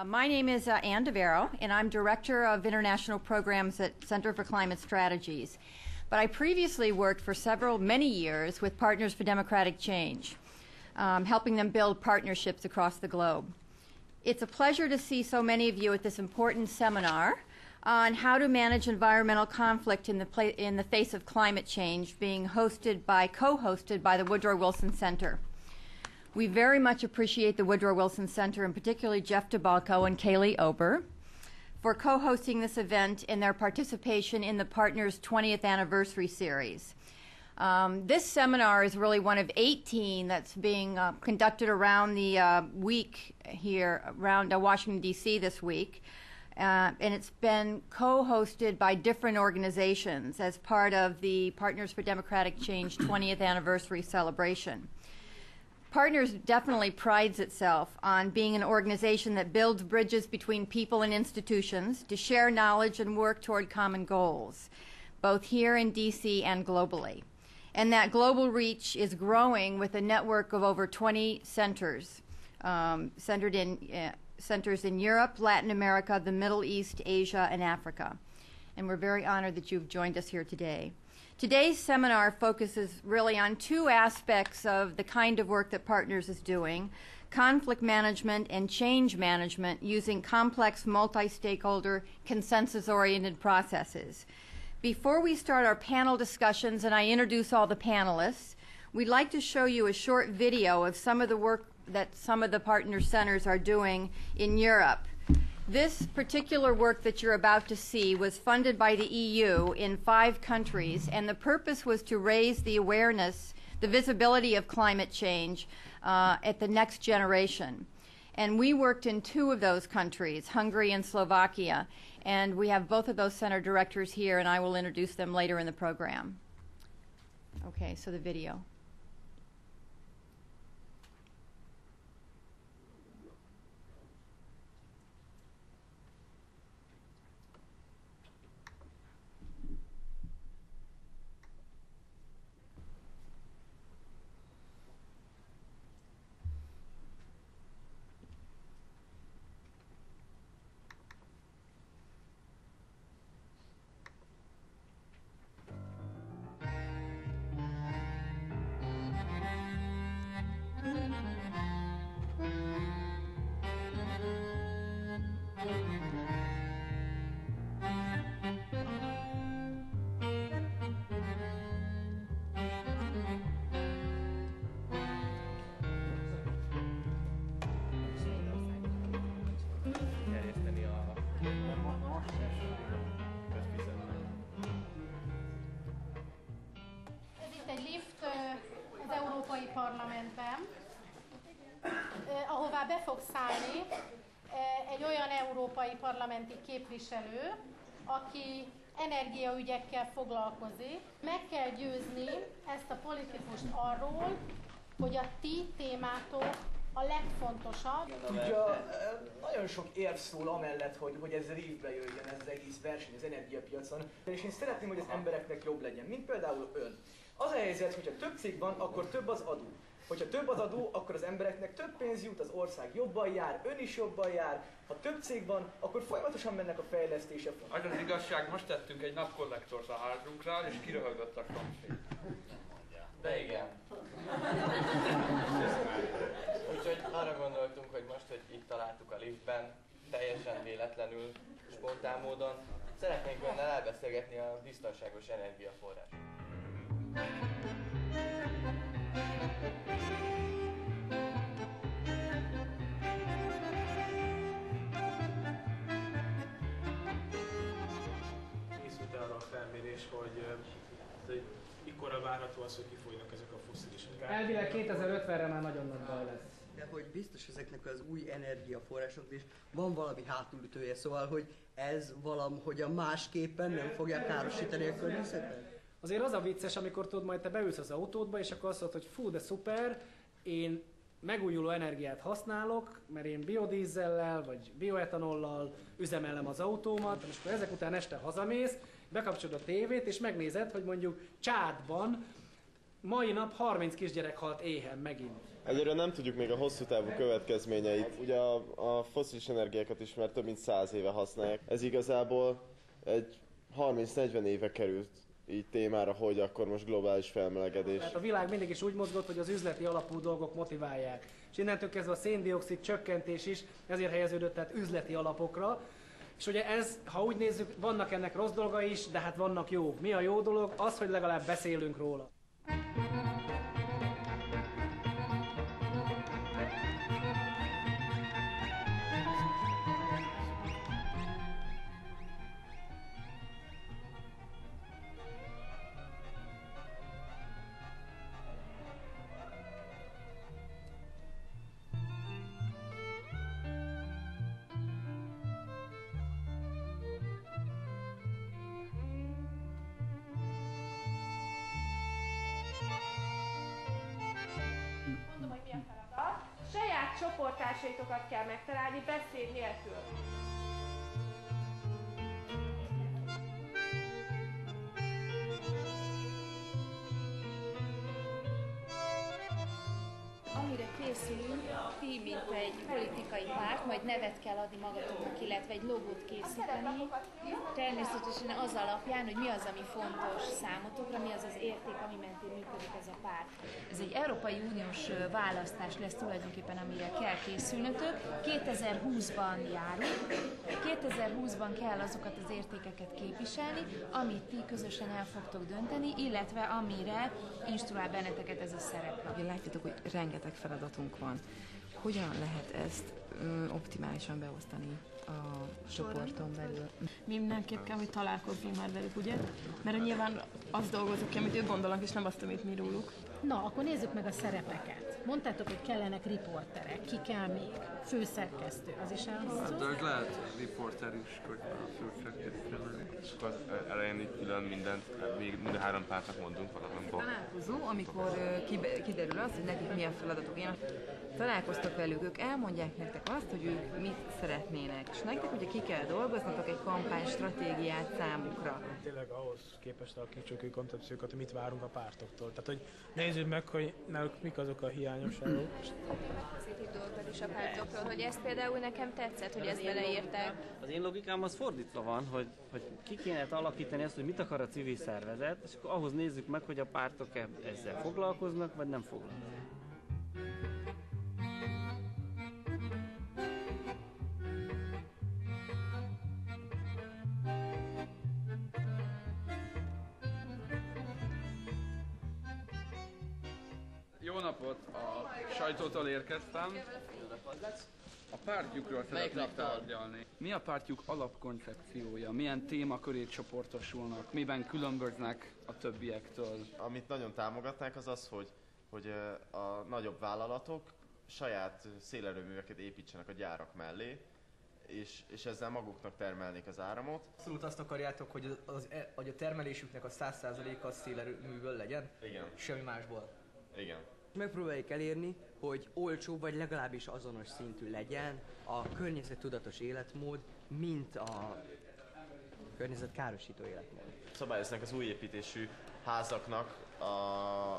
My name is Ann DeVero, and I'm Director of International Programs at Center for Climate Strategies. But I previously worked for many years with Partners for Democratic Change, helping them build partnerships across the globe. It's a pleasure to see so many of you at this important seminar on how to manage environmental conflict in the face of climate change, being co-hosted by the Woodrow Wilson Center. We very much appreciate the Woodrow Wilson Center, and particularly Jeff DeBalco and Kaylee Ober, for co-hosting this event and their participation in the Partners 20th Anniversary Series. This seminar is really one of 18 that's being conducted around the week here around Washington, D.C. this week. And it's been co-hosted by different organizations as part of the Partners for Democratic Change 20th Anniversary celebration. Partners definitely prides itself on being an organization that builds bridges between people and institutions to share knowledge and work toward common goals, both here in D.C. and globally. And that global reach is growing with a network of over 20 centers, centers in Europe, Latin America, the Middle East, Asia, and Africa. And we're very honored that you've joined us here today. Today's seminar focuses really on two aspects of the kind of work that Partners is doing: conflict management and change management using complex multi-stakeholder consensus-oriented processes. Before we start our panel discussions and I introduce all the panelists, we'd like to show you a short video of some of the work that some of the partner centers are doing in Europe. This particular work that you're about to see was funded by the EU in 5 countries, and the purpose was to raise the awareness, the visibility of climate change at the next generation. And we worked in 2 of those countries, Hungary and Slovakia, and we have both of those center directors here, and I will introduce them later in the program. Okay, so the video. Parlamentben, ahová be fog szállni egy olyan európai parlamenti képviselő, aki energiaügyekkel foglalkozik. Meg kell győzni ezt a politikust arról, hogy a ti témátok a legfontosabb. Tudja, nagyon sok érv szól amellett, hogy ez révbe jöjjön ez az egész verseny az energiapiacon, és én szeretném, hogy az embereknek jobb legyen, mint például ön. Az a helyzet, hogyha több cég van, akkor több az adó. Hogyha több az adó, akkor az embereknek több pénz jut, az ország jobban jár, ön is jobban jár. Ha több cég van, akkor folyamatosan mennek a fejlesztések. Az az igazság, most tettünk egy napkollektort a házunkra, és kiröhögött a konflikt. De igen. Úgyhogy arra gondoltunk, hogy most, hogy itt találtuk a liftben, teljesen véletlenül, spontán módon, szeretnénk önnel elbeszélgetni a biztonságos energiaforrásról. Készült arra a felmérés, hogy mikkorra várható az, hogy kifolynak ezek a fosszilisek. Elvileg 2050-re már nagyon nagy baj lesz. De hogy biztos ezeknek az új energiaforrásoknak is van valami hátulütője, szóval, hogy ez valahogyan másképpen nem fogja károsítani a környezetet? Azért az a vicces, amikor tudod, majd te beülsz az autódba, és akkor azt mondod, hogy fú, de szuper, én megújuló energiát használok, mert én biodízzellel vagy bioetanollal üzemelem az autómat, és akkor ezek után este hazamész, bekapcsolod a tévét, és megnézed, hogy mondjuk Csádban mai nap 30 kisgyerek halt éhen megint. Egyelőre nem tudjuk még a hosszú távú következményeit. Ugye a fosszilis energiákat is már több mint 100 éve használják. Ez igazából egy 30-40 éve került így témára, hogy akkor most globális felmelegedés. Tehát a világ mindig is úgy mozgott, hogy az üzleti alapú dolgok motiválják. És innentől kezdve a szén-dioxid csökkentés is ezért helyeződött tehát üzleti alapokra. És ugye ez, ha úgy nézzük, vannak ennek rossz dolga is, de hát vannak jó. Mi a jó dolog? Az, hogy legalább beszélünk róla. Mondom, hogy mi a feladat. Saját csoporttársaitokat kell megtalálni beszéd nélkül. Amire készülünk, ti, mint egy politikai párt, majd nevet kell adni magatoknak, illetve egy logót készíteni. Természetesen az alapján, hogy mi az, ami fontos számotokra, mi az az érték, ami mentén működik ez a párt. Ez egy Európai Uniós választás lesz tulajdonképpen, amire kell készülnötök. 2020-ban járunk. 2020-ban kell azokat az értékeket képviselni, amit ti közösen el fogtok dönteni, illetve amire instruál benneteket ez a szereplap. Ugye látjátok, hogy rengeteg feladatunk van. Hogyan lehet ezt optimálisan beosztani a csoporton belül? Mindenképp kell, hogy találkozzunk már velük, ugye? Mert nyilván azt dolgozunk ki, amit ők gondolnak, és nem azt, amit mi róluk. Na, akkor nézzük meg a szerepeket. Mondtátok, hogy kellenek riporterek, ki kell még? Főszerkesztő, az is elhangzott? Hát, lehet riporter is, hogy a főszerkesztő lenni. És akkor elején így külön mindent, mind a három pártnak mondunk valamit. Találkozó, amikor kiderül az, hogy nekik milyen feladatuk. Én találkoztak velük, ők elmondják nektek azt, hogy ők mit szeretnének. És nektek ugye ki kell dolgoznatok egy kampánystratégiát számukra. Tényleg ahhoz képest alakítsuk ki koncepciókat, hogy mit várunk a pártoktól. Tehát, hogy nézzük meg, hogy náluk mik azok a hiányosságok. Pozitív dolgokat is a pártokról, hogy ez például nekem tetszett, hogy ezt beleírták. Az én logikám az fordítva van, hogy ki kéne alakítani azt, hogy mit akar a civil szervezet, és akkor ahhoz nézzük meg, hogy a pártok ezzel foglalkoznak, vagy nem foglalkoznak. Jó napot! A sajtótól érkeztem. A pártjukról szeretnék tárgyalni. Mi a pártjuk alapkoncepciója? Milyen témaköré csoportosulnak? Miben különböznek a többiektől? Amit nagyon támogatnák az az, hogy a nagyobb vállalatok saját szélerőműveket építsenek a gyárak mellé, és ezzel maguknak termelnék az áramot. Abszolút azt akarjátok, hogy a termelésüknek a 100%-a szélerőműből legyen? Igen. Semmi másból? Igen. Megpróbáljuk elérni, hogy olcsó vagy legalábbis azonos szintű legyen a környezettudatos életmód, mint a környezetkárosító életmód. Szabályoznak az új építésű házaknak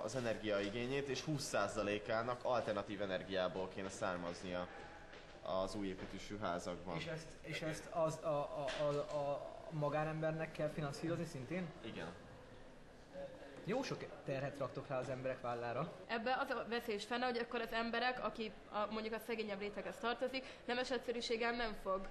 az energiaigényét, és 20%-ának alternatív energiából kéne származnia az új építésű házakban. És ezt a magánembernek kell finanszírozni szintén? Igen. Jó sok terhet raktok rá az emberek vállára. Ebbe az a veszély is fenn, hogy akkor az emberek, aki mondjuk a szegényebb réteghez tartozik, nemes egyszerűséggel nem fog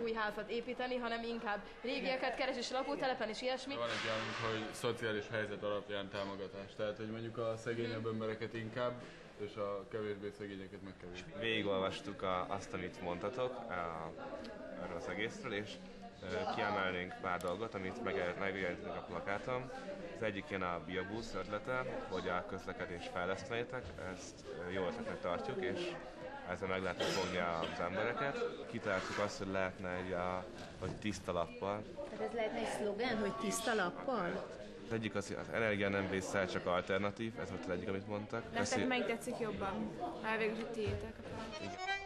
új házat építeni, hanem inkább régieket keres és lakótelepen és ilyesmi. Van egy olyan, hogy szociális helyzet alapján támogatás. Tehát, hogy mondjuk a szegényebb embereket inkább, és a kevésbé szegényeket meg kevésbé. Végigolvastuk azt, amit mondtatok erről az egészről, és kiemelnénk pár dolgot, amit megjelentenek a plakáton. Az egyik ilyen a biobusz ötlete, hogy a közlekedés fejlesztenétek, ezt jó ötletnek tartjuk, és ezzel meg lehetne fogni az embereket. Kitaláltuk azt, hogy lehetne hogy tiszta lappal. Tehát ez lehetne egy szlogen, hogy tiszta lappal? Az egyik az energia nem vészel, csak alternatív, ez volt az egyik, amit mondtak. Nektek meg tetszik jobban, már végül is tiétek a párt.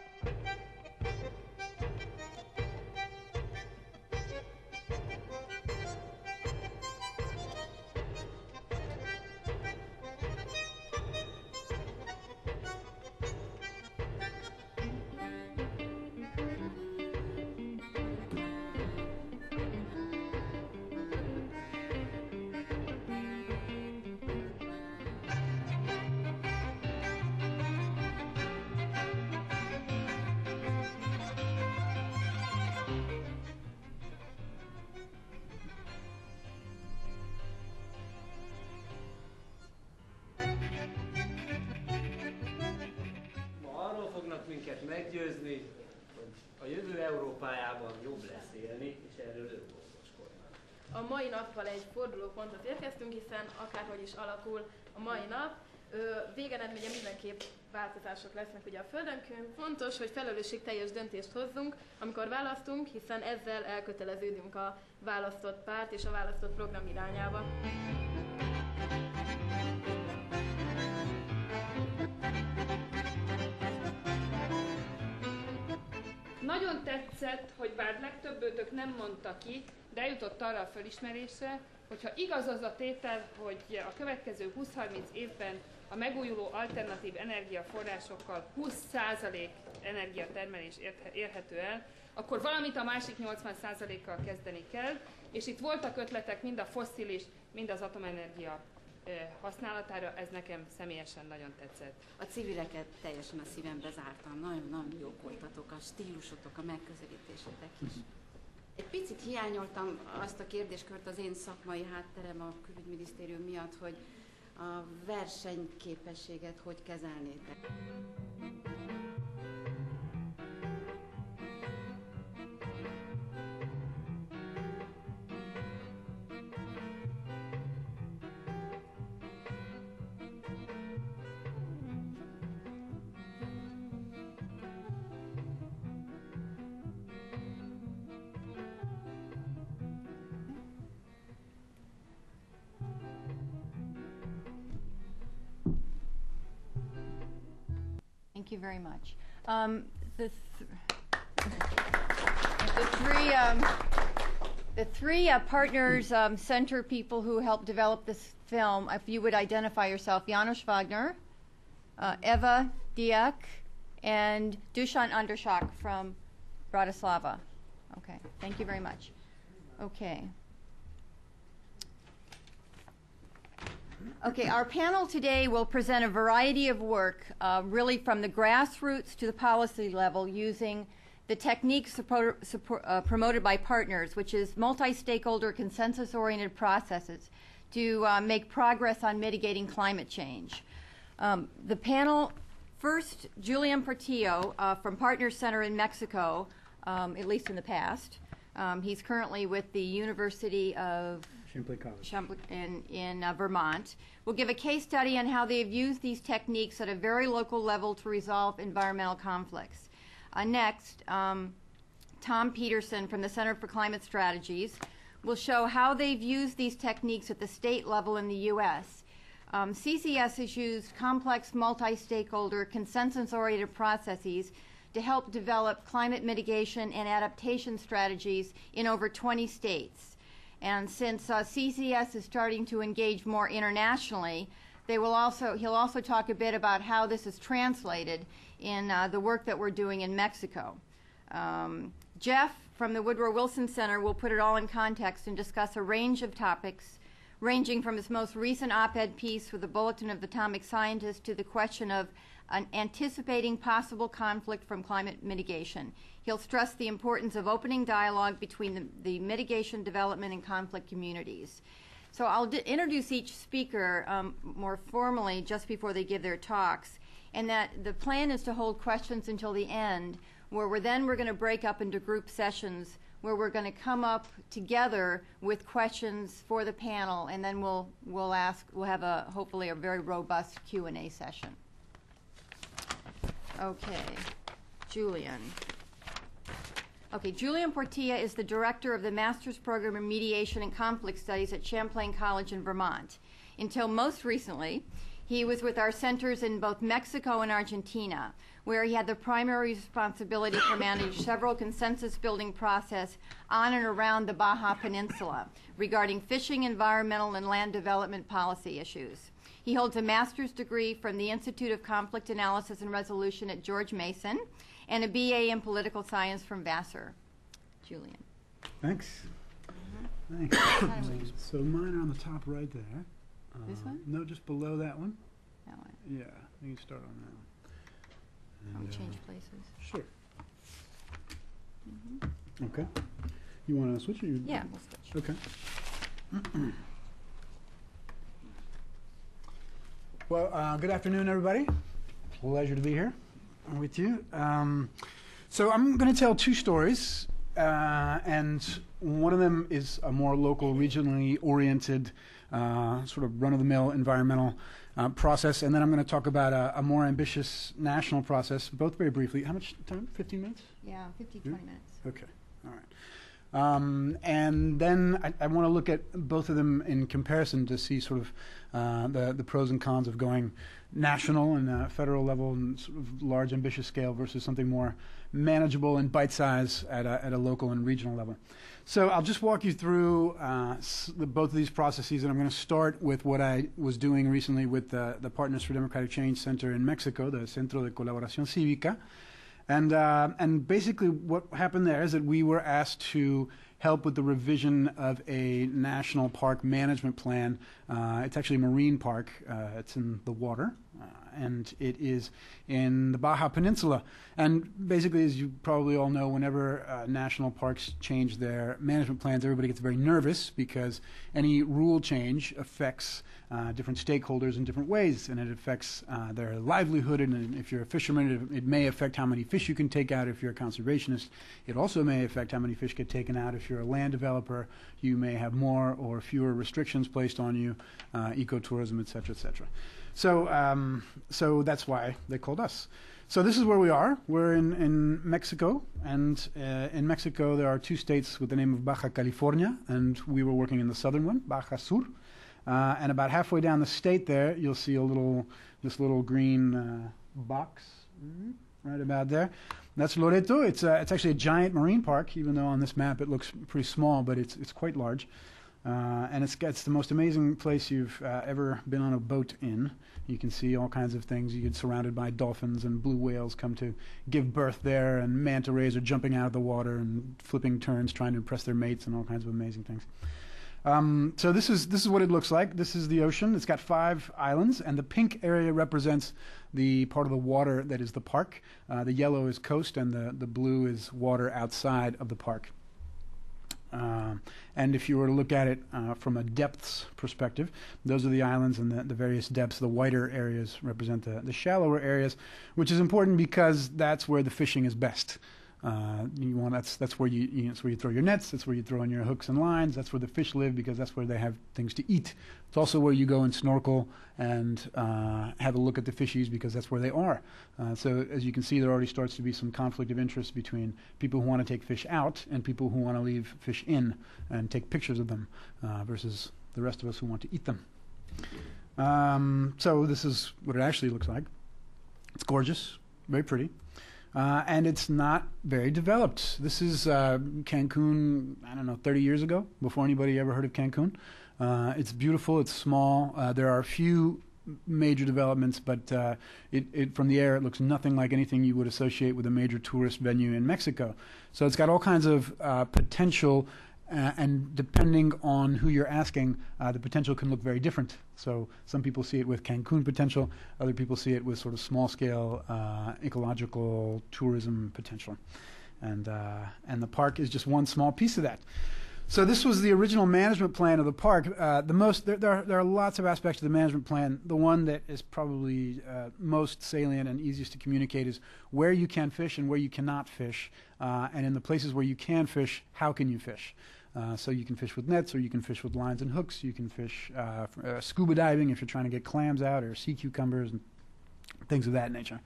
jövő Európájában jobb lesz élni, és erről ők gondoskodnak. A mai nappal egy fordulópontot érkeztünk, hiszen akárhogy is alakul a mai nap, végeredménye mindenképp változások lesznek ugye a Földön. Fontos, hogy felelősségteljes döntést hozzunk, amikor választunk, hiszen ezzel elköteleződünk a választott párt és a választott program irányába. Nagyon tetszett, hogy bár legtöbbőtök nem mondta ki, de eljutott arra a felismerésre, hogyha igaz az a tétel, hogy a következő 20-30 évben a megújuló alternatív energiaforrásokkal 20% energiatermelés érhető el, akkor valamit a másik 80%-kal kezdeni kell, és itt voltak ötletek mind a fosszilis, mind az atomenergia használatára, ez nekem személyesen nagyon tetszett. A civileket teljesen a szívembe zártam, nagyon-nagyon jók voltatok, a stílusotok, a megközelítésetek is. Egy picit hiányoltam azt a kérdéskört az én szakmai hátterem a külügyminisztérium miatt, hogy a versenyképességet hogy kezelnétek. Thank you very much. The three partners center people who helped develop this film, if you would identify yourself, János Wagner, Eva Diak, and Dusan Andershak from Bratislava. Okay, thank you very much. Okay. Okay, our panel today will present a variety of work, really from the grassroots to the policy level, using the techniques promoted by partners, which is multi-stakeholder consensus-oriented processes to make progress on mitigating climate change. The panel, first, Julian Portillo from Partners Center in Mexico, at least in the past. He's currently with the University of Champlain in Vermont, will give a case study on how they've used these techniques at a very local level to resolve environmental conflicts. Next, Tom Peterson from the Center for Climate Strategies will show how they've used these techniques at the state level in the U.S. CCS has used complex multi-stakeholder consensus-oriented processes to help develop climate mitigation and adaptation strategies in over 20 states. And since CCS is starting to engage more internationally, he'll also talk a bit about how this is translated in the work that we're doing in Mexico. Jeff from the Woodrow Wilson Center will put it all in context and discuss a range of topics, ranging from his most recent op-ed piece with the Bulletin of Atomic Scientists to the question of anticipating possible conflict from climate mitigation. He'll stress the importance of opening dialogue between the mitigation, development, and conflict communities. So I'll introduce each speaker more formally just before they give their talks, and that the plan is to hold questions until the end, where we're going to break up into group sessions where we're going to come up together with questions for the panel, and then we'll have hopefully a very robust Q&A session. Okay, Julian. Okay, Julian Portilla is the director of the Master's Program in Mediation and Conflict Studies at Champlain College in Vermont. Until most recently, he was with our centers in both Mexico and Argentina, where he had the primary responsibility for managing several consensus-building process on and around the Baja Peninsula regarding fishing, environmental, and land development policy issues. He holds a master's degree from the Institute of Conflict Analysis and Resolution at George Mason and a BA in Political Science from Vassar. Julian. Thanks. Thanks. So mine are on the top right there. This one? No, just below that one. That one. Yeah, you can start on that one. I'll change places. Sure. Okay. You want to switch or you? Yeah, we'll switch. Okay. Well, good afternoon, everybody. Pleasure to be here with you. So I'm going to tell two stories, and one of them is a more local, regionally oriented, sort of run-of-the-mill environmental process, and then I'm going to talk about a more ambitious national process, both very briefly. How much time? 15 minutes? Yeah, 20 minutes. Okay, all right. And then I want to look at both of them in comparison to see sort of the pros and cons of going national and federal level and sort of large ambitious scale versus something more manageable and bite size at a local and regional level. So I'll just walk you through both of these processes, and I'm going to start with what I was doing recently with the Partners for Democratic Change Center in Mexico, the Centro de Colaboración Cívica. And basically what happened there is that we were asked to help with the revision of a national park management plan. It's actually a marine park. It's in the water, and it is in the Baja Peninsula. And basically, as you probably all know, whenever national parks change their management plans, everybody gets very nervous because any rule change affects different stakeholders in different ways, and it affects their livelihood. And if you're a fisherman, it may affect how many fish you can take out. If you're a conservationist, it also may affect how many fish get taken out. If you're a land developer, you may have more or fewer restrictions placed on you, ecotourism, et cetera, et cetera. So that's why they called us. So this is where we are. We're in Mexico, and in Mexico there are two states with the name of Baja California, and we were working in the southern one, Baja Sur. And about halfway down the state there, you'll see this little green box right about there. That's Loreto. It's actually a giant marine park, even though on this map it looks pretty small, but it's quite large. And it's the most amazing place you've ever been on a boat in. You can see all kinds of things. You get surrounded by dolphins, and blue whales come to give birth there, and manta rays are jumping out of the water and flipping turns trying to impress their mates, and all kinds of amazing things. So this is what it looks like. This is the ocean. It's got 5 islands, and the pink area represents the part of the water that is the park. The yellow is coast, and the blue is water outside of the park. And if you were to look at it from a depths perspective, those are the islands and the various depths. The whiter areas represent the shallower areas, which is important because that's where the fishing is best. That's where that's where you throw your nets. That's where you throw in your hooks and lines. That's where the fish live because that's where they have things to eat. It's also where you go and snorkel and have a look at the fishies because that's where they are. So as you can see, there already starts to be some conflict of interest between people who want to take fish out and people who want to leave fish in and take pictures of them versus the rest of us who want to eat them. So this is what it actually looks like. It's gorgeous, very pretty. And it's not very developed. This is Cancun, I don't know, 30 years ago, before anybody ever heard of Cancun. It's beautiful, it's small. There are a few major developments, but from the air it looks nothing like anything you would associate with a major tourist venue in Mexico. So it's got all kinds of potential, and depending on who you're asking, the potential can look very different. So some people see it with Cancun potential, other people see it with sort of small-scale ecological tourism potential. And the park is just one small piece of that. So this was the original management plan of the park. There are lots of aspects of the management plan. The one that is probably most salient and easiest to communicate is where you can fish and where you cannot fish. And in the places where you can fish, how can you fish? So you can fish with nets, or you can fish with lines and hooks. You can fish scuba diving if you're trying to get clams out, or sea cucumbers and things of that nature.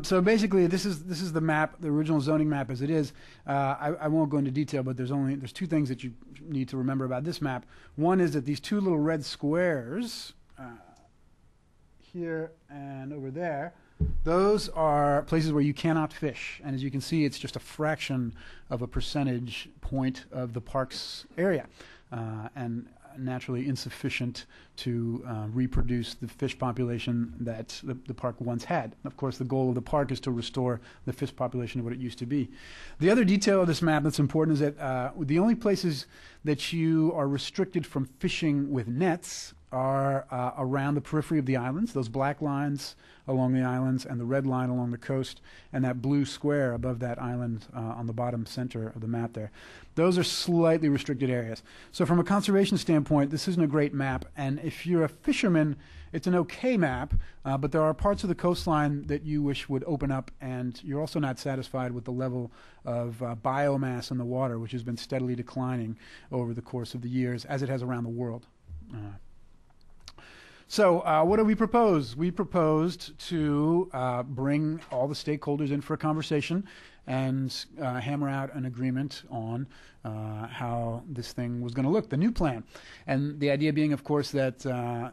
So basically, this is the map, the original zoning map as it is. I won't go into detail, but there's 2 things that you need to remember about this map. One is that these 2 little red squares here and over there, those are places where you cannot fish. And as you can see, it's just a fraction of a percentage point of the park's area, and naturally insufficient to reproduce the fish population that the park once had. Of course, the goal of the park is to restore the fish population to what it used to be. The other detail of this map that's important is that the only places that you are restricted from fishing with nets are around the periphery of the islands, those black lines along the islands and the red line along the coast, and that blue square above that island on the bottom center of the map there. Those are slightly restricted areas. So from a conservation standpoint, this isn't a great map, and if you're a fisherman, it's an okay map, but there are parts of the coastline that you wish would open up, and you're also not satisfied with the level of biomass in the water, which has been steadily declining over the course of the years, as it has around the world. So what do we propose? We proposed to bring all the stakeholders in for a conversation and hammer out an agreement on how this thing was going to look, the new plan. And the idea being, of course, that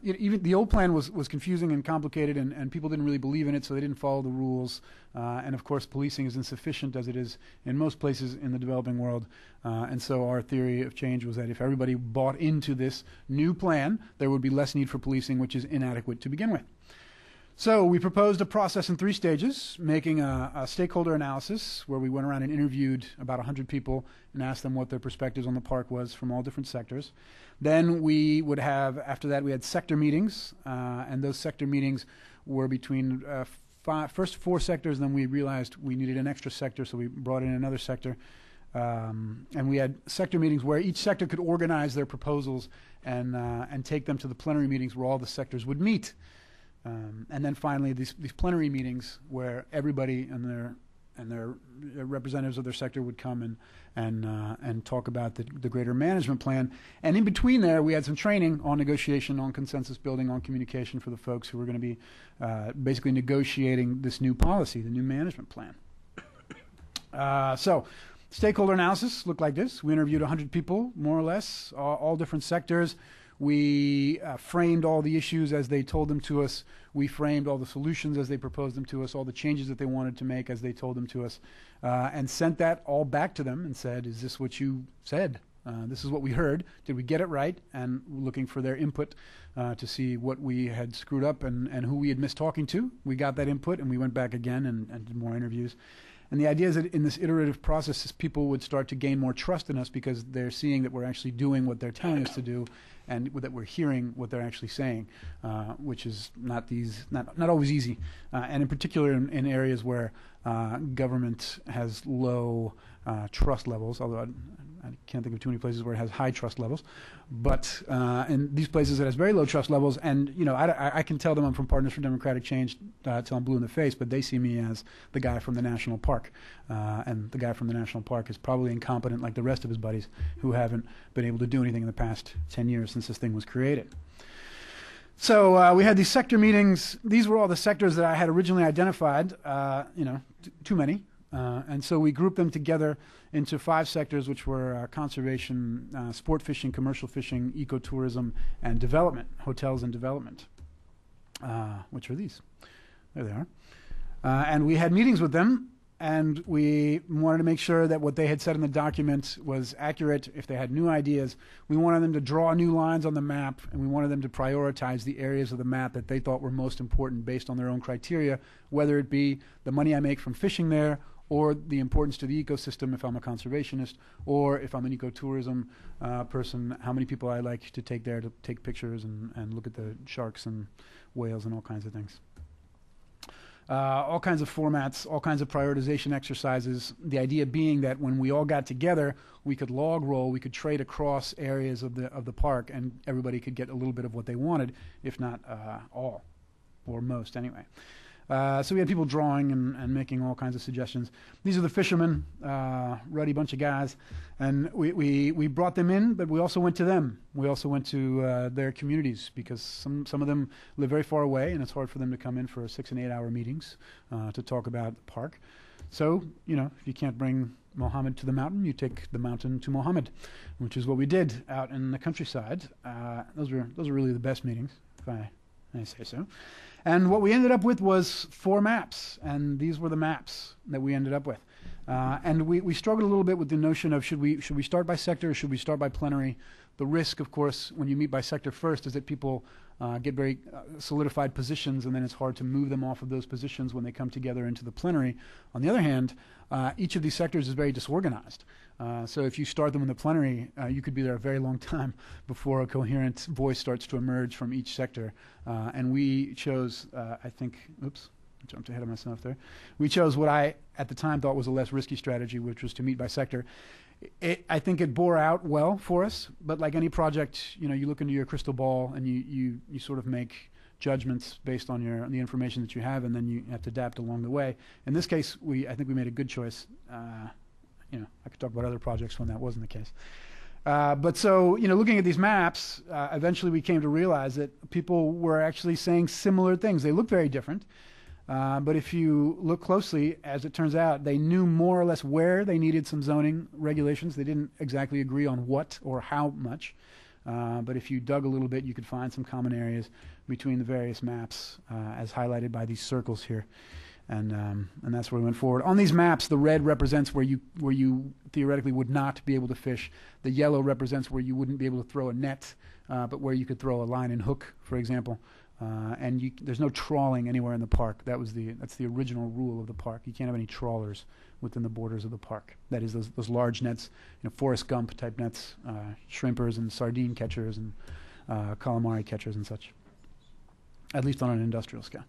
even the old plan was confusing and complicated, and people didn't really believe in it, so they didn't follow the rules. And of course, policing is insufficient, as it is in most places in the developing world. And so our theory of change was that if everybody bought into this new plan, there would be less need for policing, which is inadequate to begin with. So we proposed a process in 3 stages, making a stakeholder analysis where we went around and interviewed about 100 people and asked them what their perspectives on the park was from all different sectors. Then we would have, after that, we had sector meetings, and those sector meetings were between first 4 sectors, then we realized we needed an extra sector, so we brought in another sector. And we had sector meetings where each sector could organize their proposals and take them to the plenary meetings where all the sectors would meet. And then finally, these plenary meetings where everybody and their representatives of their sector would come and talk about the greater management plan. And in between there, we had some training on negotiation, on consensus building, on communication for the folks who were going to be basically negotiating this new policy, the new management plan. So stakeholder analysis looked like this. We interviewed 100 people, more or less, all different sectors. We framed all the issues as they told them to us. We framed all the solutions as they proposed them to us, all the changes that they wanted to make as they told them to us, and sent that all back to them and said, is this what you said? This is what we heard. Did we get it right? And looking for their input to see what we had screwed up and who we had missed talking to. We got that input, and we went back again and did more interviews. And the idea is that in this iterative process, people would start to gain more trust in us because they're seeing that we're actually doing what they're telling us to do, and that we're hearing what they're actually saying, which is not always easy, and in particular in areas where government has low trust levels, although I can't think of too many places where it has high trust levels. But in these places it has very low trust levels, and I can tell them I'm from Partners for Democratic Change till I'm blue in the face, but they see me as the guy from the national park. And the guy from the national park is probably incompetent like the rest of his buddies who haven't been able to do anything in the past 10 years since this thing was created. So we had these sector meetings. These were all the sectors that I had originally identified, too many. And so we grouped them together into 5 sectors, which were conservation, sport fishing, commercial fishing, ecotourism, and development, hotels and development, which are these. There they are. And we had meetings with them, and we wanted to make sure that what they had said in the document was accurate. If they had new ideas, we wanted them to draw new lines on the map, and we wanted them to prioritize the areas of the map that they thought were most important based on their own criteria, whether it be the money I make from fishing there, or the importance to the ecosystem if I'm a conservationist, or if I'm an ecotourism person, how many people I like to take there to take pictures and look at the sharks and whales and all kinds of things. All kinds of formats, all kinds of prioritization exercises. The idea being that when we all got together, we could log roll, we could trade across areas of the park, and everybody could get a little bit of what they wanted, if not all, or most anyway. So we had people drawing and making all kinds of suggestions. These are the fishermen, ruddy bunch of guys, and we brought them in, but we also went to them. We also went to their communities because some of them live very far away, and it's hard for them to come in for 6 and 8 hour meetings to talk about the park. So, if you can't bring Mohammed to the mountain, you take the mountain to Mohammed, which is what we did out in the countryside. Those were really the best meetings, if I say so. And what we ended up with was 4 maps, and these were the maps that we ended up with. And we struggled a little bit with the notion of should we start by sector or should we start by plenary? The risk, of course, when you meet by sector first is that people get very solidified positions, and then it's hard to move them off of those positions when they come together into the plenary. On the other hand, each of these sectors is very disorganized. So if you start them in the plenary, you could be there a very long time before a coherent voice starts to emerge from each sector. And we chose, I think, oops, I jumped ahead of myself there. We chose what I, at the time, thought was a less risky strategy, which was to meet by sector. I think it bore out well for us, but like any project, you know, you look into your crystal ball and you sort of make judgments based on the information that you have, and then you have to adapt along the way. In this case, I think we made a good choice. You know, I could talk about other projects when that wasn't the case. But so, you know, looking at these maps, eventually we came to realize that people were actually saying similar things. They look very different. But if you look closely, as it turns out, they knew more or less where they needed some zoning regulations. They didn't exactly agree on what or how much. But if you dug a little bit, you could find some common areas between the various maps, as highlighted by these circles here. And that's where we went forward. On these maps, the red represents where you theoretically would not be able to fish. The yellow represents where you wouldn't be able to throw a net, but where you could throw a line and hook, for example. And there's no trawling anywhere in the park. That's the original rule of the park. You can't have any trawlers within the borders of the park. That is those large nets, you know, Forrest Gump type nets, shrimpers and sardine catchers and calamari catchers and such. At least on an industrial scale.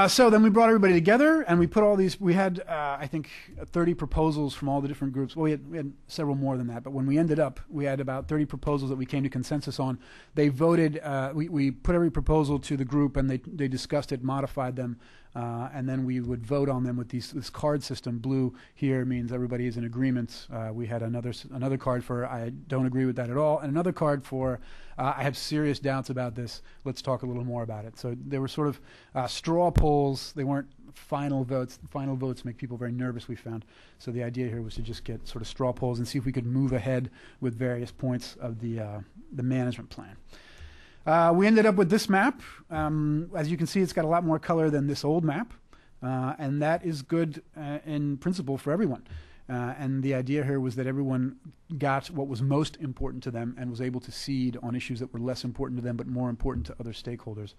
So then we brought everybody together and we put all these, we had, I think, 30 proposals from all the different groups. Well, we had several more than that, but when we ended up, we had about 30 proposals that we came to consensus on. They voted, we put every proposal to the group and they discussed it, modified them, and then we would vote on them with this card system. Blue here means everybody is in agreement. We had another card for I don't agree with that at all, and another card for I have serious doubts about this. Let's talk a little more about it. So they were sort of straw polls. They weren't final votes. Final votes make people very nervous, we found. So the idea here was to just get sort of straw polls and see if we could move ahead with various points of the management plan. We ended up with this map. As you can see, it's got a lot more color than this old map, and that is good in principle for everyone. And the idea here was that everyone got what was most important to them and was able to cede on issues that were less important to them but more important to other stakeholders.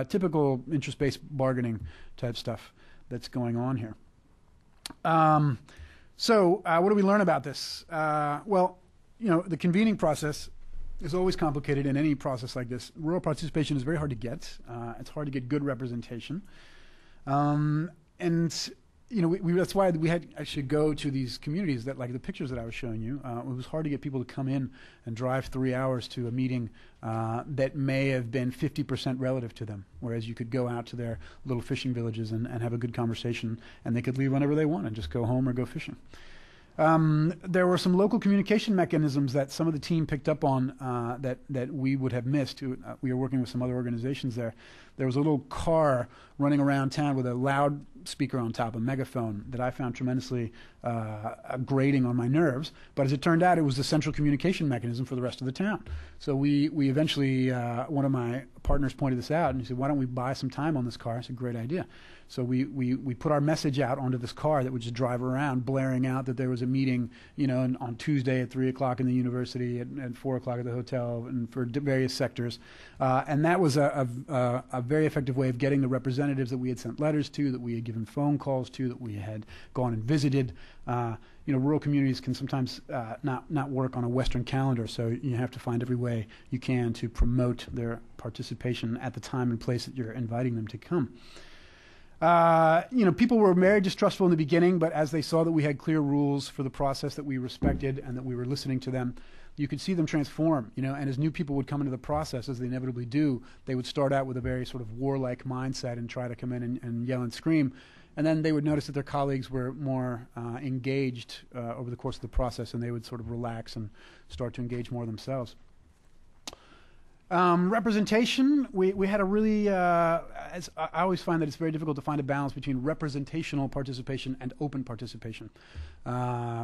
Typical interest-based bargaining type stuff that's going on here. So what do we learn about this? Well, you know, the convening process is always complicated in any process like this. Rural participation is very hard to get. It's hard to get good representation. And you know, that's why we had actually go to these communities that, like the pictures that I was showing you, it was hard to get people to come in and drive 3 hours to a meeting that may have been 50% relative to them, whereas you could go out to their little fishing villages and have a good conversation, and they could leave whenever they want and just go home or go fishing. There were some local communication mechanisms that some of the team picked up on that we would have missed. We were working with some other organizations there. There was a little car running around town with a loudspeaker on top, a megaphone, that I found tremendously grating on my nerves. But as it turned out, it was the central communication mechanism for the rest of the town. So we eventually, one of my partners pointed this out, and he said, why don't we buy some time on this car? It's a great idea. So we put our message out onto this car that would just drive around, blaring out that there was a meeting, you know, on Tuesday at 3 o'clock in the university, at 4 o'clock at the hotel, and for various sectors. And that was a very effective way of getting the representatives that we had sent letters to, that we had given phone calls to, that we had gone and visited. You know, rural communities can sometimes not work on a Western calendar, so you have to find every way you can to promote their participation at the time and place that you're inviting them to come. You know, people were very distrustful in the beginning, but as they saw that we had clear rules for the process that we respected and that we were listening to them, you could see them transform, you know, and as new people would come into the process, as they inevitably do, they would start out with a very sort of warlike mindset and try to come in and yell and scream. And then they would notice that their colleagues were more engaged over the course of the process, and they would sort of relax and start to engage more themselves. Representation, we had a really, I always find that it's very difficult to find a balance between representational participation and open participation,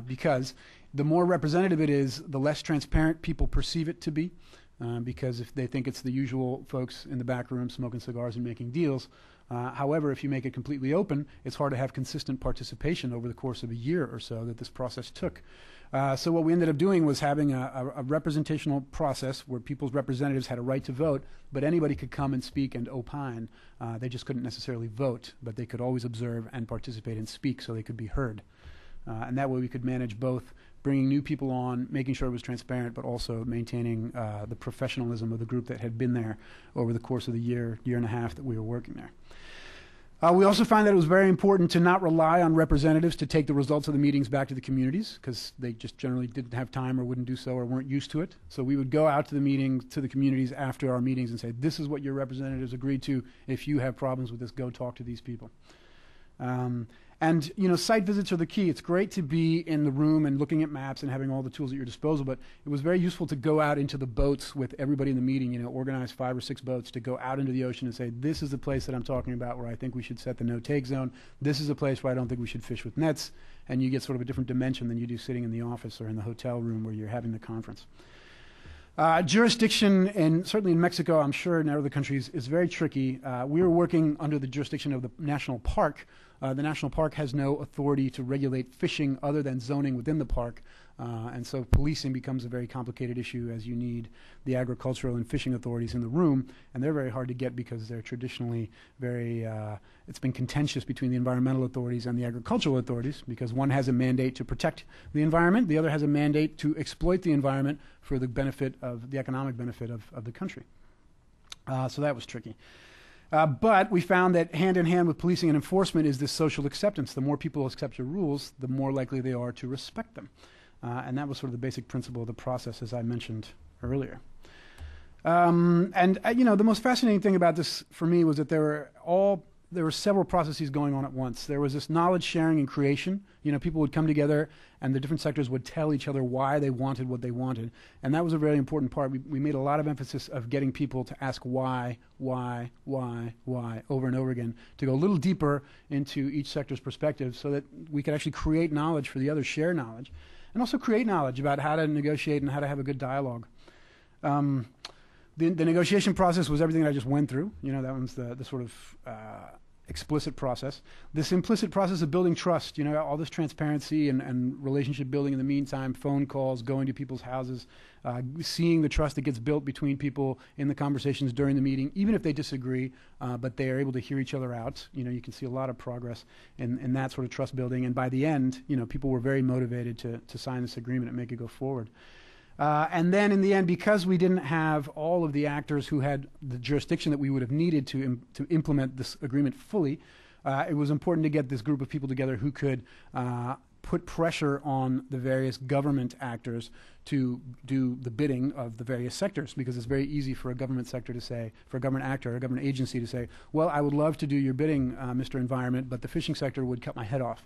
because the more representative it is, the less transparent people perceive it to be, because if they think it's the usual folks in the back room smoking cigars and making deals. However, if you make it completely open, it's hard to have consistent participation over the course of a year or so that this process took. So what we ended up doing was having a representational process where people's representatives had a right to vote, but anybody could come and speak and opine. They just couldn't necessarily vote, but they could always observe and participate and speak so they could be heard. And that way we could manage both bringing new people on, making sure it was transparent, but also maintaining the professionalism of the group that had been there over the course of the year and a half that we were working there. We also found that it was very important to not rely on representatives to take the results of the meetings back to the communities, because they just generally didn't have time or wouldn't do so or weren't used to it. So we would go out to the meetings, to the communities after our meetings and say, this is what your representatives agreed to. If you have problems with this, go talk to these people. And, you know, site visits are the key. It's great to be in the room and looking at maps and having all the tools at your disposal, but it was very useful to go out into the boats with everybody in the meeting, you know, organize 5 or 6 boats to go out into the ocean and say, this is the place that I'm talking about where I think we should set the no-take zone. This is a place where I don't think we should fish with nets. And you get sort of a different dimension than you do sitting in the office or in the hotel room where you're having the conference. Jurisdiction, and certainly in Mexico, I'm sure in other countries, is very tricky. We were working under the jurisdiction of the national park. The national park has no authority to regulate fishing other than zoning within the park. And so policing becomes a very complicated issue, as you need the agricultural and fishing authorities in the room. And they're very hard to get because they're traditionally very, it's been contentious between the environmental authorities and the agricultural authorities, because one has a mandate to protect the environment, the other has a mandate to exploit the environment for the benefit of the economic benefit of the country. So that was tricky. But we found that hand in hand with policing and enforcement is this social acceptance. The more people accept your rules, the more likely they are to respect them. And that was sort of the basic principle of the process, as I mentioned earlier. You know, the most fascinating thing about this for me was that there were several processes going on at once. There was this knowledge sharing and creation. You know, people would come together and the different sectors would tell each other why they wanted what they wanted. And that was a very important part. We made a lot of emphasis of getting people to ask why over and over again, to go a little deeper into each sector's perspective so that we could actually create knowledge for the others, share knowledge, and also create knowledge about how to negotiate and how to have a good dialogue. The negotiation process was everything that I just went through. You know, that one's the sort of explicit process. This implicit process of building trust, you know, all this transparency and relationship building in the meantime, phone calls, going to people's houses, seeing the trust that gets built between people in the conversations during the meeting, even if they disagree, but they are able to hear each other out. You know, you can see a lot of progress in that sort of trust building. And by the end, you know, people were very motivated to sign this agreement and make it go forward. And then in the end, because we didn't have all of the actors who had the jurisdiction that we would have needed to implement this agreement fully, it was important to get this group of people together who could put pressure on the various government actors to do the bidding of the various sectors, because it's very easy for a government sector to say, for a government actor or a government agency to say, well, I would love to do your bidding, Mr. Environment, but the fishing sector would cut my head off.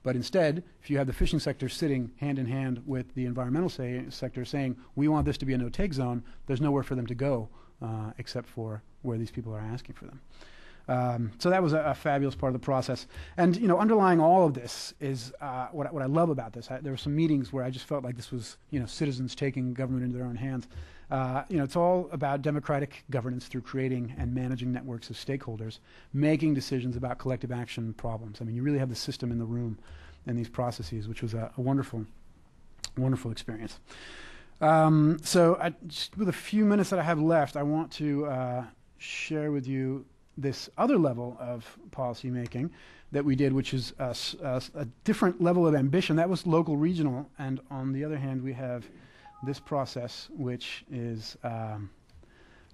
But instead, if you have the fishing sector sitting hand in hand with the environmental sector saying, we want this to be a no-take zone, there's nowhere for them to go except for where these people are asking for them. So that was a fabulous part of the process. And, you know, underlying all of this is what I love about this. There were some meetings where I just felt like this was, you know, citizens taking government into their own hands. You know, it's all about democratic governance through creating and managing networks of stakeholders, making decisions about collective action problems. I mean, you really have the system in the room in these processes, which was a wonderful, wonderful experience. So just with a few minutes that I have left, I want to share with you this other level of policy making that we did, which is a different level of ambition. That was local, regional, and on the other hand, we have this process, which is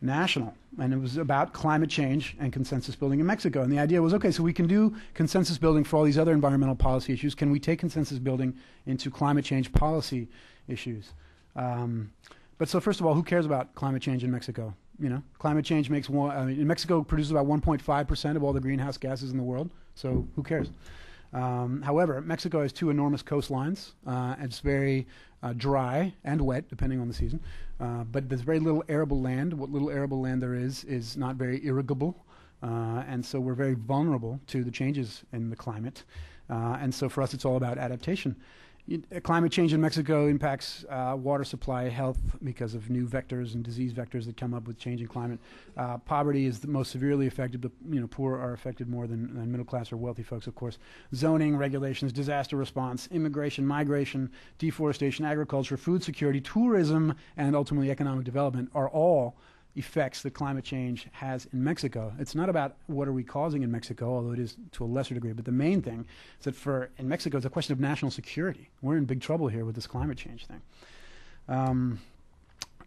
national, and it was about climate change and consensus building in Mexico. And the idea was, okay, so we can do consensus building for all these other environmental policy issues. Can we take consensus building into climate change policy issues? But so first of all, who cares about climate change in Mexico? You know, climate change makes Mexico produces about 1.5% of all the greenhouse gases in the world. So who cares? However, Mexico has 2 enormous coastlines. It's very dry and wet, depending on the season. But there's very little arable land. What little arable land there is not very irrigable. And so we're very vulnerable to the changes in the climate. And so for us, it's all about adaptation. Climate change in Mexico impacts water supply, health, because of new vectors and disease vectors that come up with changing climate. Poverty is the most severely affected. The poor are affected more than middle class or wealthy folks, of course. Zoning, regulations, disaster response, immigration, migration, deforestation, agriculture, food security, tourism, and ultimately economic development are all effects that climate change has in Mexico. It's not about what are we causing in Mexico, although it is to a lesser degree, but the main thing is that in Mexico, it's a question of national security. We're in big trouble here with this climate change thing.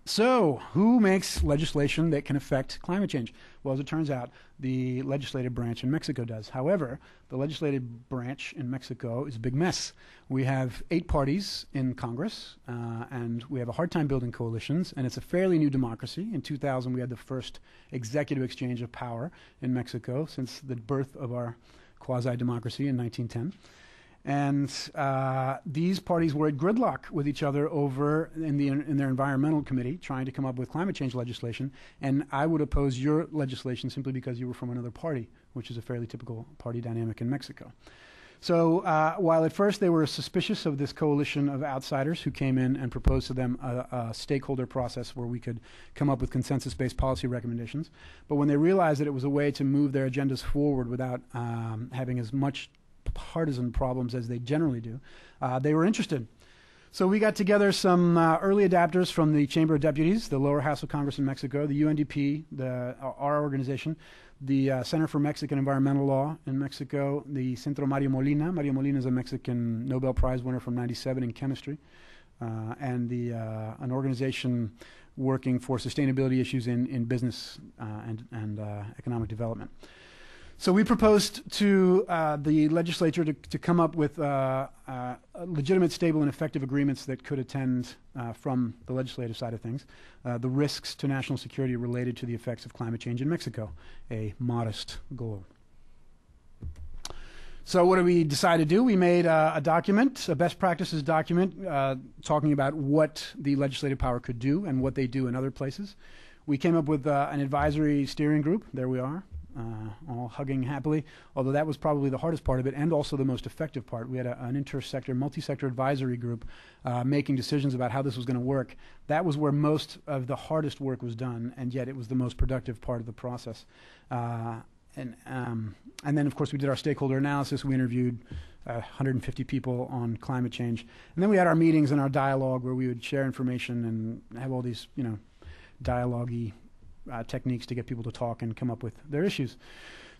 So, who makes legislation that can affect climate change? Well, as it turns out, the legislative branch in Mexico does. However, the legislative branch in Mexico is a big mess. We have 8 parties in Congress, and we have a hard time building coalitions, and it's a fairly new democracy. In 2000, we had the first executive exchange of power in Mexico since the birth of our quasi-democracy in 1910. And these parties were at gridlock with each other over in their environmental committee, trying to come up with climate change legislation. And I would oppose your legislation simply because you were from another party, which is a fairly typical party dynamic in Mexico. So while at first they were suspicious of this coalition of outsiders who came in and proposed to them a stakeholder process where we could come up with consensus-based policy recommendations, but when they realized that it was a way to move their agendas forward without having as much partisan problems as they generally do, they were interested. So we got together some early adapters from the Chamber of Deputies, the lower house of Congress in Mexico, the UNDP, our organization, the Center for Mexican Environmental Law in Mexico, the Centro Mario Molina. Mario Molina is a Mexican Nobel Prize winner from '97 in chemistry, and an organization working for sustainability issues in business and economic development. So we proposed to the legislature to come up with legitimate, stable, and effective agreements that could attend from the legislative side of things the risks to national security related to the effects of climate change in Mexico, a modest goal. So what did we decide to do? We made a document, a best practices document, talking about what the legislative power could do and what they do in other places. We came up with an advisory steering group. There we are. All hugging happily, although that was probably the hardest part of it and also the most effective part. We had an inter-sector, multi-sector advisory group making decisions about how this was going to work. That was where most of the hardest work was done, and yet it was the most productive part of the process. And then, of course, we did our stakeholder analysis. We interviewed 150 people on climate change. And then we had our meetings and our dialogue where we would share information and have all these, dialogue-y techniques to get people to talk and come up with their issues.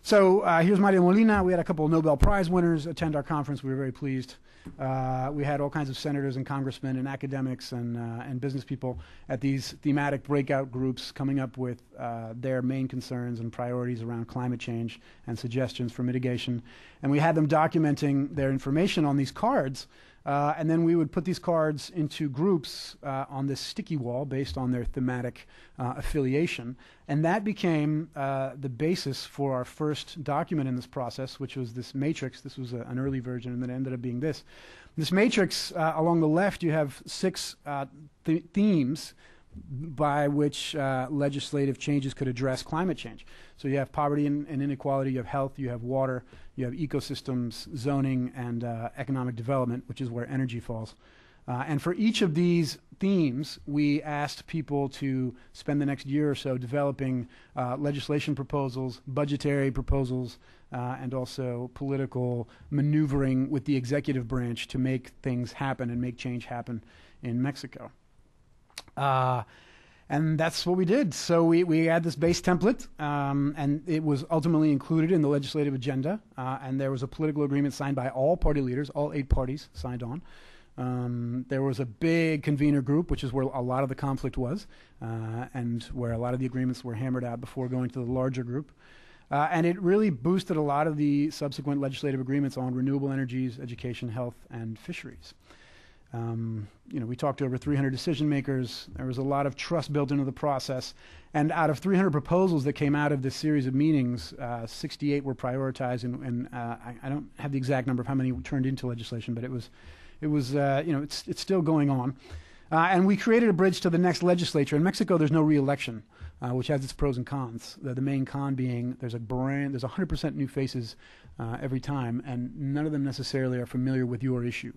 So here's Mario Molina. We had a couple of Nobel Prize winners attend our conference. We were very pleased. We had all kinds of senators and congressmen and academics and business people at these thematic breakout groups coming up with their main concerns and priorities around climate change and suggestions for mitigation. And we had them documenting their information on these cards. And then we would put these cards into groups on this sticky wall based on their thematic affiliation. And that became the basis for our first document in this process, which was this matrix. This was an early version, and then it ended up being this. This matrix, along the left, you have 6 themes by which legislative changes could address climate change. So you have poverty and inequality, you have health, you have water, you have ecosystems, zoning, and economic development, which is where energy falls. And for each of these themes, we asked people to spend the next year or so developing legislation proposals, budgetary proposals, and also political maneuvering with the executive branch to make things happen and make change happen in Mexico. And that's what we did. So we had this base template, and it was ultimately included in the legislative agenda, and there was a political agreement signed by all party leaders, all 8 parties signed on. There was a big convener group, which is where a lot of the conflict was, and where a lot of the agreements were hammered out before going to the larger group. And it really boosted a lot of the subsequent legislative agreements on renewable energies, education, health, and fisheries. We talked to over 300 decision makers. There was a lot of trust built into the process. And out of 300 proposals that came out of this series of meetings, 68 were prioritized. And I don't have the exact number of how many turned into legislation, but it's still going on. And we created a bridge to the next legislature. In Mexico, there's no re-election, which has its pros and cons. The main con being there's 100% new faces every time, and none of them necessarily are familiar with your issue.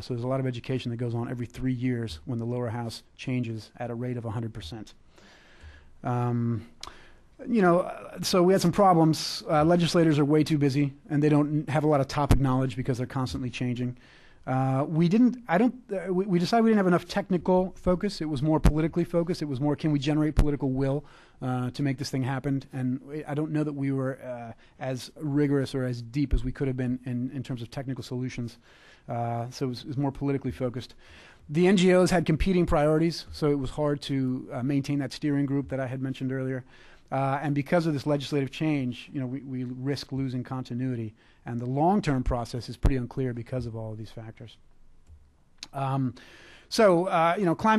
So there's a lot of education that goes on every 3 years when the lower house changes at a rate of 100%. So we had some problems. Legislators are way too busy, and they don't have a lot of topic knowledge because they're constantly changing. We didn't. I don't. We decided we didn't have enough technical focus. It was more politically focused. It was more, can we generate political will to make this thing happen? And I don't know that we were as rigorous or as deep as we could have been in terms of technical solutions. So it was more politically focused. The NGOs had competing priorities, so it was hard to maintain that steering group that I had mentioned earlier. And because of this legislative change, we risk losing continuity. And the long-term process is pretty unclear because of all of these factors. Climate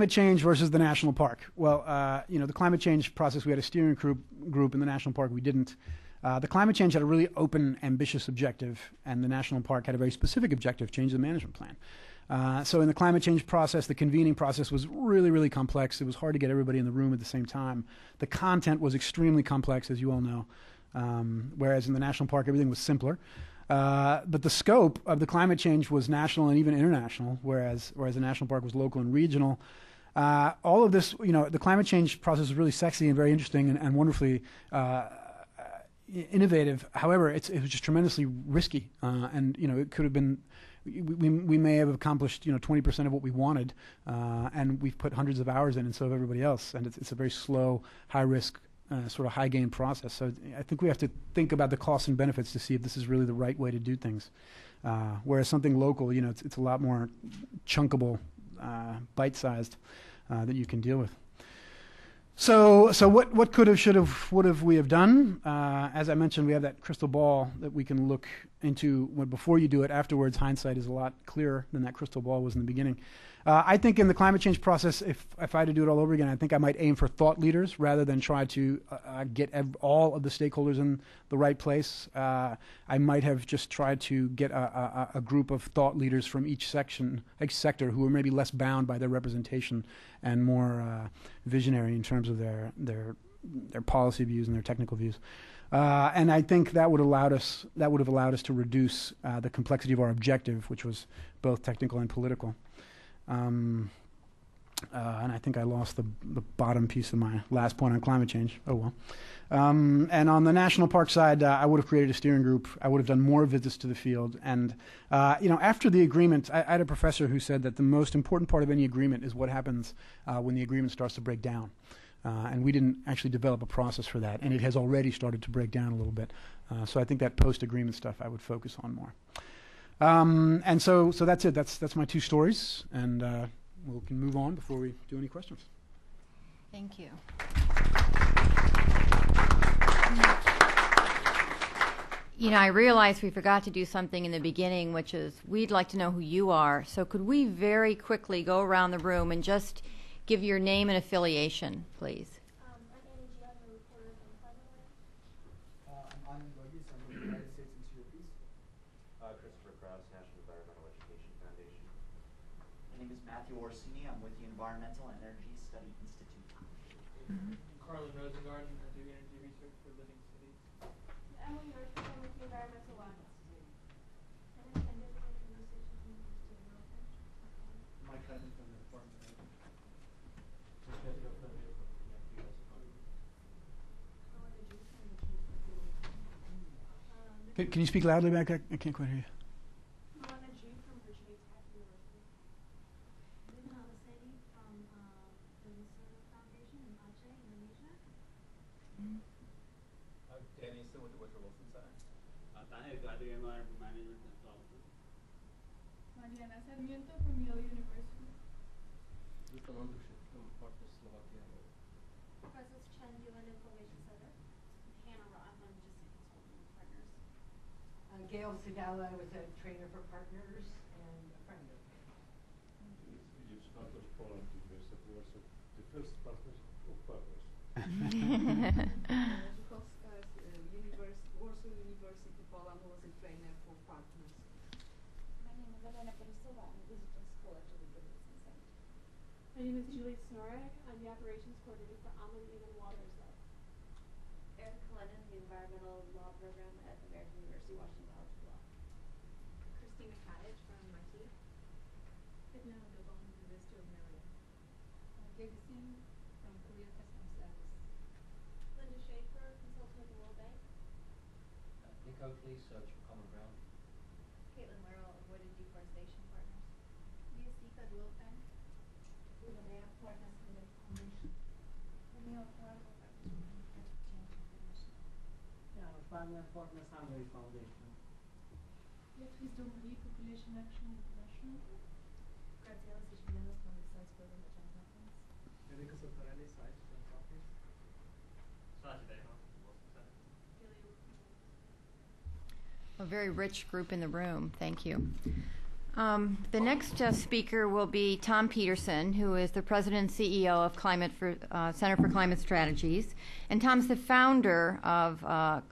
change versus the national park. Well, the climate change process, we had a steering group in the national park. We didn't. The climate change had a really open, ambitious objective, and the national park had a very specific objective, change the management plan. So in the climate change process, the convening process was really, really complex. It was hard to get everybody in the room at the same time. The content was extremely complex, as you all know, whereas in the national park, everything was simpler. But the scope of the climate change was national and even international, whereas the national park was local and regional. All of this, the climate change process is really sexy and very interesting and wonderfully innovative. However, it was just tremendously risky, and it could have been. We may have accomplished 20% of what we wanted, and we've put hundreds of hours in, and so have everybody else. And it's a very slow, high risk, sort of high gain process. So I think we have to think about the costs and benefits to see if this is really the right way to do things. Whereas something local, it's a lot more chunkable, bite sized that you can deal with. So what could have, should have, would have we have done? As I mentioned, we have that crystal ball that we can look into before you do it. Afterwards, hindsight is a lot clearer than that crystal ball was in the beginning. I think in the climate change process, if I had to do it all over again, I think I might aim for thought leaders rather than try to get all of the stakeholders in the right place. I might have just tried to get a group of thought leaders from each sector who are maybe less bound by their representation and more visionary in terms of their policy views and their technical views. And I think that would have allowed us to reduce the complexity of our objective, which was both technical and political. And I think I lost the bottom piece of my last point on climate change. Oh well. And on the national park side, I would have created a steering group. I would have done more visits to the field. And after the agreement, I had a professor who said that the most important part of any agreement is what happens when the agreement starts to break down. And we didn't actually develop a process for that, and it has already started to break down a little bit. So I think that post-agreement stuff I would focus on more. And so that's it. That's my two stories, and we can move on before we do any questions. Thank you. I realize we forgot to do something in the beginning, which is we'd like to know who you are. So could we very quickly go around the room and just give your name and affiliation, please? I'm with the Environmental Energy Study Institute. Carlin Rosengarten, I do energy research for Living Cities. Emily Murphy, I'm with the Environmental Law Institute. And I'm Research Mike Hutton from the Department of Energy. Can you speak loudly back there? I can't quite hear you. Mariana Sarmiento from Yale University. Francis Chen, UN Information Center. Hannah Roth, I'm just a consultant with Partners. Gail Segala, I was a trainer for Partners and a friend of the first Partners of Partners. Warsaw University, Poland, was a trainer for Partners. My name is Elena Perisova. I'm a visiting scholar to the Business Center. My name is Julie Snorek. I'm the operations coordinator for Amelie and Waters Lab. Erica Lennon, the environmental law program at American University, Washington College of Law. Christina Cottage from MIT. Edna Gabon, University of Maryland. Gabe Singh from Korea Customs Service. Linda Schaefer, consultant at the World Bank. Nick Oakley, Search for Common Ground. Caitlin Merrill, Avoided Deforestation Partners. Environment Partners Hungary Foundation. Jetzt bist du Population Action International. Grazie alla Siciliana from the Science Program at Johns Hopkins. Medical Sottorelli, Science Johns Hopkins. A very rich group in the room. Thank you. The next speaker will be Tom Peterson, who is the president and CEO of Center for Climate Strategies. And Tom's the founder of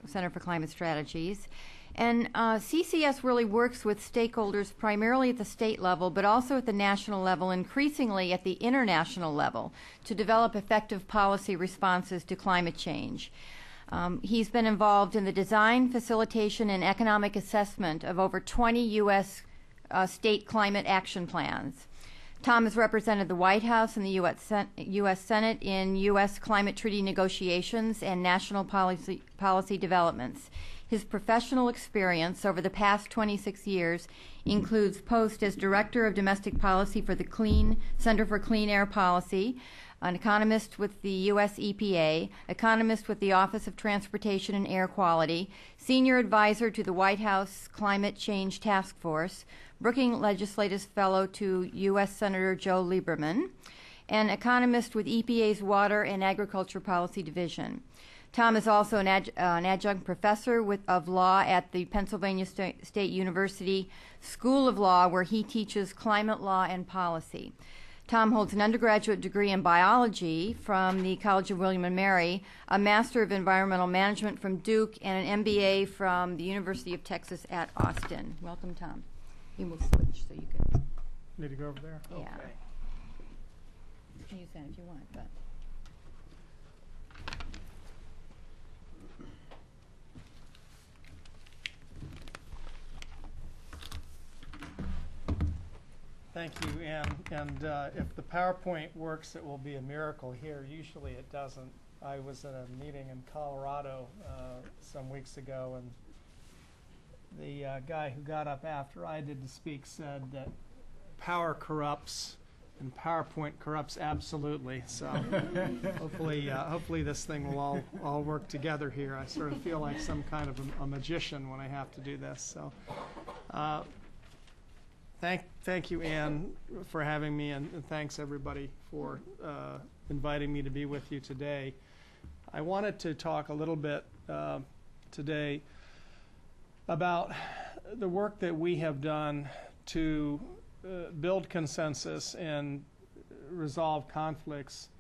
Center for Climate Strategies. And CCS really works with stakeholders primarily at the state level, but also at the national level, increasingly at the international level, to develop effective policy responses to climate change. He's been involved in the design, facilitation, and economic assessment of over 20 U.S. State climate action plans. Tom has represented the White House and the U.S. Senate in U.S. climate treaty negotiations and national policy developments. His professional experience over the past 26 years includes posts as Director of Domestic Policy for the Center for Clean Air Policy, an economist with the U.S. EPA, economist with the Office of Transportation and Air Quality, senior advisor to the White House Climate Change Task Force, Brookings Legislative Fellow to U.S. Senator Joe Lieberman, and economist with EPA's Water and Agriculture Policy Division. Tom is also an adjunct professor of law at the Pennsylvania State University School of Law, where he teaches climate law and policy. Tom holds an undergraduate degree in biology from the College of William & Mary, a Master of Environmental Management from Duke, and an MBA from the University of Texas at Austin. Welcome, Tom. You will switch so you can. Need to go over there? Yeah. Okay. You can use that if you want, but. Thank you, Ann. And if the PowerPoint works, it will be a miracle here. Usually it doesn't. I was at a meeting in Colorado some weeks ago, and the guy who got up after I did to speak said that power corrupts and PowerPoint corrupts absolutely. So hopefully this thing will all work together here. I sort of feel like some kind of a magician when I have to do this. So. Thank you, Ann, for having me, and thanks everybody for inviting me to be with you today. I wanted to talk a little bit today about the work that we have done to build consensus and resolve conflicts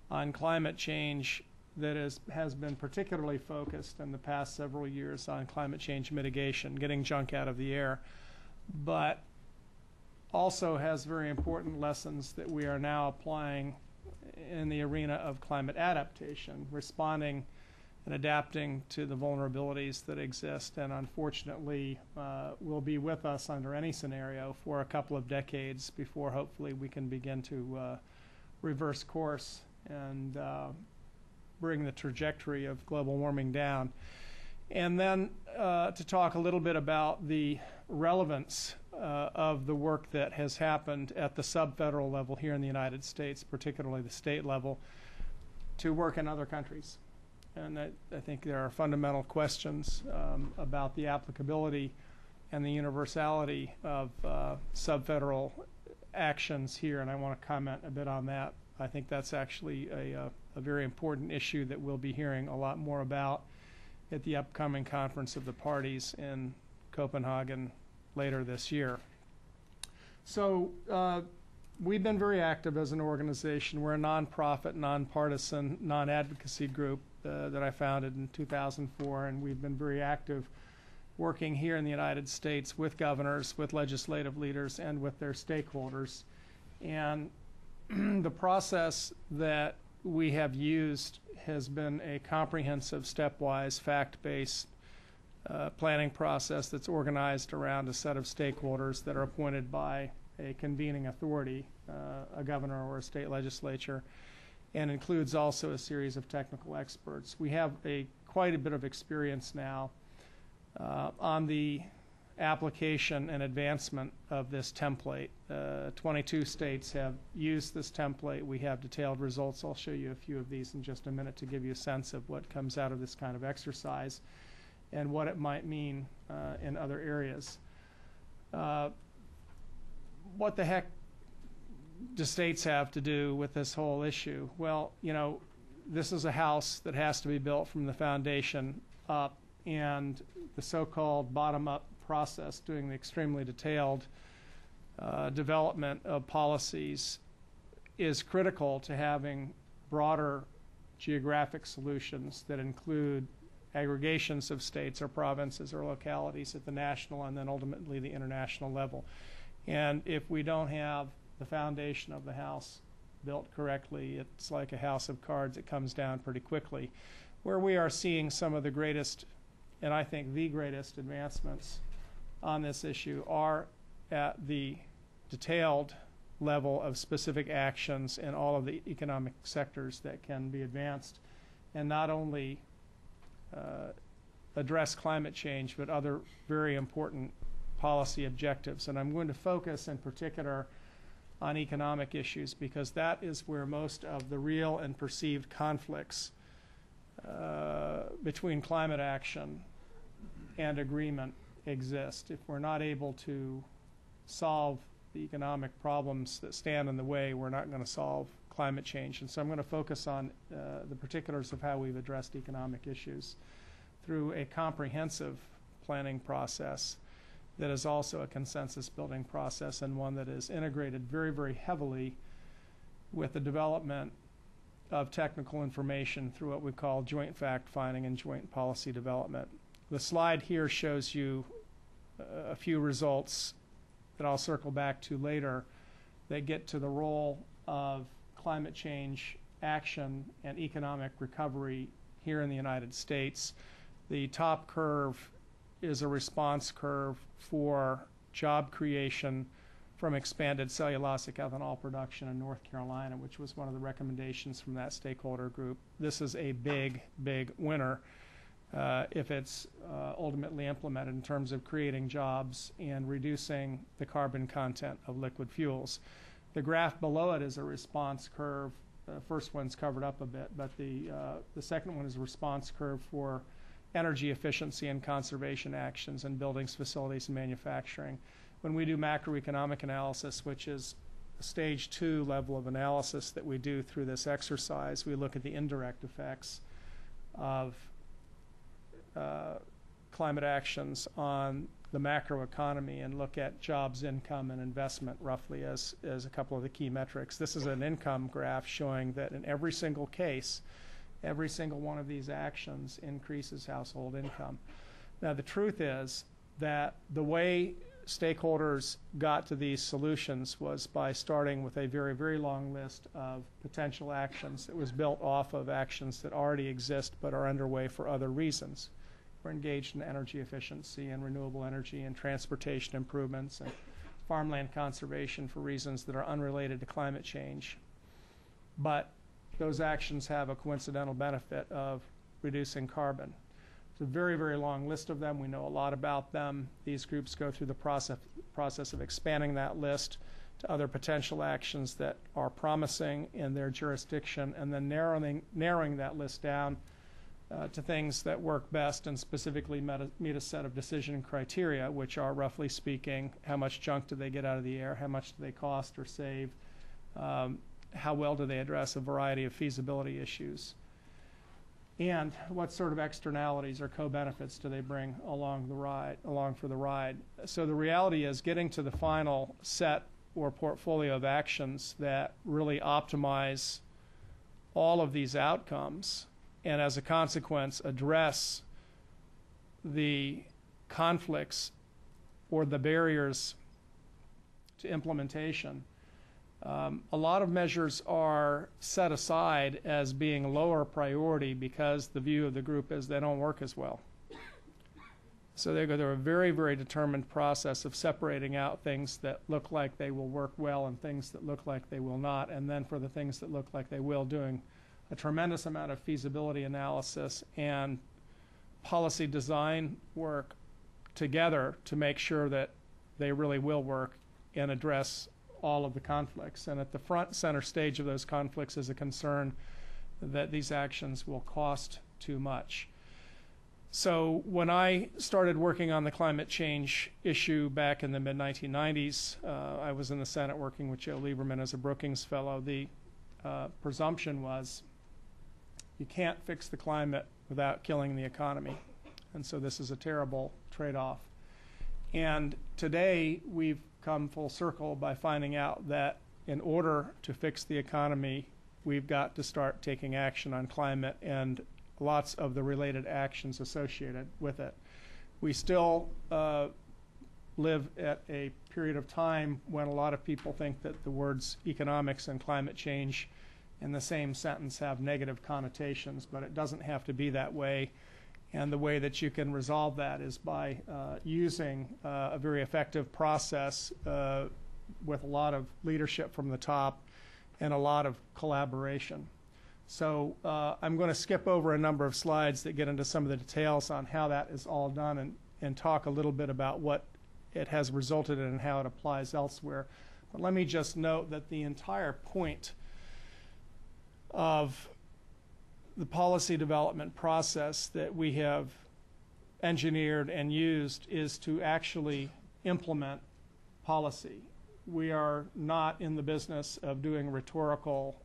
on climate change that has been particularly focused in the past several years on climate change mitigation, getting junk out of the air, but also has very important lessons that we are now applying in the arena of climate adaptation, responding and adapting to the vulnerabilities that exist and unfortunately will be with us under any scenario for a couple of decades before hopefully we can begin to reverse course and bring the trajectory of global warming down. And then to talk a little bit about the relevance of the work that has happened at the sub-federal level here in the United States, particularly the state level, to work in other countries. And I think there are fundamental questions about the applicability and the universality of sub-federal actions here, and I want to comment a bit on that. I think that's actually a very important issue that we'll be hearing a lot more about at the upcoming Conference of the Parties in Copenhagen later this year. So we've been very active as an organization. We're a nonprofit, nonpartisan, non-advocacy group that I founded in 2004, and we've been very active working here in the United States with governors, with legislative leaders, and with their stakeholders. And the process that we have used has been a comprehensive, stepwise, fact-based planning process that's organized around a set of stakeholders that are appointed by a convening authority, a governor or a state legislature, and includes also a series of technical experts. We have quite a bit of experience now on the application and advancement of this template. 22 states have used this template. We have detailed results. I'll show you a few of these in just a minute to give you a sense of what comes out of this kind of exercise and what it might mean in other areas. What the heck do states have to do with this whole issue? Well, you know, this is a house that has to be built from the foundation up, and the so-called bottom-up process, doing the extremely detailed development of policies, is critical to having broader geographic solutions that include aggregations of states or provinces or localities at the national and then ultimately the international level. And if we don't have the foundation of the house built correctly, it's like a house of cards. It comes down pretty quickly. Where we are seeing some of the greatest, and I think the greatest advancements on this issue are at the detailed level of specific actions in all of the economic sectors that can be advanced, and not only address climate change, but other very important policy objectives. And I'm going to focus in particular on economic issues because that is where most of the real and perceived conflicts between climate action and agreement exist. If we're not able to solve the economic problems that stand in the way, we're not going to solve climate change. And so I'm going to focus on the particulars of how we've addressed economic issues through a comprehensive planning process that is also a consensus building process, and one that is integrated very, very heavily with the development of technical information through what we call joint fact finding and joint policy development. The slide here shows you a few results that I'll circle back to later that get to the role of climate change action and economic recovery here in the United States. The top curve is a response curve for job creation from expanded cellulosic ethanol production in North Carolina, which was one of the recommendations from that stakeholder group. This is a big, big winner if it's ultimately implemented in terms of creating jobs and reducing the carbon content of liquid fuels. The graph below it is a response curve. The first one's covered up a bit, but the second one is a response curve for energy efficiency and conservation actions in buildings, facilities, and manufacturing. When we do macroeconomic analysis, which is a stage 2 level of analysis that we do through this exercise, we look at the indirect effects of climate actions on the macroeconomy and look at jobs, income, and investment roughly as a couple of the key metrics. This is an income graph showing that in every single case, every single one of these actions increases household income. Now, the truth is that the way stakeholders got to these solutions was by starting with a very, very long list of potential actions that was built off of actions that already exist but are underway for other reasons. We're engaged in energy efficiency and renewable energy and transportation improvements and farmland conservation for reasons that are unrelated to climate change. But those actions have a coincidental benefit of reducing carbon. It's a very, very long list of them. We know a lot about them. These groups go through the process of expanding that list to other potential actions that are promising in their jurisdiction, and then narrowing that list down to things that work best and specifically meet a set of decision criteria, which are, roughly speaking, how much junk do they get out of the air, how much do they cost or save, how well do they address a variety of feasibility issues, and what sort of externalities or co-benefits do they bring along for the ride. So the reality is getting to the final set or portfolio of actions that really optimize all of these outcomes and as a consequence address the conflicts or the barriers to implementation. A lot of measures are set aside as being lower priority because the view of the group is they don't work as well. So they go through a very, very determined process of separating out things that look like they will work well and things that look like they will not, and then for the things that look like they will, doing a tremendous amount of feasibility analysis and policy design work together to make sure that they really will work and address all of the conflicts. And at the front center stage of those conflicts is a concern that these actions will cost too much. So when I started working on the climate change issue back in the mid-1990s, I was in the Senate working with Joe Lieberman as a Brookings Fellow. The presumption was you can't fix the climate without killing the economy. And so this is a terrible trade-off. And today we've come full circle by finding out that in order to fix the economy, we've got to start taking action on climate and lots of the related actions associated with it. We still live at a period of time when a lot of people think that the words economics and climate change in the same sentence have negative connotations, but it doesn't have to be that way. And the way that you can resolve that is by using a very effective process with a lot of leadership from the top and a lot of collaboration. So I'm going to skip over a number of slides that get into some of the details on how that is all done and talk a little bit about what it has resulted in and how it applies elsewhere. But let me just note that the entire point of the policy development process that we have engineered and used is to actually implement policy. We are not in the business of doing rhetorical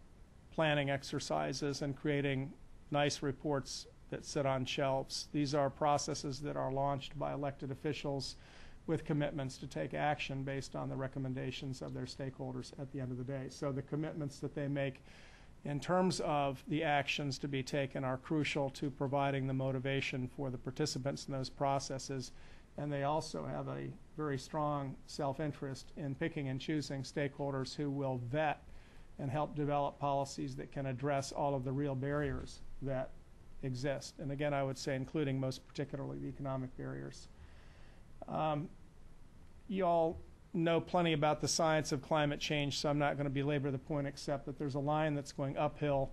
planning exercises and creating nice reports that sit on shelves. These are processes that are launched by elected officials with commitments to take action based on the recommendations of their stakeholders at the end of the day. So the commitments that they make in terms of the actions to be taken are crucial to providing the motivation for the participants in those processes. And they also have a very strong self-interest in picking and choosing stakeholders who will vet and help develop policies that can address all of the real barriers that exist. And again, I would say including most particularly the economic barriers. You all know plenty about the science of climate change, so I'm not going to belabor the point except that there's a line that's going uphill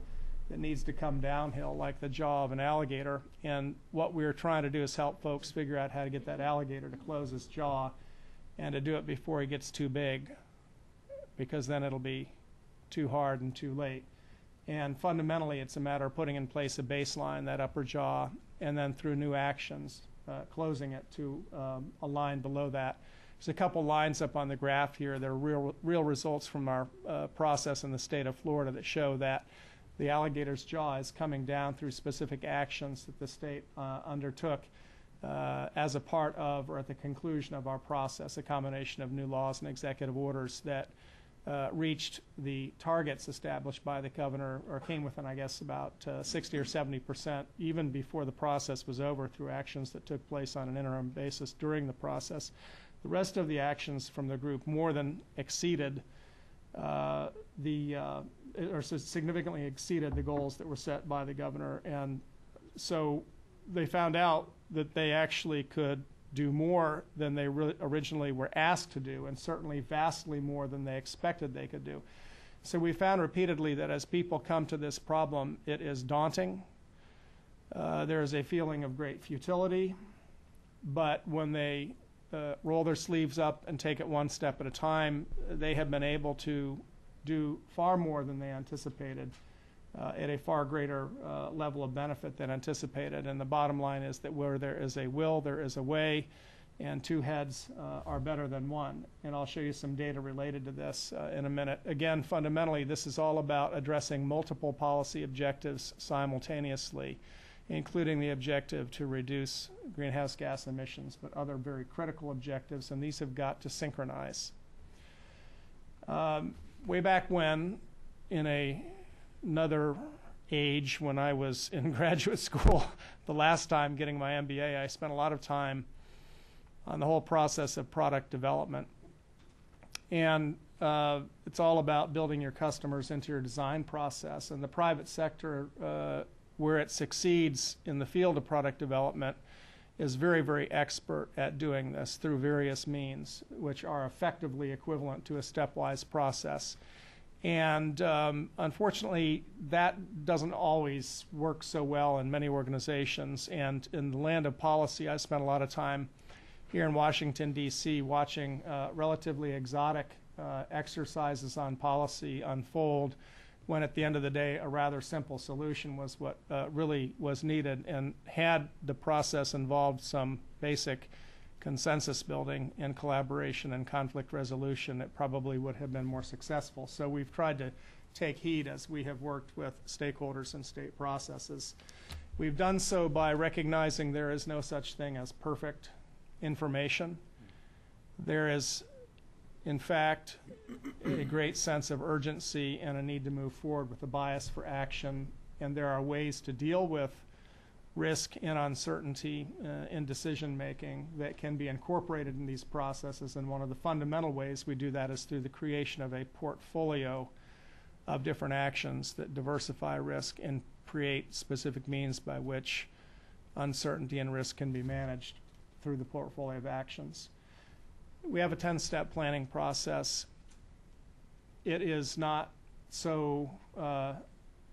that needs to come downhill like the jaw of an alligator. And what we're trying to do is help folks figure out how to get that alligator to close his jaw and to do it before he gets too big, because then it'll be too hard and too late. And fundamentally, it's a matter of putting in place a baseline, that upper jaw, and then through new actions, closing it to a line below that. There's a couple lines up on the graph here. There are real results from our process in the state of Florida that show that the alligator's jaw is coming down through specific actions that the state undertook as a part of or at the conclusion of our process, a combination of new laws and executive orders that reached the targets established by the governor, or came within, I guess, about 60 or 70%, even before the process was over, through actions that took place on an interim basis during the process. The rest of the actions from the group more than exceeded or significantly exceeded the goals that were set by the governor. And so they found out that they actually could do more than they originally were asked to do, and certainly vastly more than they expected they could do. So we found repeatedly that as people come to this problem, it is daunting. There is a feeling of great futility, but when they roll their sleeves up and take it one step at a time, they have been able to do far more than they anticipated at a far greater level of benefit than anticipated. And the bottom line is that where there is a will, there is a way, and two heads are better than one. And I'll show you some data related to this in a minute. Again, fundamentally, this is all about addressing multiple policy objectives simultaneously, including the objective to reduce greenhouse gas emissions, but other very critical objectives, and these have got to synchronize. Way back when, in another age, when I was in graduate school, the last time getting my MBA, I spent a lot of time on the whole process of product development. And it's all about building your customers into your design process. And the private sector, where it succeeds in the field of product development, is very, very expert at doing this through various means, which are effectively equivalent to a stepwise process. And unfortunately, that doesn't always work so well in many organizations. And in the land of policy, I spent a lot of time here in Washington, D.C., watching relatively exotic exercises on policy unfold, when at the end of the day a rather simple solution was what really was needed. And had the process involved some basic consensus building and collaboration and conflict resolution, it probably would have been more successful. So we've tried to take heed as we have worked with stakeholders and state processes. We've done so by recognizing there is no such thing as perfect information. There is, in fact, a great sense of urgency and a need to move forward with a bias for action, and there are ways to deal with risk and uncertainty in decision making that can be incorporated in these processes, and one of the fundamental ways we do that is through the creation of a portfolio of different actions that diversify risk and create specific means by which uncertainty and risk can be managed through the portfolio of actions. We have a 10-step planning process. It is not so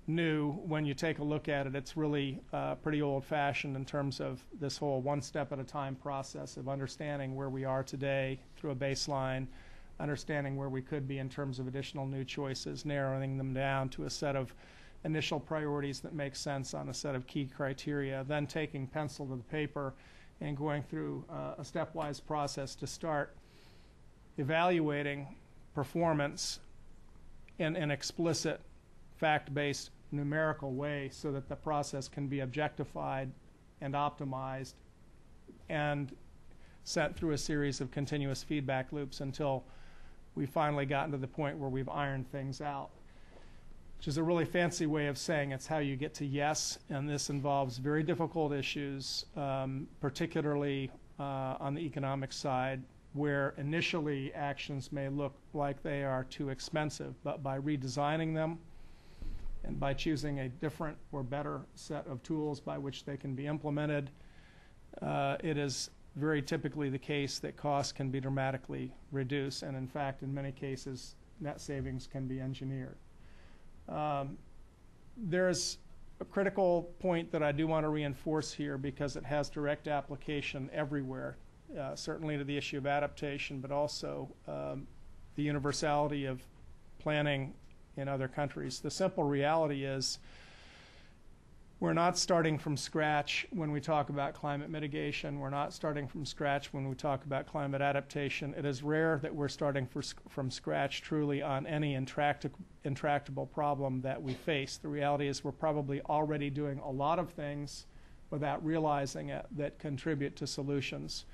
new when you take a look at it. It's really pretty old-fashioned in terms of this whole one-step-at-a-time process of understanding where we are today through a baseline, understanding where we could be in terms of additional new choices, narrowing them down to a set of initial priorities that make sense on a set of key criteria, then taking pencil to the paper and going through a stepwise process to start evaluating performance in an explicit, fact-based, numerical way so that the process can be objectified and optimized and sent through a series of continuous feedback loops until we finally gotten to the point where we've ironed things out, which is a really fancy way of saying it's how you get to yes, and this involves very difficult issues, particularly on the economic side, where initially actions may look like they are too expensive, but by redesigning them and by choosing a different or better set of tools by which they can be implemented, it is very typically the case that costs can be dramatically reduced, and in fact, in many cases, net savings can be engineered. There's a critical point that I do want to reinforce here because it has direct application everywhere, certainly to the issue of adaptation, but also the universality of planning in other countries. The simple reality is we're not starting from scratch when we talk about climate mitigation. We're not starting from scratch when we talk about climate adaptation. It is rare that we're starting from scratch truly on any intractable problem that we face. The reality is we're probably already doing a lot of things without realizing it that contribute to solutions.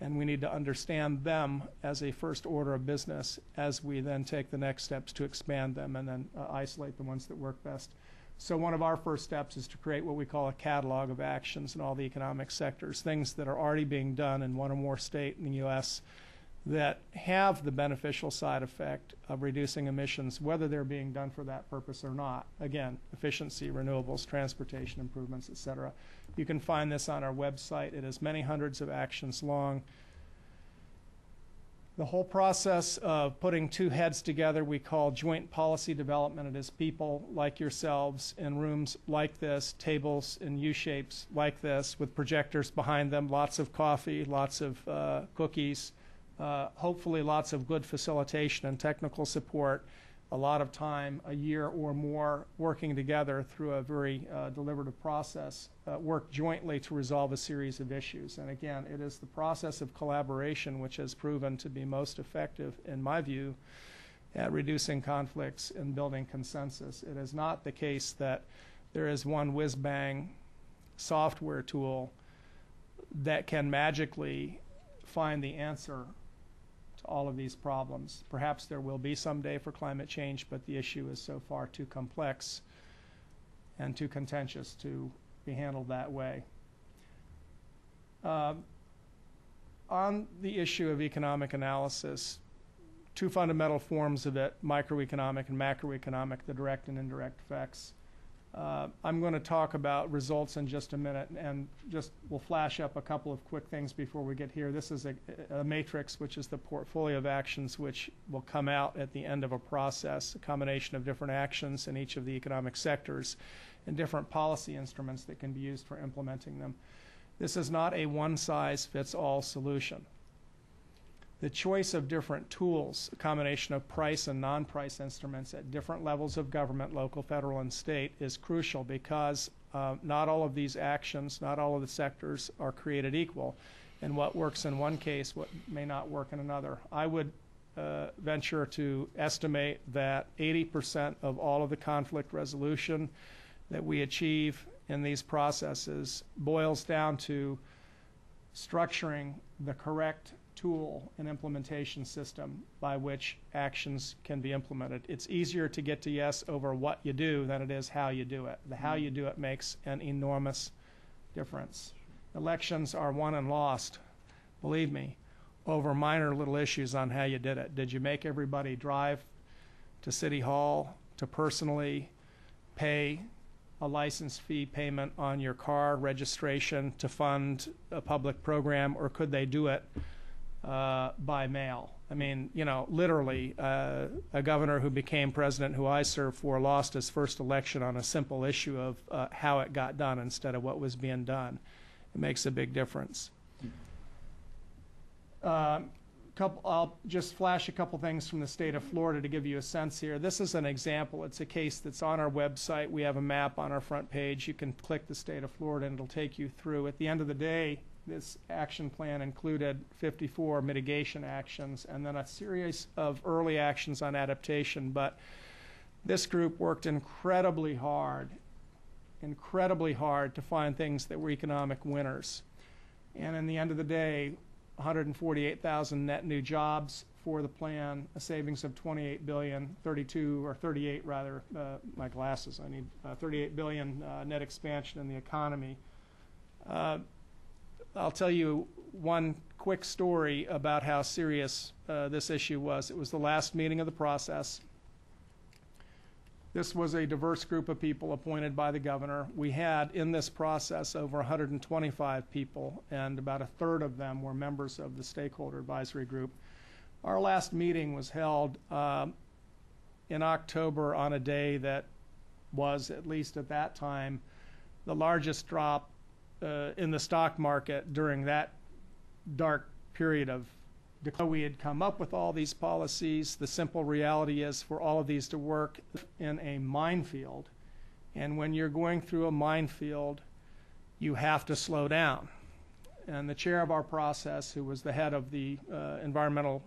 And we need to understand them as a first order of business as we then take the next steps to expand them and then isolate the ones that work best. So one of our first steps is to create what we call a catalog of actions in all the economic sectors, things that are already being done in one or more states in the U.S. that have the beneficial side effect of reducing emissions, whether they're being done for that purpose or not. Again, efficiency, renewables, transportation improvements, et cetera. You can find this on our website. It is many hundreds of actions long. The whole process of putting two heads together we call joint policy development. It is people like yourselves in rooms like this, tables in U-shapes like this with projectors behind them, lots of coffee, lots of cookies, hopefully lots of good facilitation and technical support, a lot of time, a year or more, working together through a very deliberative process, work jointly to resolve a series of issues. And again, it is the process of collaboration which has proven to be most effective, in my view, at reducing conflicts and building consensus. It is not the case that there is one whiz-bang software tool that can magically find the answer all of these problems. Perhaps there will be someday for climate change, but the issue is so far too complex and too contentious to be handled that way. On the issue of economic analysis, two fundamental forms of it, microeconomic and macroeconomic, the direct and indirect effects. I'm going to talk about results in just a minute, and just we'll flash up a couple of quick things before we get here. This is a matrix, which is the portfolio of actions which will come out at the end of a process, a combination of different actions in each of the economic sectors and different policy instruments that can be used for implementing them. This is not a one-size-fits-all solution. The choice of different tools, a combination of price and non-price instruments at different levels of government, local, federal, and state, is crucial because not all of these actions, not all of the sectors are created equal. And what works in one case what may not work in another. I would venture to estimate that 80% of all of the conflict resolution that we achieve in these processes boils down to structuring the correct tool and implementation system by which actions can be implemented. It's easier to get to yes over what you do than it is how you do it. The how you do it makes an enormous difference. Elections are won and lost, believe me, over minor little issues on how you did it. Did you make everybody drive to City Hall to personally pay a license fee payment on your car registration to fund a public program, or could they do it by mail? I mean, you know, literally, a governor who became president who I served for lost his first election on a simple issue of how it got done instead of what was being done. It makes a big difference. I'll just flash a couple things from the state of Florida to give you a sense here. This is an example. It's a case that's on our website. We have a map on our front page. You can click the state of Florida and it'll take you through. At the end of the day, this action plan included 54 mitigation actions and then a series of early actions on adaptation. But this group worked incredibly hard to find things that were economic winners. And in the end of the day, 148,000 net new jobs for the plan, a savings of 28 billion, 32 or 38 rather, my glasses, I need 38 billion net expansion in the economy. I'll tell you one quick story about how serious this issue was. It was the last meeting of the process. This was a diverse group of people appointed by the governor. We had in this process over 125 people, and about a third of them were members of the stakeholder advisory group. Our last meeting was held in October on a day that was, at least at that time, the largest drop in the stock market during that dark period of decline. We had come up with all these policies. The simple reality is for all of these to work in a minefield. And when you're going through a minefield, you have to slow down. And the chair of our process, who was the head of the environmental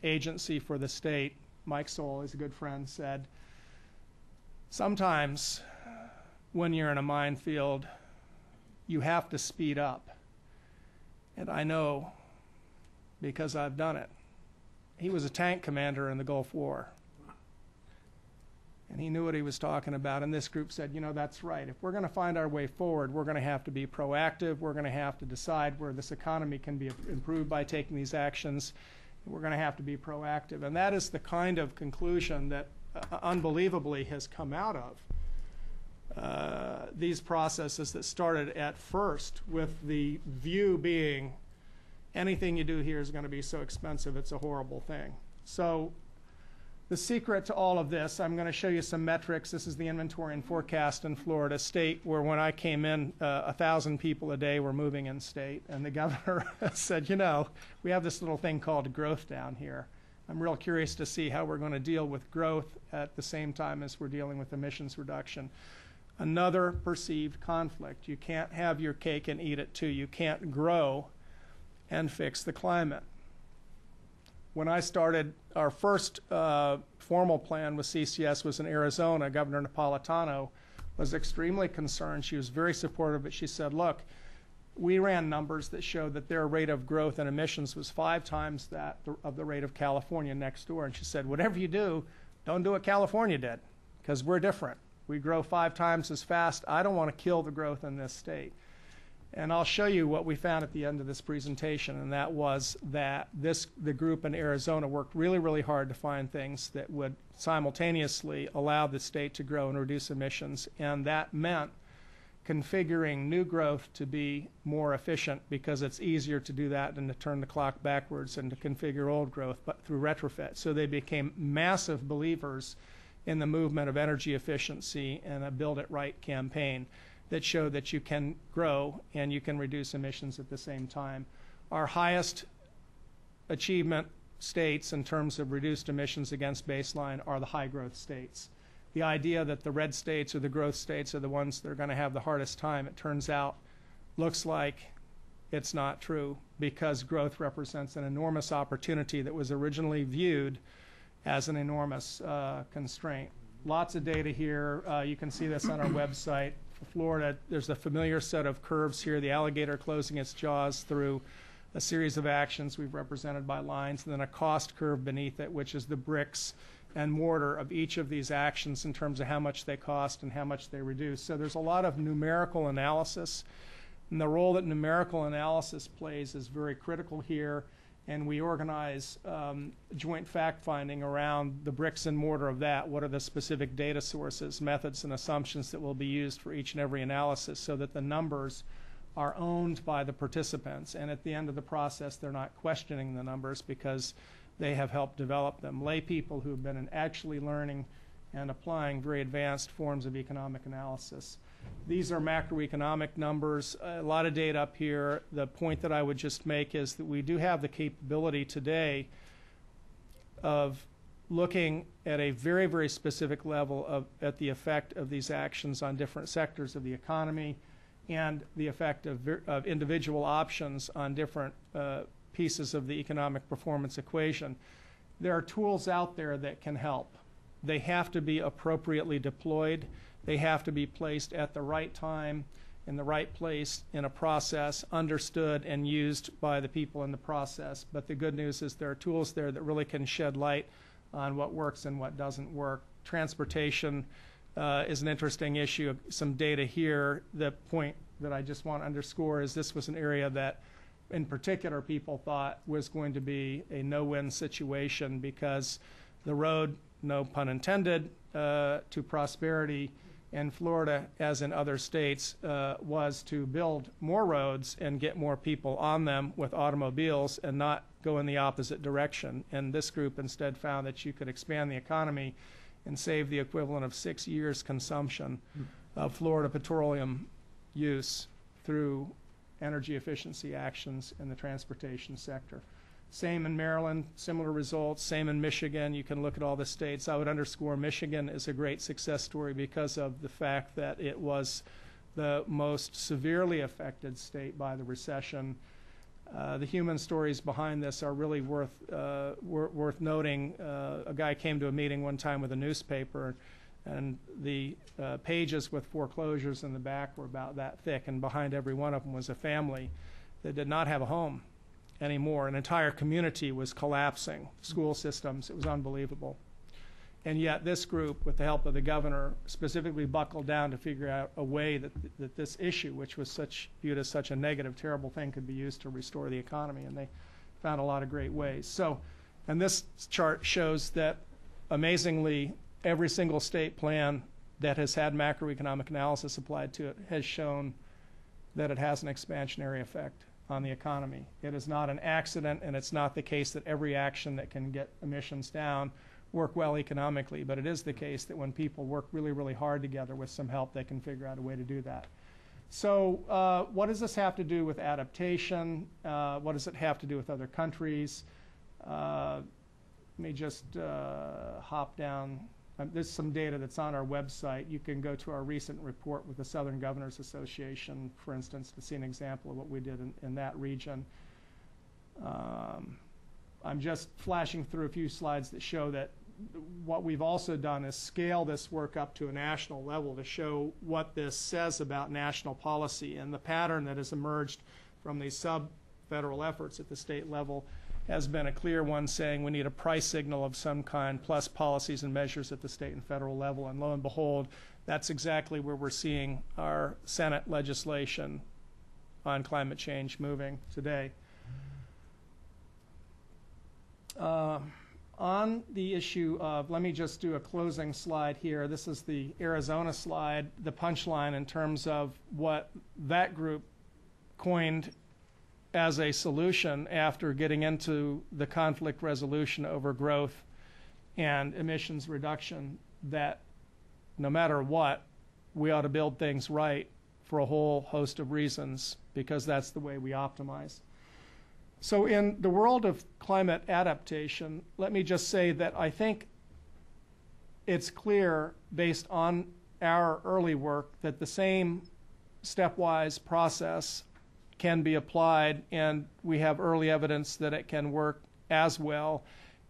agency for the state, Mike Soul, is a good friend, said, sometimes when you're in a minefield, you have to speed up. And I know because I've done it. He was a tank commander in the Gulf War. And he knew what he was talking about. And this group said, you know, that's right. If we're going to find our way forward, we're going to have to be proactive. We're going to have to decide where this economy can be improved by taking these actions. We're going to have to be proactive. And that is the kind of conclusion that unbelievably has come out of these processes that started at first with the view being anything you do here is going to be so expensive it's a horrible thing. So the secret to all of this, I'm going to show you some metrics. This is the inventory and forecast in Florida State, where when I came in, 1,000 people a day were moving in state. And the governor said, you know, we have this little thing called growth down here. I'm real curious to see how we're going to deal with growth at the same time as we're dealing with emissions reduction. Another perceived conflict. You can't have your cake and eat it too. You can't grow and fix the climate. When I started, our first formal plan with CCS was in Arizona. Governor Napolitano was extremely concerned. She was very supportive, but she said, look, we ran numbers that showed that their rate of growth and emissions was 5 times that of the rate of California next door. And she said, whatever you do, don't do what California did, because we're different. We grow 5 times as fast. I don't want to kill the growth in this state. And I'll show you what we found at the end of this presentation, and that was that the group in Arizona worked really, really hard to find things that would simultaneously allow the state to grow and reduce emissions, and that meant configuring new growth to be more efficient, because it's easier to do that than to turn the clock backwards and to configure old growth, but through retrofit. So they became massive believers in the movement of energy efficiency and a Build It Right campaign. that show that you can grow and you can reduce emissions at the same time. Our highest achievement states in terms of reduced emissions against baseline are the high growth states. The idea that the red states or the growth states are the ones that are going to have the hardest time, it turns out, looks like it's not true, because growth represents an enormous opportunity that was originally viewed as an enormous constraint. Lots of data here. You can see this on our website. For Florida, there's a familiar set of curves here, the alligator closing its jaws through a series of actions we've represented by lines, and then a cost curve beneath it, which is the bricks and mortar of each of these actions in terms of how much they cost and how much they reduce. So there's a lot of numerical analysis, and the role that numerical analysis plays is very critical here, and we organize joint fact-finding around the bricks and mortar of that. What are the specific data sources, methods, and assumptions that will be used for each and every analysis, so that the numbers are owned by the participants, and at the end of the process they're not questioning the numbers because they have helped develop them. Lay people who have been actually learning and applying very advanced forms of economic analysis. These are macroeconomic numbers, a lot of data up here. The point that I would just make is that we do have the capability today of looking at a very, very specific level at the effect of these actions on different sectors of the economy and the effect of individual options on different pieces of the economic performance equation. There are tools out there that can help. They have to be appropriately deployed. They have to be placed at the right time, in the right place, in a process, understood and used by the people in the process. But the good news is there are tools there that really can shed light on what works and what doesn't work. Transportation is an interesting issue. Some data here. The point that I just want to underscore is this was an area that in particular people thought was going to be a no-win situation, because the road, no pun intended, to prosperity in Florida, as in other states, was to build more roads and get more people on them with automobiles and not go in the opposite direction. And this group instead found that you could expand the economy and save the equivalent of 6 years' consumption of Florida petroleum use through energy efficiency actions in the transportation sector. Same in Maryland, similar results. Same in Michigan. You can look at all the states. I would underscore Michigan is a great success story because of the fact that it was the most severely affected state by the recession. The human stories behind this are really worth noting. A guy came to a meeting one time with a newspaper, and the pages with foreclosures in the back were about that thick, and behind every one of them was a family that did not have a home anymore. An entire community was collapsing, school systems. It was unbelievable. And yet this group, with the help of the governor, specifically buckled down to figure out a way that this issue, which was viewed as such a negative, terrible thing, could be used to restore the economy, and they found a lot of great ways. So, and this chart shows that, amazingly, every single state plan that has had macroeconomic analysis applied to it has shown that it has an expansionary effect on the economy. It is not an accident, and it's not the case that every action that can get emissions down work well economically, but it is the case that when people work really, really hard together with some help, they can figure out a way to do that. So what does this have to do with adaptation? What does it have to do with other countries? Let me just hop down. There's some data that's on our website. You can go to our recent report with the Southern Governors Association, for instance, to see an example of what we did in that region. I'm just flashing through a few slides that show that what we've also done is scale this work up to a national level to show what this says about national policy. And the pattern that has emerged from these sub-federal efforts at the state level has been a clear one, saying we need a price signal of some kind plus policies and measures at the state and federal level. And lo and behold, that's exactly where we're seeing our Senate legislation on climate change moving today. On the issue of, let me just do a closing slide here. This is the Arizona slide, the punchline in terms of what that group coined as a solution after getting into the conflict resolution over growth and emissions reduction, that no matter what, we ought to build things right for a whole host of reasons, because that's the way we optimize. So in the world of climate adaptation, let me just say that I think it's clear, based on our early work, that the same stepwise process can be applied, and we have early evidence that it can work as well,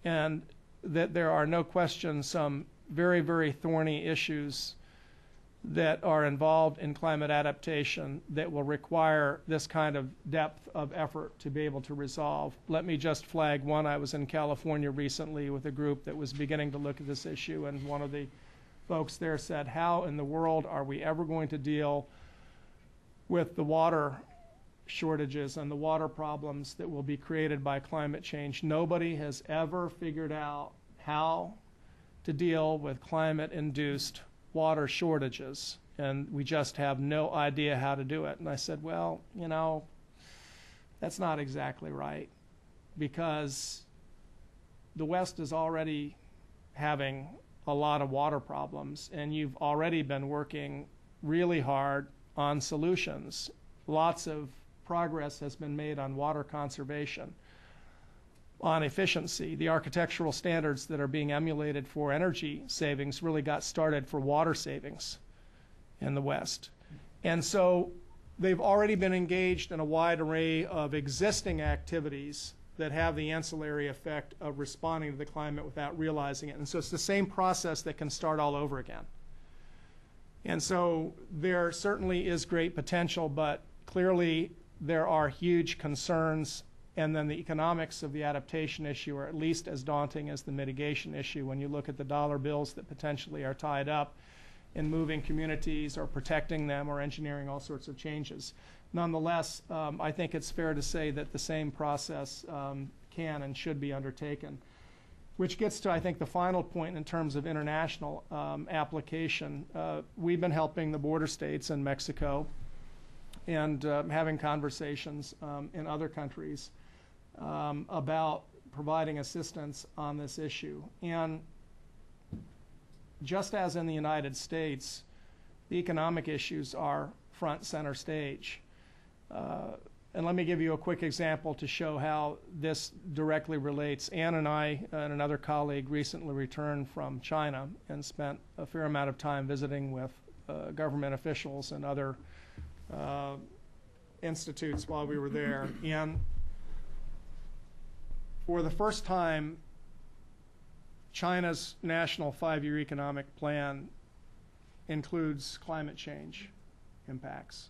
and that there are no question some very, very thorny issues that are involved in climate adaptation that will require this kind of depth of effort to be able to resolve. Let me just flag one. I was in California recently with a group that was beginning to look at this issue, and one of the folks there said, how in the world are we ever going to deal with the water shortages and the water problems that will be created by climate change? Nobody has ever figured out how to deal with climate-induced water shortages, and we just have no idea how to do it. And I said, well, you know, that's not exactly right, because the West is already having a lot of water problems, and you've already been working really hard on solutions. Lots of progress has been made on water conservation, on efficiency. The architectural standards that are being emulated for energy savings really got started for water savings in the West. And so they've already been engaged in a wide array of existing activities that have the ancillary effect of responding to the climate without realizing it. And so it's the same process that can start all over again. And so there certainly is great potential, but clearly there are huge concerns, and then the economics of the adaptation issue are at least as daunting as the mitigation issue when you look at the dollar bills that potentially are tied up in moving communities or protecting them or engineering all sorts of changes. Nonetheless, I think it's fair to say that the same process can and should be undertaken, which gets to, I think, the final point in terms of international application. We've been helping the border states in Mexico and having conversations in other countries about providing assistance on this issue. And just as in the United States, the economic issues are front center stage. And let me give you a quick example to show how this directly relates. Ann and I and another colleague recently returned from China and spent a fair amount of time visiting with government officials and other institutes while we were there. And for the first time, China's national 5-year economic plan includes climate change impacts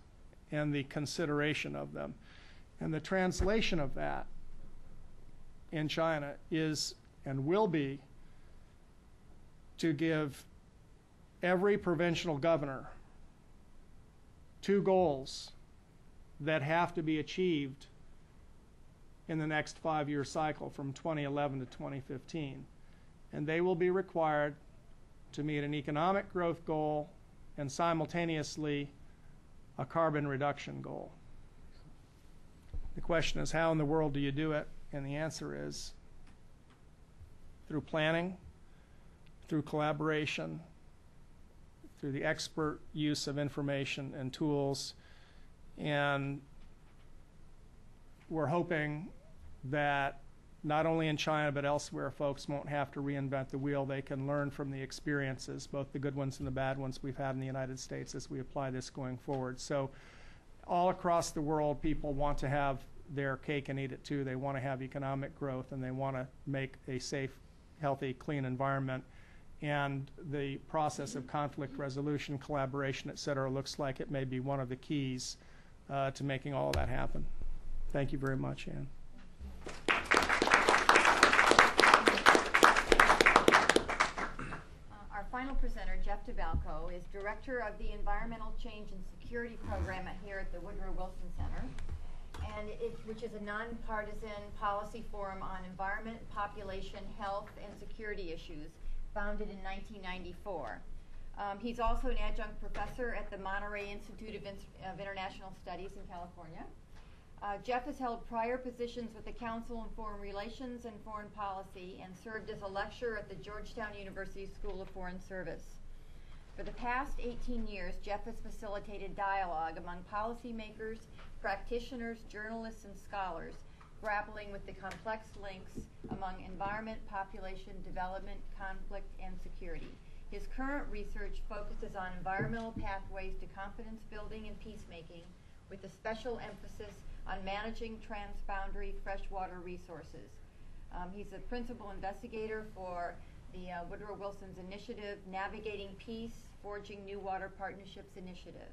and the consideration of them. And the translation of that in China is and will be to give every provincial governor 2 goals that have to be achieved in the next 5-year cycle from 2011 to 2015. And they will be required to meet an economic growth goal and simultaneously a carbon reduction goal. The question is, how in the world do you do it? And the answer is through planning, through collaboration, through the expert use of information and tools. And we're hoping that not only in China but elsewhere, folks won't have to reinvent the wheel. They can learn from the experiences, both the good ones and the bad ones we've had in the United States as we apply this going forward. So all across the world, people want to have their cake and eat it too. They want to have economic growth, and they want to make a safe, healthy, clean environment. And the process of conflict resolution, collaboration, et cetera, looks like it may be one of the keys to making all of that happen. Thank you very much, Ann. Our final presenter, Jeff DeBalco, is Director of the Environmental Change and Security Program here at the Woodrow Wilson Center, and which is a nonpartisan policy forum on environment, population, health, and security issues, founded in 1994. He's also an adjunct professor at the Monterey Institute of International Studies in California. Jeff has held prior positions with the Council on Foreign Relations and Foreign Policy and served as a lecturer at the Georgetown University School of Foreign Service. For the past 18 years, Jeff has facilitated dialogue among policymakers, practitioners, journalists, and scholars grappling with the complex links among environment, population, development, conflict, and security. His current research focuses on environmental pathways to confidence building and peacemaking, with a special emphasis on managing transboundary freshwater resources. He's a principal investigator for the Woodrow Wilson's initiative, Navigating Peace, Forging New Water Partnerships initiative.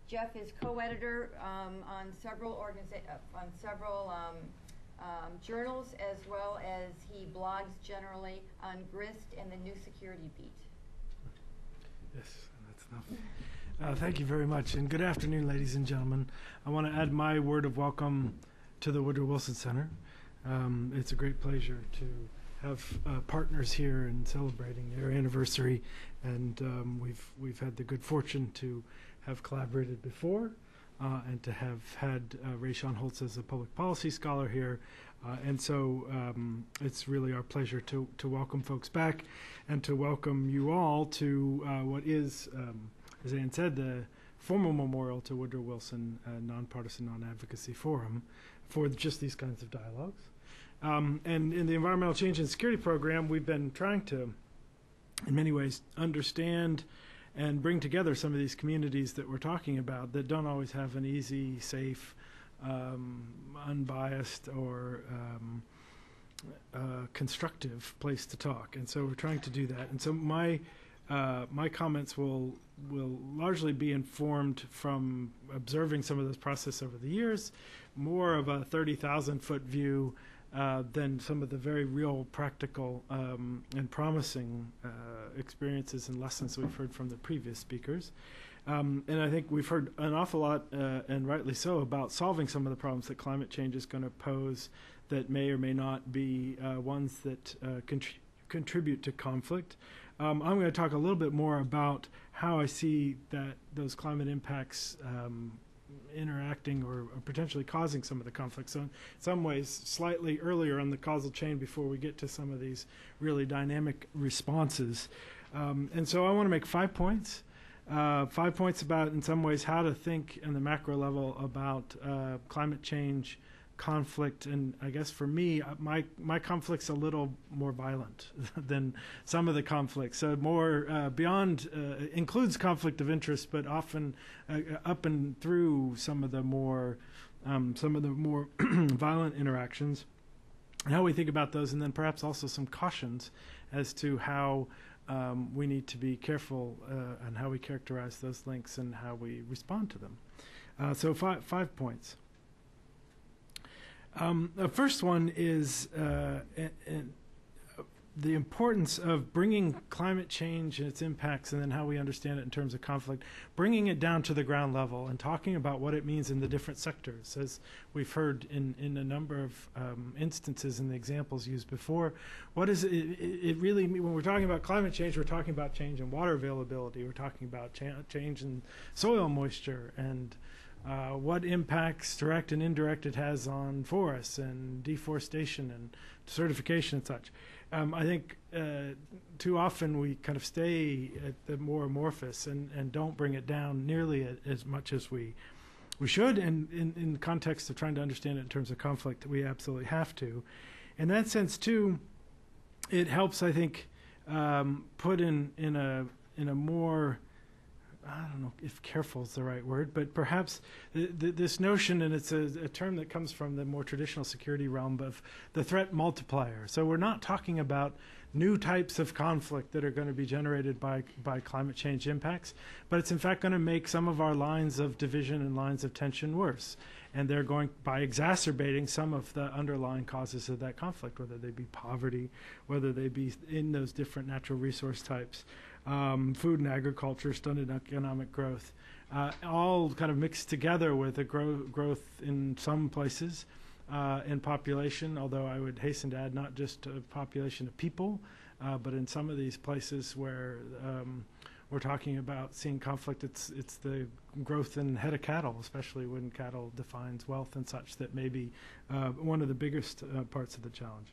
Jeff is co-editor on several journals, as well as he blogs generally on GRIST and the New Security Beat. Yes, that's enough. Thank you very much, and good afternoon, ladies and gentlemen. I want to add my word of welcome to the Woodrow Wilson Center. It's a great pleasure to have partners here in celebrating their anniversary, and we've had the good fortune to have collaborated before, and to have had Ray Sean Holtz as a public policy scholar here. And so it's really our pleasure to welcome folks back and to welcome you all to what is, as Ann said, the formal memorial to Woodrow Wilson Nonpartisan Non-Advocacy Forum for just these kinds of dialogues. And in the Environmental Change and Security Program, we've been trying to, in many ways, understand and bring together some of these communities that we're talking about that don't always have an easy, safe, unbiased, or constructive place to talk. And so we're trying to do that. And so my comments will largely be informed from observing some of this process over the years, more of a 30,000-foot view than some of the very real, practical, and promising experiences and lessons we've heard from the previous speakers. And I think we've heard an awful lot, and rightly so, about solving some of the problems that climate change is going to pose that may or may not be ones that contribute to conflict. I'm going to talk a little bit more about how I see that those climate impacts interacting or potentially causing some of the conflicts. So in some ways, slightly earlier on the causal chain before we get to some of these really dynamic responses. And so I want to make 5 points. 5 points about, in some ways, how to think in the macro level about climate change, conflict, and I guess for me, my conflict's a little more violent than some of the conflicts. So more beyond, includes conflict of interest, but often up and through some of the more violent interactions, and how we think about those, and then perhaps also some cautions as to how we need to be careful on how we characterize those links and how we respond to them. So 5 points. The first one is the importance of bringing climate change and its impacts, and then how we understand it in terms of conflict, bringing it down to the ground level and talking about what it means in the different sectors. As we've heard in a number of instances in the examples used before, what is it really mean? When we're talking about climate change, we're talking about change in water availability, we're talking about change in soil moisture, and what impacts, direct and indirect, it has on forests and deforestation and certification and such. I think too often we kind of stay at the more amorphous and don't bring it down nearly as much as we should. And in the context of trying to understand it in terms of conflict, we absolutely have to. In that sense, too, it helps, I think, put in a more, I don't know if careful is the right word, but perhaps this notion, and it's a term that comes from the more traditional security realm, of the threat multiplier. So we're not talking about new types of conflict that are going to be generated by climate change impacts, but it's in fact going to make some of our lines of division and lines of tension worse. And they're going, by exacerbating some of the underlying causes of that conflict, whether they be poverty, whether they be in those different natural resource types, food and agriculture, stunted economic growth, all kind of mixed together with a growth in some places in population, although I would hasten to add not just a population of people, but in some of these places where we're talking about seeing conflict, it's the growth in head of cattle, especially when cattle defines wealth and such, that may be one of the biggest parts of the challenge.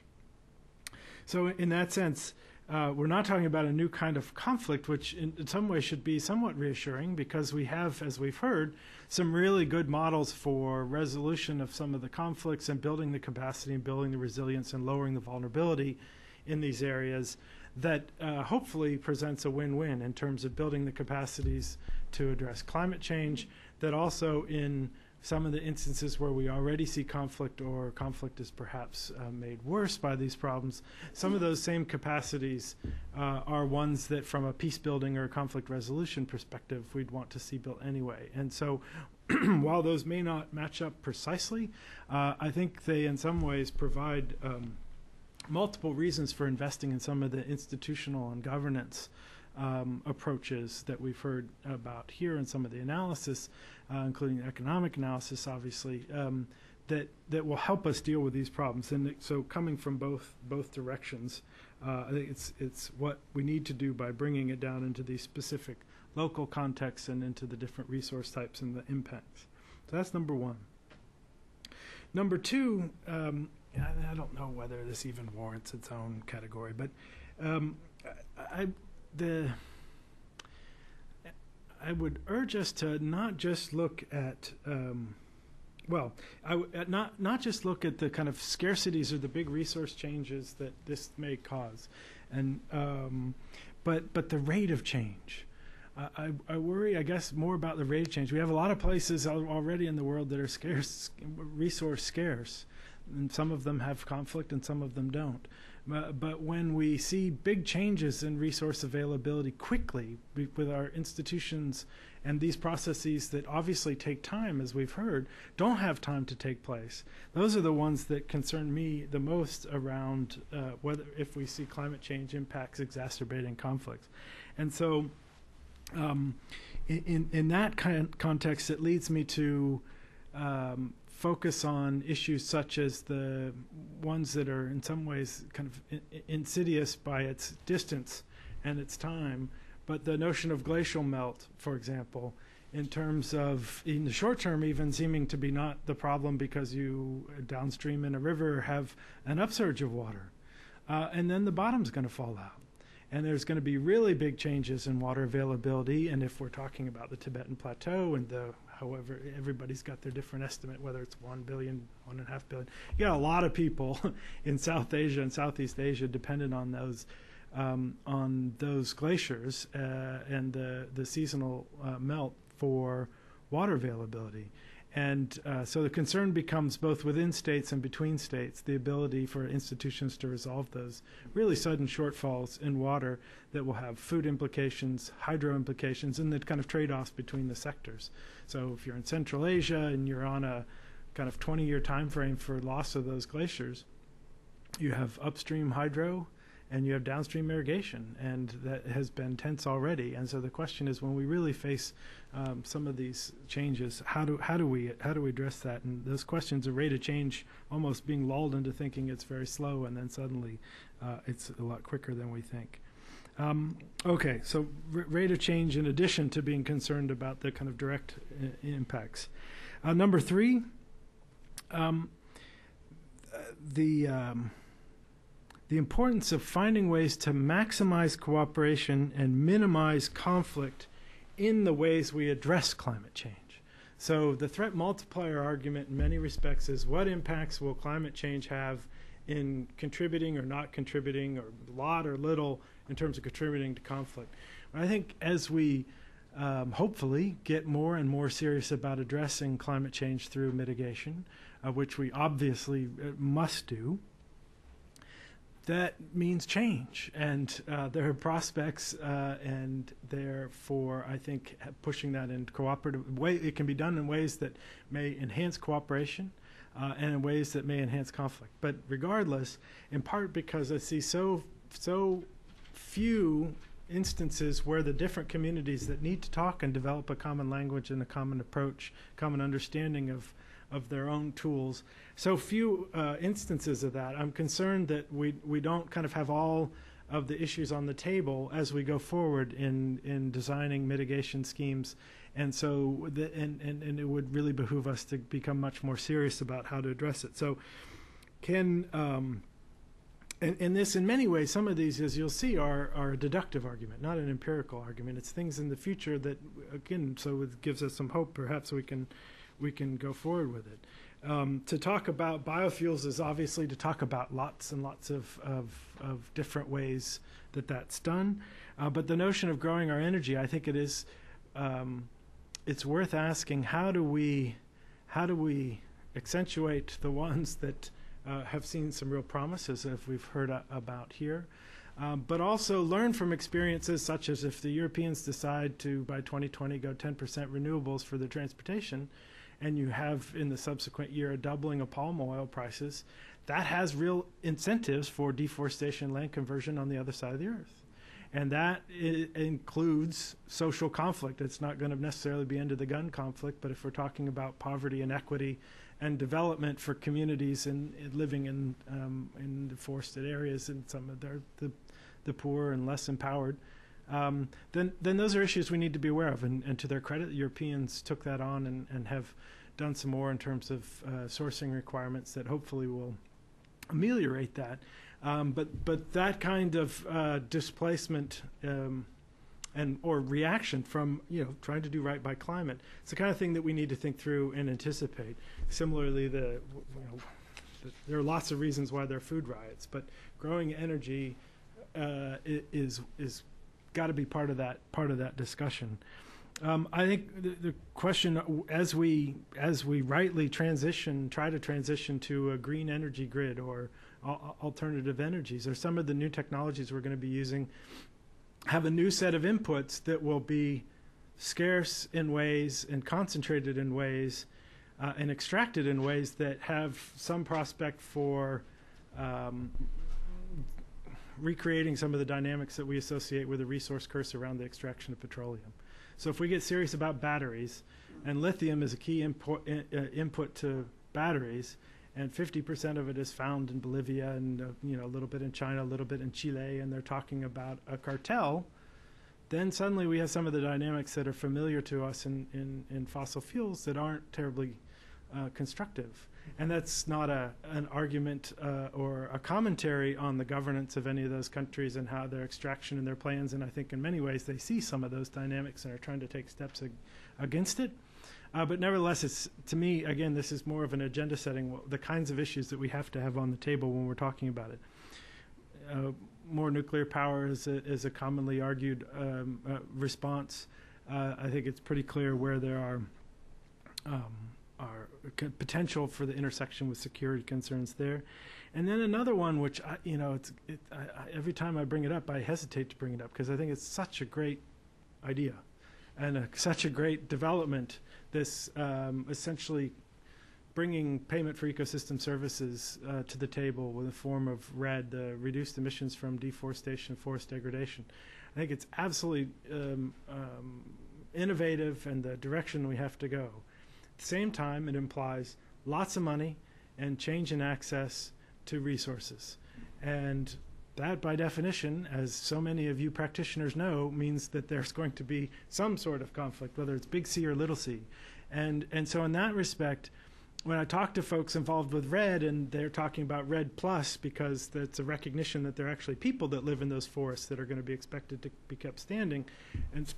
So in that sense, we're not talking about a new kind of conflict, which in some ways should be somewhat reassuring, because we have, as we've heard, some really good models for resolution of some of the conflicts and building the capacity and building the resilience and lowering the vulnerability in these areas that hopefully presents a win-win in terms of building the capacities to address climate change, that also in some of the instances where we already see conflict, or conflict is perhaps made worse by these problems, some of those same capacities are ones that from a peace building or a conflict resolution perspective we'd want to see built anyway. And so while those may not match up precisely, I think they in some ways provide multiple reasons for investing in some of the institutional and governance approaches that we've heard about here in some of the analysis, including economic analysis, obviously, that will help us deal with these problems. And so, coming from both directions, I think it's what we need to do by bringing it down into these specific local contexts and into the different resource types and the impacts. So that's number one. Number two, I don't know whether this even warrants its own category, but I would urge us to not just look at, not just look at the kind of scarcities or the big resource changes that this may cause, and but the rate of change. I worry, I guess, more about the rate of change. We have a lot of places already in the world that are resource scarce, and some of them have conflict and some of them don't. But when we see big changes in resource availability quickly with our institutions, and these processes that obviously take time, as we've heard, don't have time to take place, those are the ones that concern me the most around whether if we see climate change impacts exacerbating conflicts. And so in that context, it leads me to focus on issues such as the ones that are in some ways kind of insidious by its distance and its time, but the notion of glacial melt, for example, in terms of, in the short term even, seeming to be not the problem because you downstream in a river have an upsurge of water, and then the bottom's going to fall out. And there's going to be really big changes in water availability. And if we're talking about the Tibetan Plateau and however, everybody's got their different estimate, whether it's 1 billion, 1.5 billion. You got a lot of people in South Asia and Southeast Asia dependent on those glaciers and the seasonal melt for water availability. And so the concern becomes both within states and between states, the ability for institutions to resolve those really sudden shortfalls in water that will have food implications, hydro implications, and the kind of trade-offs between the sectors. So if you're in Central Asia and you're on a kind of 20-year time frame for loss of those glaciers, you have upstream hydro and you have downstream irrigation, and that has been tense already. And so the question is, when we really face some of these changes, how do we address that? And those questions of rate of change almost being lulled into thinking it's very slow, and then suddenly it's a lot quicker than we think. Okay, so rate of change in addition to being concerned about the kind of direct impacts. Number three, the importance of finding ways to maximize cooperation and minimize conflict in the ways we address climate change. So the threat multiplier argument in many respects is, what impacts will climate change have in contributing or not contributing, or a lot or little in terms of contributing to conflict. I think as we hopefully get more and more serious about addressing climate change through mitigation, which we obviously must do, that means change, and there are prospects, and therefore I think pushing that in cooperative way, it can be done in ways that may enhance cooperation and in ways that may enhance conflict. But regardless, in part because I see so few instances where the different communities that need to talk and develop a common language and a common approach, common understanding of their own tools, so few instances of that, I'm concerned that we don't kind of have all of the issues on the table as we go forward in designing mitigation schemes. And so and it would really behoove us to become much more serious about how to address it. So can And this, in many ways, some of these, as you'll see, are a deductive argument, not an empirical argument. It's things in the future that, again, so it gives us some hope. Perhaps we can go forward with it. To talk about biofuels is obviously to talk about lots and lots of different ways that that's done. But the notion of growing our energy, I think it is, it's worth asking, how do we accentuate the ones that have seen some real promises, as we've heard about here, but also learn from experiences such as if the Europeans decide to, by 2020, go 10% renewables for their transportation, and you have in the subsequent year a doubling of palm oil prices, that has real incentives for deforestation, land conversion on the other side of the earth. And that includes social conflict. It's not going to necessarily be end of the gun conflict, but if we're talking about poverty and equity and development for communities and living in deforested areas and some of the poor and less empowered, then those are issues we need to be aware of. And to their credit, the Europeans took that on and have done some more in terms of sourcing requirements that hopefully will ameliorate that. But that kind of displacement or reaction from trying to do right by climate, it's the kind of thing that we need to think through and anticipate. Similarly, there are lots of reasons why there are food riots, but growing energy is got to be part of that discussion. I think the question, as we rightly try to transition to a green energy grid or alternative energies, or some of the new technologies we're going to be using have a new set of inputs that will be scarce in ways and concentrated in ways and extracted in ways that have some prospect for recreating some of the dynamics that we associate with a resource curse around the extraction of petroleum. So if we get serious about batteries, and lithium is a key input to batteries, and 50% of it is found in Bolivia and a little bit in China, a little bit in Chile, and they're talking about a cartel, then suddenly we have some of the dynamics that are familiar to us in fossil fuels that aren't terribly constructive. And that's not an argument or a commentary on the governance of any of those countries and how their extraction and their plans, and I think in many ways they see some of those dynamics and are trying to take steps against it. But nevertheless, it's, to me, again, this is more of an agenda setting, the kinds of issues that we have to have on the table when we're talking about it. More nuclear power is a commonly argued response. I think it's pretty clear where there are potential for the intersection with security concerns there. And then another one, which every time I bring it up, I hesitate to bring it up because I think it's such a great idea and such a great development, this essentially bringing payment for ecosystem services to the table with a form of RED, the reduced emissions from deforestation, forest degradation. I think it's absolutely innovative and the direction we have to go. At the same time, it implies lots of money and change in access to resources. And that, by definition, as so many of you practitioners know, means that there's going to be some sort of conflict, whether it's big C or little c. And so in that respect, when I talk to folks involved with RED, and they're talking about RED Plus because that's a recognition that there are actually people that live in those forests that are going to be expected to be kept standing,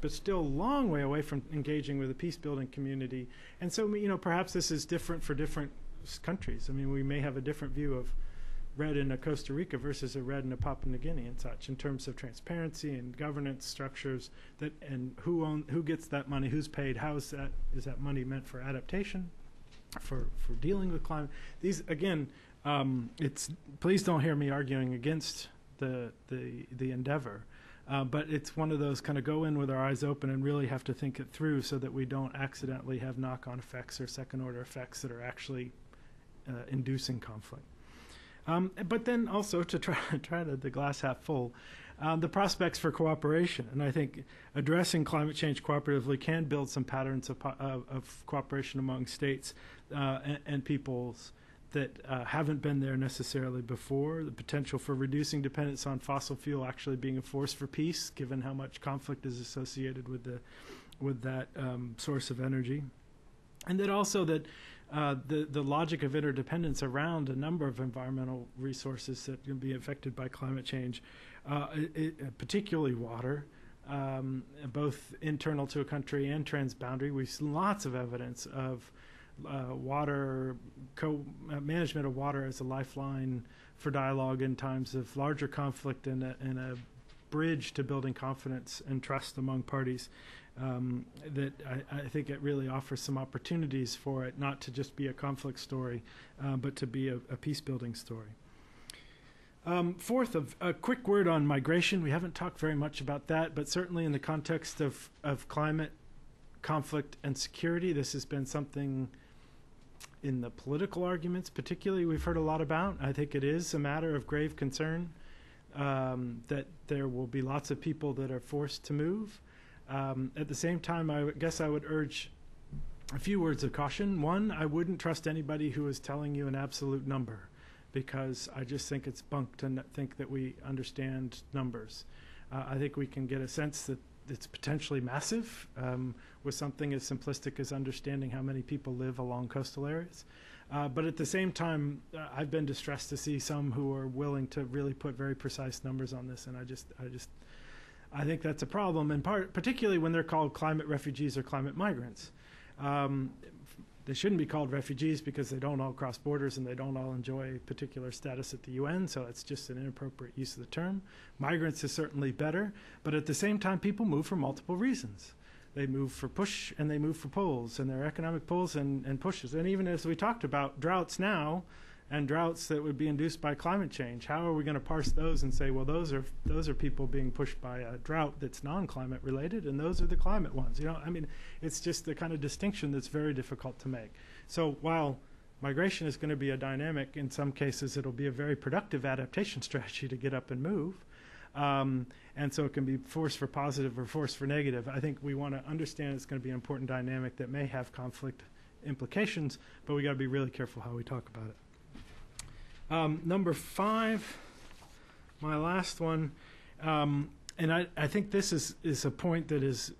but still a long way away from engaging with a peace-building community. And so, perhaps this is different for different countries. I mean, we may have a different view of RED in a Costa Rica versus a RED in a Papua New Guinea and such, in terms of transparency and governance structures and who gets that money, who's paid, is that money meant for adaptation, for dealing with climate. These, again, please don't hear me arguing against the endeavor, but it's one of those kind of go in with our eyes open and really have to think it through so that we don't accidentally have knock-on effects or second-order effects that are actually inducing conflict. But then also to try to the glass half full, the prospects for cooperation. And I think addressing climate change cooperatively can build some patterns of cooperation among states and peoples that haven't been there necessarily before. The potential for reducing dependence on fossil fuel actually being a force for peace, given how much conflict is associated with that source of energy. And that also that the logic of interdependence around a number of environmental resources that can be affected by climate change, particularly water, both internal to a country and transboundary. We've seen lots of evidence of management of water as a lifeline for dialogue in times of larger conflict and a bridge to building confidence and trust among parties. That I think it really offers some opportunities for it not to just be a conflict story, but to be a peace-building story. Fourth, a quick word on migration. We haven't talked very much about that, but certainly in the context of climate, conflict, and security, this has been something in the political arguments particularly we've heard a lot about. I think it is a matter of grave concern that there will be lots of people that are forced to move. At the same time, I guess I would urge a few words of caution. One, I wouldn't trust anybody who is telling you an absolute number, because I just think it's bunk to think that we understand numbers. I think we can get a sense that it's potentially massive with something as simplistic as understanding how many people live along coastal areas. But at the same time, I've been distressed to see some who are willing to really put very precise numbers on this, and I think that's a problem, and particularly when they're called climate refugees or climate migrants. They shouldn't be called refugees because they don't all cross borders and they don't all enjoy particular status at the UN, so it's just an inappropriate use of the term. Migrants is certainly better, but at the same time, people move for multiple reasons. They move for push and they move for pulls, and there are economic pulls and pushes. And even as we talked about droughts now, and droughts that would be induced by climate change, how are we going to parse those and say, well, those are people being pushed by a drought that's non-climate related, and those are the climate ones? You know, I mean, it's just the kind of distinction that's very difficult to make. So while migration is going to be a dynamic, in some cases it'll be a very productive adaptation strategy to get up and move. And so it can be force for positive or force for negative. I think we want to understand it's going to be an important dynamic that may have conflict implications, but we got to be really careful how we talk about it. Number 5, my last one, and I think this is a point that is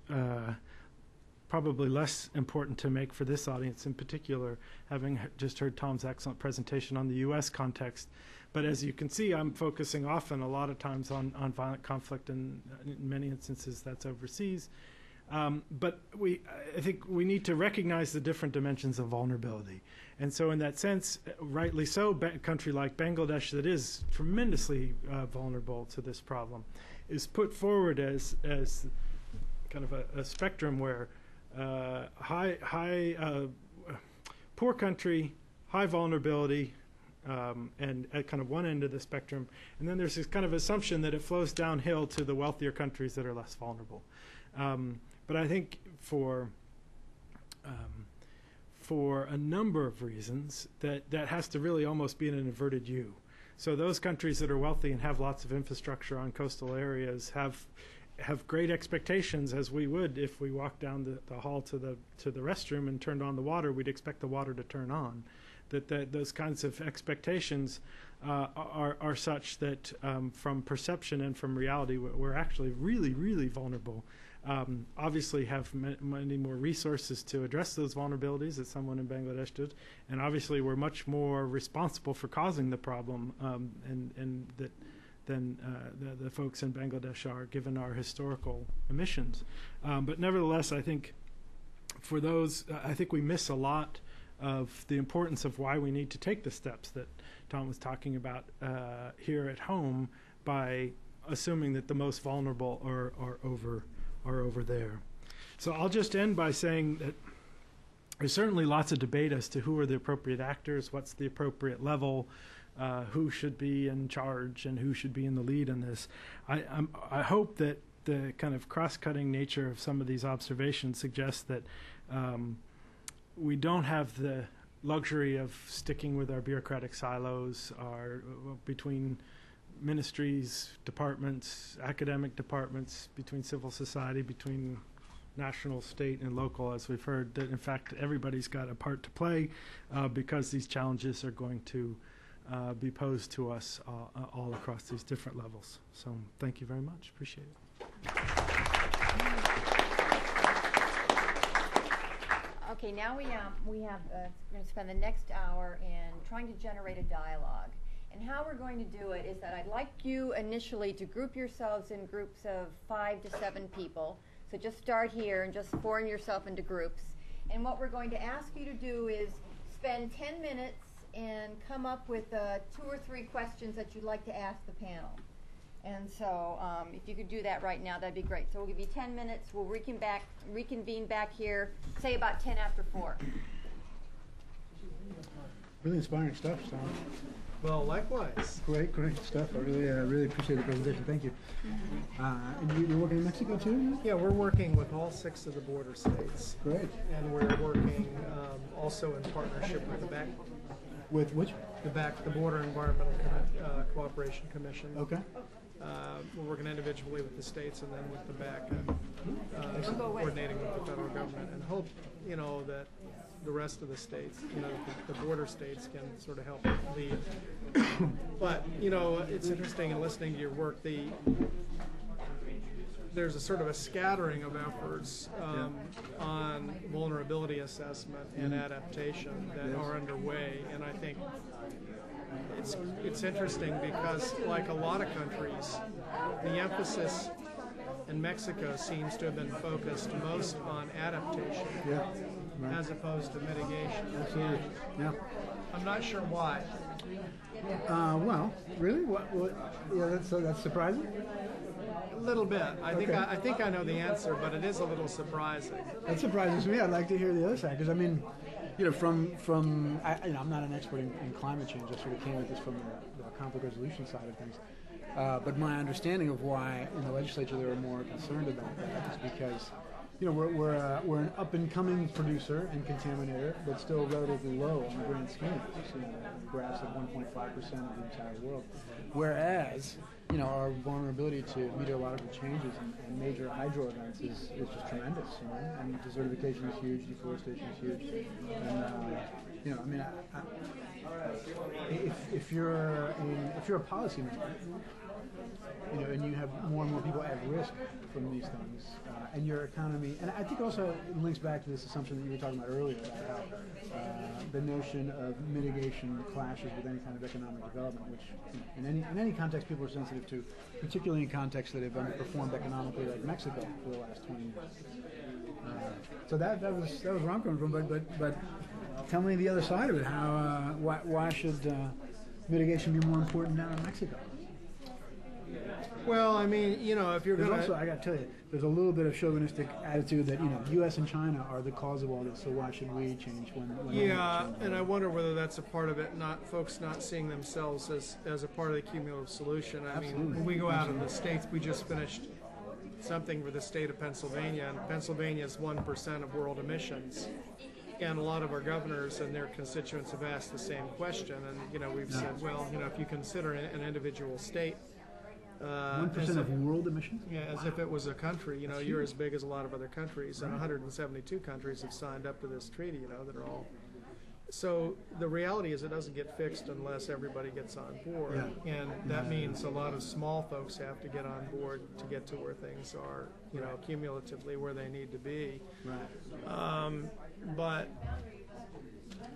probably less important to make for this audience in particular, having just heard Tom's excellent presentation on the U.S. context. But as you can see, I'm focusing often a lot of times on violent conflict, and in many instances that's overseas. But I think we need to recognize the different dimensions of vulnerability. And so in that sense, rightly so, a country like Bangladesh that is tremendously vulnerable to this problem is put forward as kind of a spectrum where poor country, high vulnerability, and at kind of one end of the spectrum. And then there's this kind of assumption that it flows downhill to the wealthier countries that are less vulnerable. But I think for a number of reasons, that has to really almost be in an inverted U. So those countries that are wealthy and have lots of infrastructure on coastal areas have great expectations, as we would if we walked down the hall to the restroom and turned on the water. We'd expect the water to turn on. That those kinds of expectations are such that from perception and from reality, we're actually really, really vulnerable. Obviously have many more resources to address those vulnerabilities that someone in Bangladesh did, and obviously we're much more responsible for causing the problem than the folks in Bangladesh are, given our historical emissions. But nevertheless, I think for those, I think we miss a lot of the importance of why we need to take the steps that Tom was talking about here at home, by assuming that the most vulnerable are over there. So I'll just end by saying that there's certainly lots of debate as to who are the appropriate actors, what's the appropriate level, who should be in charge and who should be in the lead in this. I hope that the kind of cross-cutting nature of some of these observations suggests that we don't have the luxury of sticking with our bureaucratic silos, between ministries, departments, academic departments, between civil society, between national, state, and local, as we've heard, that in fact everybody's got a part to play because these challenges are going to be posed to us all across these different levels. So thank you very much. Appreciate it. Okay, Okay, now we have we're going to spend the next hour in trying to generate a dialogue. And how we're going to do it is that I'd like you initially to group yourselves in groups of 5 to 7 people. So just start here and just form yourself into groups. And what we're going to ask you to do is spend 10 minutes and come up with 2 or 3 questions that you'd like to ask the panel. And so if you could do that right now, that'd be great. So we'll give you 10 minutes. We'll reconvene back here, say about 10 after 4. Really inspiring stuff, Tom. Well, likewise. Great stuff. I really appreciate the presentation. Thank you. And you're working in Mexico too? Yeah, we're working with all 6 of the border states. Great. And we're working also in partnership with the BAC. With which? The BAC, the Border Environmental Cooperation Commission. Okay. We're working individually with the states and then with the BAC, and coordinating with the federal government, and hope, that the rest of the states, the border states, can sort of help lead. But it's interesting in listening to your work. There's a sort of a scattering of efforts on vulnerability assessment and adaptation that are underway, and I think it's interesting because, like a lot of countries, the emphasis in Mexico seems to have been focused most on adaptation as opposed to mitigation. Absolutely. Yeah. I'm not sure why. Well, really? What? Yeah, that's surprising. A little bit. I think I know the answer, but it is a little surprising. That surprises me. I'd like to hear the other side, because I mean, I'm not an expert in climate change. I sort of came at this from the conflict resolution side of things. But my understanding of why in the legislature they were more concerned about that is because, we're an up-and-coming producer and contaminator, but still relatively low on the grand scheme. Graphs of 1.5% of the entire world. Whereas, our vulnerability to meteorological changes and major hydro events is just tremendous. And desertification is huge, deforestation is huge, and if you're a policymaker, and you have more and more people at risk from these things, and your economy, and I think also it links back to this assumption that you were talking about earlier about how the notion of mitigation clashes with any kind of economic development, which in any context people are sensitive to, particularly in contexts that have underperformed economically, like Mexico for the last 20 years. So that was where I'm coming from, but tell me the other side of it. How why should mitigation be more important now in Mexico? Well, I mean, if you're going to... Also, I got to tell you, there's a little bit of chauvinistic attitude that, U.S. and China are the cause of all this, so why should we change when yeah, and I wonder whether that's a part of it, folks not seeing themselves as a part of the cumulative solution. I mean, when we go out in the states, we just finished something for the state of Pennsylvania, and Pennsylvania is 1% of world emissions. And a lot of our governors and their constituents have asked the same question, and, we've said, well, if you consider an individual state, 1% of world emissions? Yeah, as if it was a country. You're as big as a lot of other countries, and 172 countries have signed up to this treaty, that are all. So the reality is it doesn't get fixed unless everybody gets on board. Yeah. And that means a lot of small folks have to get on board to get to where things are, cumulatively where they need to be. Right. But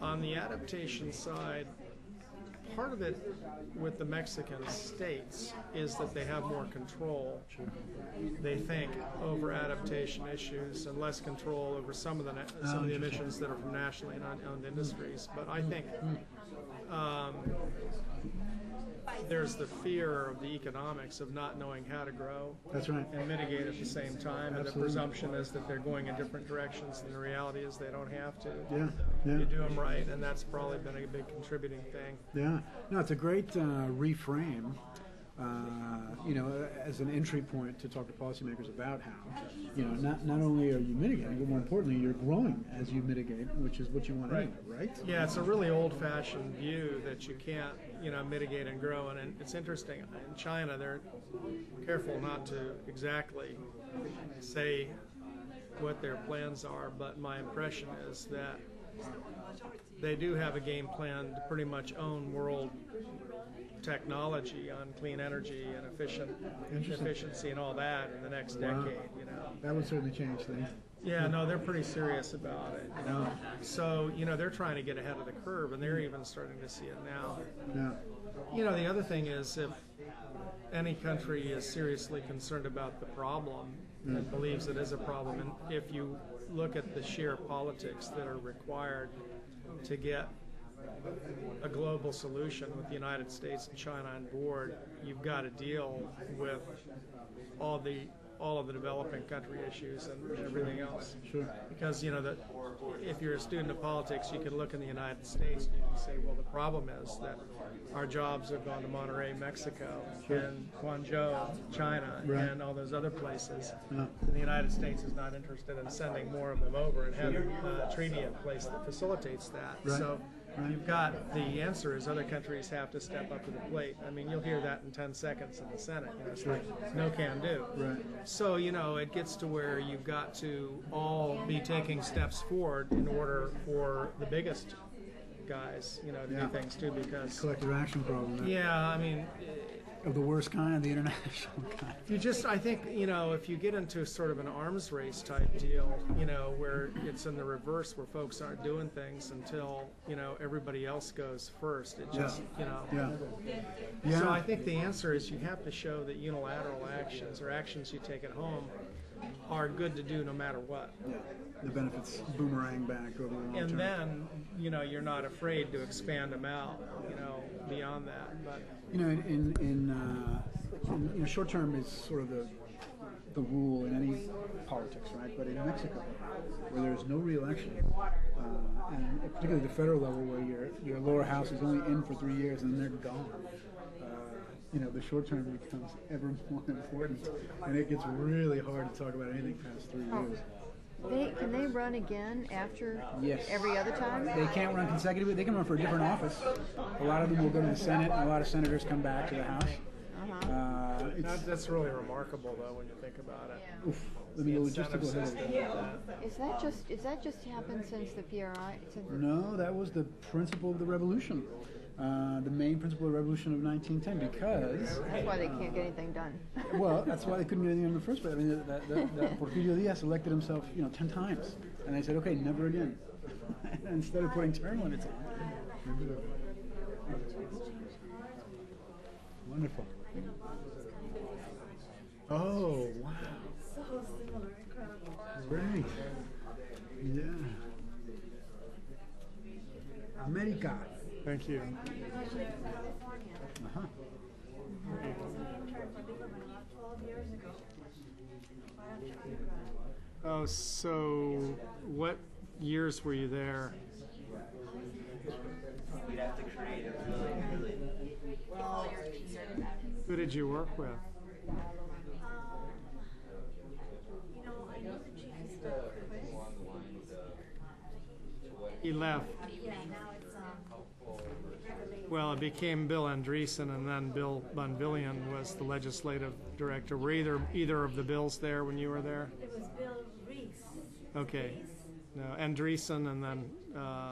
on the adaptation side, part of it with the Mexican states is that they have more control, they think, over adaptation issues and less control over some of the emissions that are from nationally owned industries. But I think there's the fear of the economics of not knowing how to grow. That's right. And mitigate at the same time. And the presumption is that they're going in different directions, and the reality is they don't have to. Yeah. You do them right, and that's probably been a big contributing thing. Yeah. No, it's a great reframe. As an entry point to talk to policymakers about how, not only are you mitigating, but more importantly, you're growing as you mitigate, which is what you want anyway, right? Yeah, it's a really old-fashioned view that you can't, mitigate and grow. And it's interesting. In China, they're careful not to exactly say what their plans are, but my impression is that they do have a game plan to pretty much own world technology on clean energy and efficiency and all that in the next decade. That would certainly change things. Yeah, no, they're pretty serious about it, you know. So, you know, they're trying to get ahead of the curve, and they're even starting to see it now. Yeah. You know, the other thing is if any country is seriously concerned about the problem and believes it is a problem, and if you look at the sheer politics that are required to get a global solution with the United States and China on board, you've got to deal with all of the developing country issues and everything else. Sure. Because, you know, that if you're a student of politics, you can look in the United States and you can say, well, the problem is that our jobs have gone to Monterrey, Mexico, and Guangzhou, China, and all those other places. And the United States is not interested in sending more of them over and having a treaty in place that facilitates that. So you've got, the answer is other countries have to step up to the plate. I mean, you'll hear that in 10 seconds in the Senate. You know, it's like, no can do. So, you know, it gets to where you've got to all be taking steps forward in order for the biggest guys, you know, to do things too, because... Collective action problem. Yeah, I mean... Of the worst kind, the international kind. You just, I think, you know, if you get into sort of an arms race type deal, you know, where it's in the reverse, where folks aren't doing things until, you know, everybody else goes first, it just, you know. So I think the answer is you have to show that unilateral actions or actions you take at home are good to do no matter what. The benefits boomerang back over the long and term. then, you know, you're not afraid to expand them out, you know, beyond that. But you know, in short term is sort of the rule in any politics, right? But in Mexico, where there's no re-election, and particularly the federal level, where your lower house is only in for 3 years and then they're gone. You know, the short term becomes ever more important, and it gets really hard to talk about anything past 3 years. Can they run again after Yes. every other time? They can't run consecutively. They can run for a different office. A lot of them will go to the Senate, and a lot of senators come back to the House. That's really remarkable, though, when you think about it. Oof. I mean, the logistical Is that just happened since the PRI? No, that was the principle of the revolution. The main principle of the revolution of 1910, because... That's why they can't get anything done. Well, that's why they couldn't get anything done in the first place. I mean, that Porfirio Diaz elected himself, 10 times. And they said, okay, never again. And instead of putting term limits on. Wonderful. Oh, wow. So similar, incredible. Right. Yeah. America. Thank you. Uh-huh. Oh, so what years were you there? We'd have to create a really Who did you work with? I know the chief of staff, Chris. He left. Yeah, now it's Well, it became Bill Andreessen, and then Bill Bunvillian was the legislative director. Were either of the Bills there when you were there? It was Bill Reese. Okay. No, Andreessen, and then...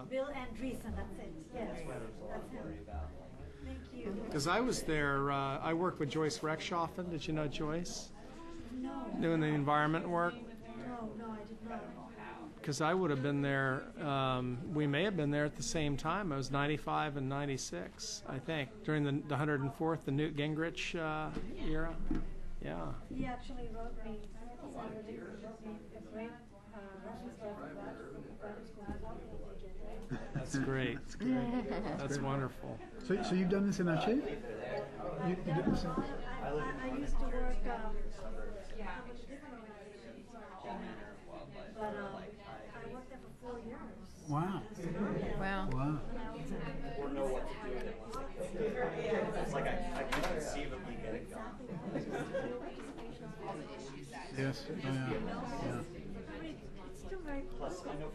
Bill Andreessen, that's it. Yes, that's him. Thank you. Because I was there, I worked with Joyce Rexhoffen. Did you know Joyce? No. Doing the environment work? No, I did not. Because I would have been there, we may have been there at the same time. It was 95 and 96, I think, during the 104th, the Newt Gingrich era. Yeah. He actually wrote me, a great reference letter about graduate school. That's great. That's great. That's wonderful. So you've done this in that shape? You did this in... I used to work, but I worked there for 4 years. Wow. Wow. Wow. or know what to do. It's like I can conceivably get it going. Yes. Oh, yeah. Yeah.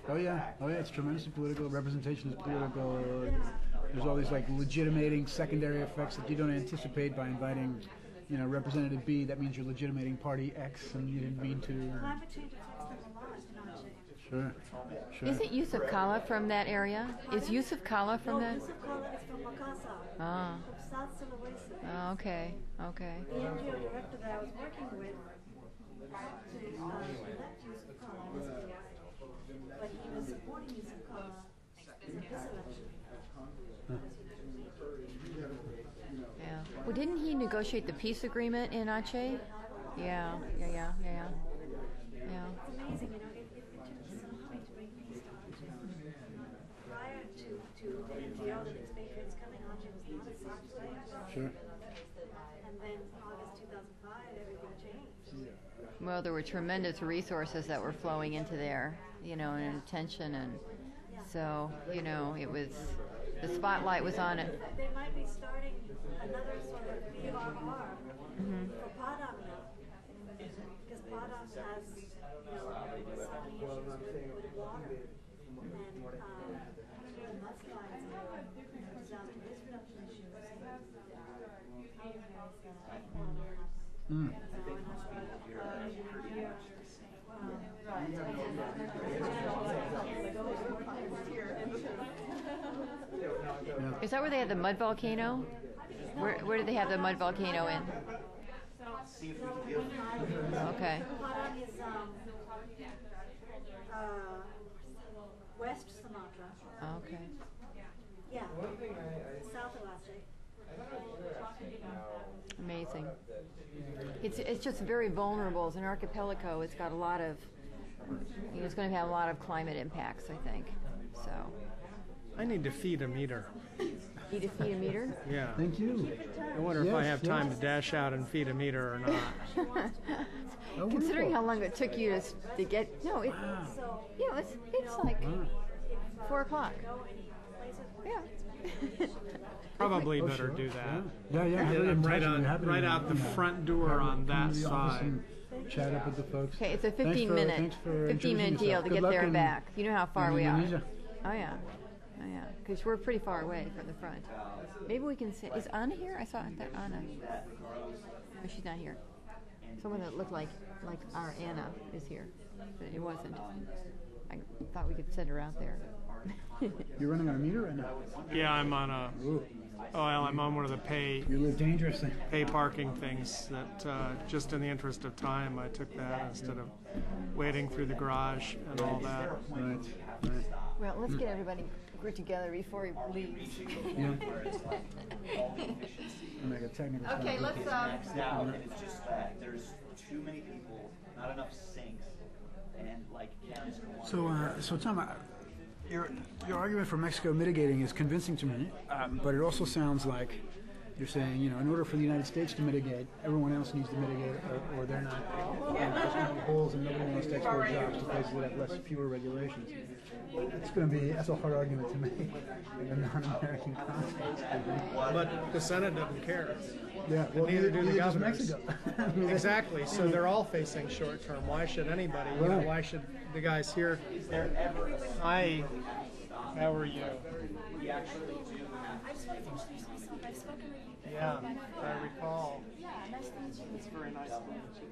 Oh yeah. Oh yeah. It's tremendously political. Representation is political. There's all these like legitimating secondary effects that you don't anticipate by inviting, Representative B. That means you're legitimating Party X, and you didn't mean to. Climate change affects them a lot, climate change. Sure. Isn't Yusuf Kala from that area? Is Yusuf Kala from that? Yusuf Kala is from Makassar. Ah. From South Sulawesi. Oh, okay. Okay. The NGO director that I was working with, elect Yusuf Kala as Yeah. Well, didn't he negotiate the peace agreement in Aceh? Yeah. It's amazing, you know, it took some time to bring peace to Aceh. Prior to the NGO, the expatriates coming, Aceh was not a safe place. Sure. And then August 2005, everything changed. Well, there were tremendous resources that were flowing into there, you know, and attention, and so, you know, it was, the spotlight was on it. They might be starting another sort of BRR for Padang now. Because Padang has, you know, some issues with water. And the mudslides and disaster risk reduction issues. Is that where they had the mud volcano? Where did they have the mud volcano in? Okay. Padang is West Sumatra. Okay. Yeah, south of Aceh. Amazing. It's just very vulnerable as an archipelago. It's got a lot of, you know, it's going to have a lot of climate impacts, I think. So. I need to feed a meter. Need to feed a meter? Yeah. Thank you. I wonder if I have time to dash out and feed a meter or not. Considering how long it took you to get, no, it, you know, it's like 4 o'clock. Yeah. Probably better do that. Yeah. I'm right out the front door on that side. Chat up with the folks. Okay, it's a 15-minute deal to get there and back. You know how far we are. Oh yeah, because we're pretty far away from the front. Maybe we can sit. Is Anna here? I saw that Anna. No, she's not here. Someone that looked like our Anna is here, but it wasn't. I thought we could send her out there. You're running on a meter right now? Yeah, I'm on a. I'm on one of the pay. You live dangerously. Pay parking things that just in the interest of time, I took that instead of waiting through the garage and all that. Right. Well, let's get everybody grouped together before he leaves. Yeah. Make a technical. Okay, let's. Now, and it's just that there's too many people, not enough sinks, and like cans go on. So Tom, your argument for Mexico mitigating is convincing to me, but it also sounds like you're saying, you know, in order for the United States to mitigate, everyone else needs to mitigate, or they're not. There's going to be holes, and nobody wants to export jobs to places that have fewer regulations. That's a hard argument to make in a non-American context. But the Senate doesn't care. Yeah, well, neither do the does governors. Mexico. Exactly. So they're all facing short term. Why should anybody? You know, why should the guys here? Hi. How are you? I just want to introduce myself. I've spoken with you. Yeah, I recall. Yeah, nice to meet you. It's very nice to meet you too.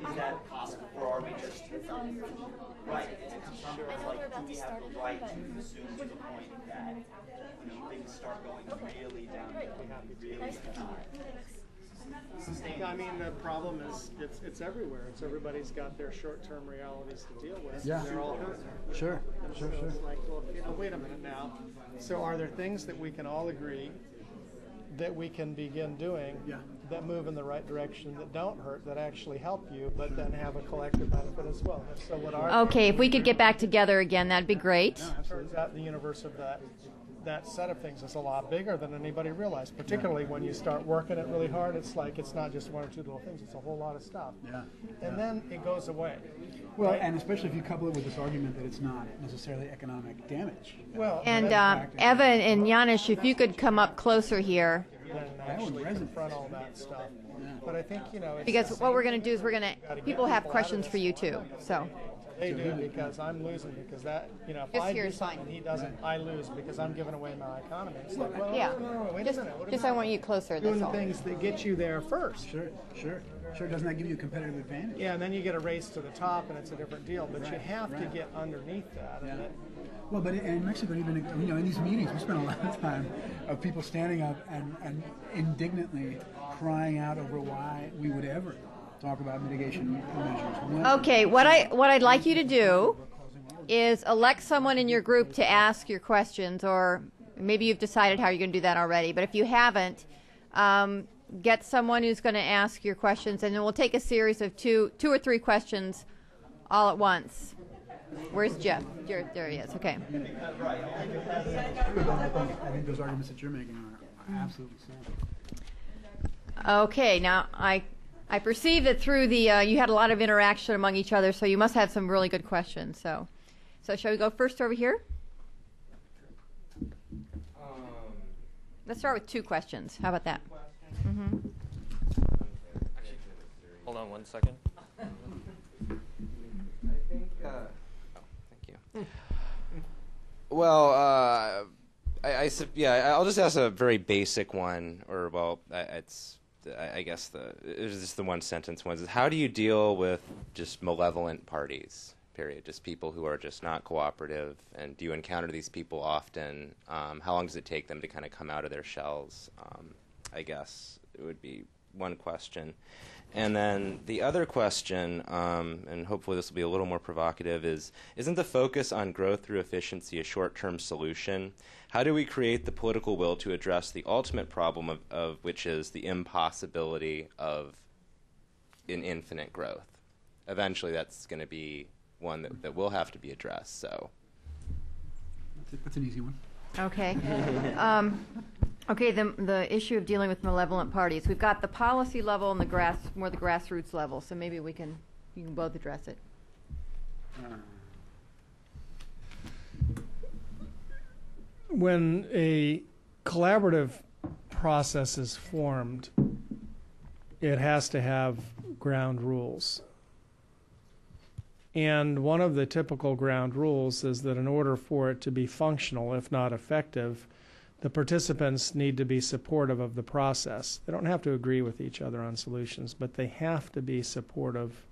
Is that possible, or are we just right? I know we're about to start it, Right to zoom to the point that things start going really down. Nice to meet you. Yeah, I mean, the problem is it's everywhere. It's everybody's got their short-term realities to deal with. Yeah. And they're all hurting. Sure. It's like, well, wait a minute now. So are there things that we can all agree that we can begin doing that move in the right direction, that don't hurt, that actually help you, but then have a collective benefit as well? So what are Okay, if we could get back together again, that'd be great. Turns out the universe of that set of things is a lot bigger than anybody realized, particularly when you start working it really hard. It's like it's not just one or two little things, it's a whole lot of stuff. Yeah. And then it goes away. Well, and especially if you couple it with this argument that it's not necessarily economic damage. Well, And Eva and Janusz, if you could come up closer here. Then actually confront all that stuff. But I think, you know, it's Because what we're going to do is people have questions for you too, so. They do, because I'm losing, because that, you know, if Just I here do is something fine. and he doesn't, I lose because I'm giving away my economy. It's like, well, Yeah. no, wait a minute. Just I want you closer, Doing that's the all. things that get you there first. Sure. Doesn't that give you a competitive advantage? Yeah, and then you get a race to the top, and it's a different deal. But you have to get underneath that. Yeah. And Well, but in Mexico, even in these meetings, we spend a lot of time of people standing up and indignantly crying out over why we would ever talk about mitigation measures. Okay, what I'd like you to do is elect someone in your group to ask your questions, or maybe you've decided how you're going to do that already, but if you haven't, get someone who's going to ask your questions, and then we'll take a series of two or three questions all at once. Where's Jeff? There he is. Okay. I think those arguments that you're making are absolutely sound. Okay. Now I perceive that through the you had a lot of interaction among each other, so you must have some really good questions. So shall we go first over here? Let's start with two questions. How about that? Mm-hmm. Hold on 1 second. I think. Thank you. Well, I'll just ask a very basic one, or I guess it's just the one sentence one. Is how do you deal with just malevolent parties? Period. Just people who are just not cooperative, and do you encounter these people often? How long does it take them to kind of come out of their shells? I guess it would be one question. And then the other question, and hopefully this will be a little more provocative, isn't the focus on growth through efficiency a short-term solution? How do we create the political will to address the ultimate problem of which is the impossibility of infinite growth? Eventually that's going to be one that will have to be addressed. So that's an easy one. Okay. Okay, the issue of dealing with malevolent parties. We've got the policy level and the grassroots level, so maybe you can both address it. When a collaborative process is formed, it has to have ground rules. And one of the typical ground rules is that in order for it to be functional, if not effective, the participants need to be supportive of the process. They don't have to agree with each other on solutions, but they have to be supportive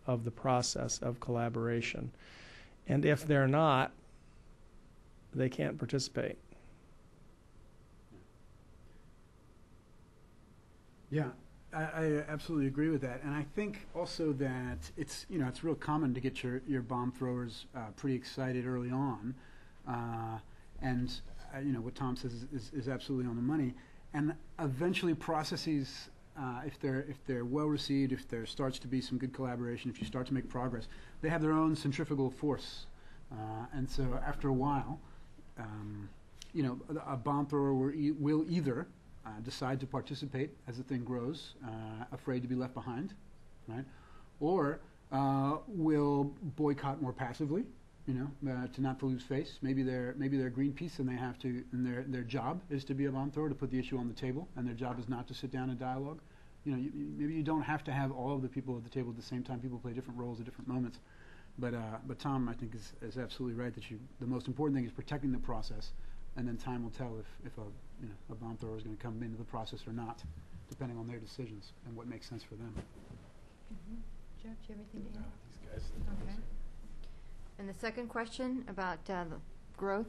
of the process of collaboration. And if they're not, they can't participate. Yeah, I absolutely agree with that. And I think also that it's real common to get your bomb throwers pretty excited early on. What Tom says is absolutely on the money. And eventually processes, if they're well received, if there starts to be some good collaboration, if you start to make progress, they have their own centrifugal force. And so after a while, a bomb thrower will either decide to participate as the thing grows, afraid to be left behind, right? Or will boycott more passively, to not to lose face. Maybe they're Greenpeace and they have to, and their job is to be a bomb thrower, to put the issue on the table, and their job is not to sit down and dialogue. Maybe you don't have to have all of the people at the table at the same time. People play different roles at different moments. But Tom, I think, is absolutely right that the most important thing is protecting the process, and then time will tell if a bomb thrower is going to come into the process or not, depending on their decisions and what makes sense for them. Mm-hmm. Jeff, do you have anything to add? These guys. Okay. And the second question about the growth?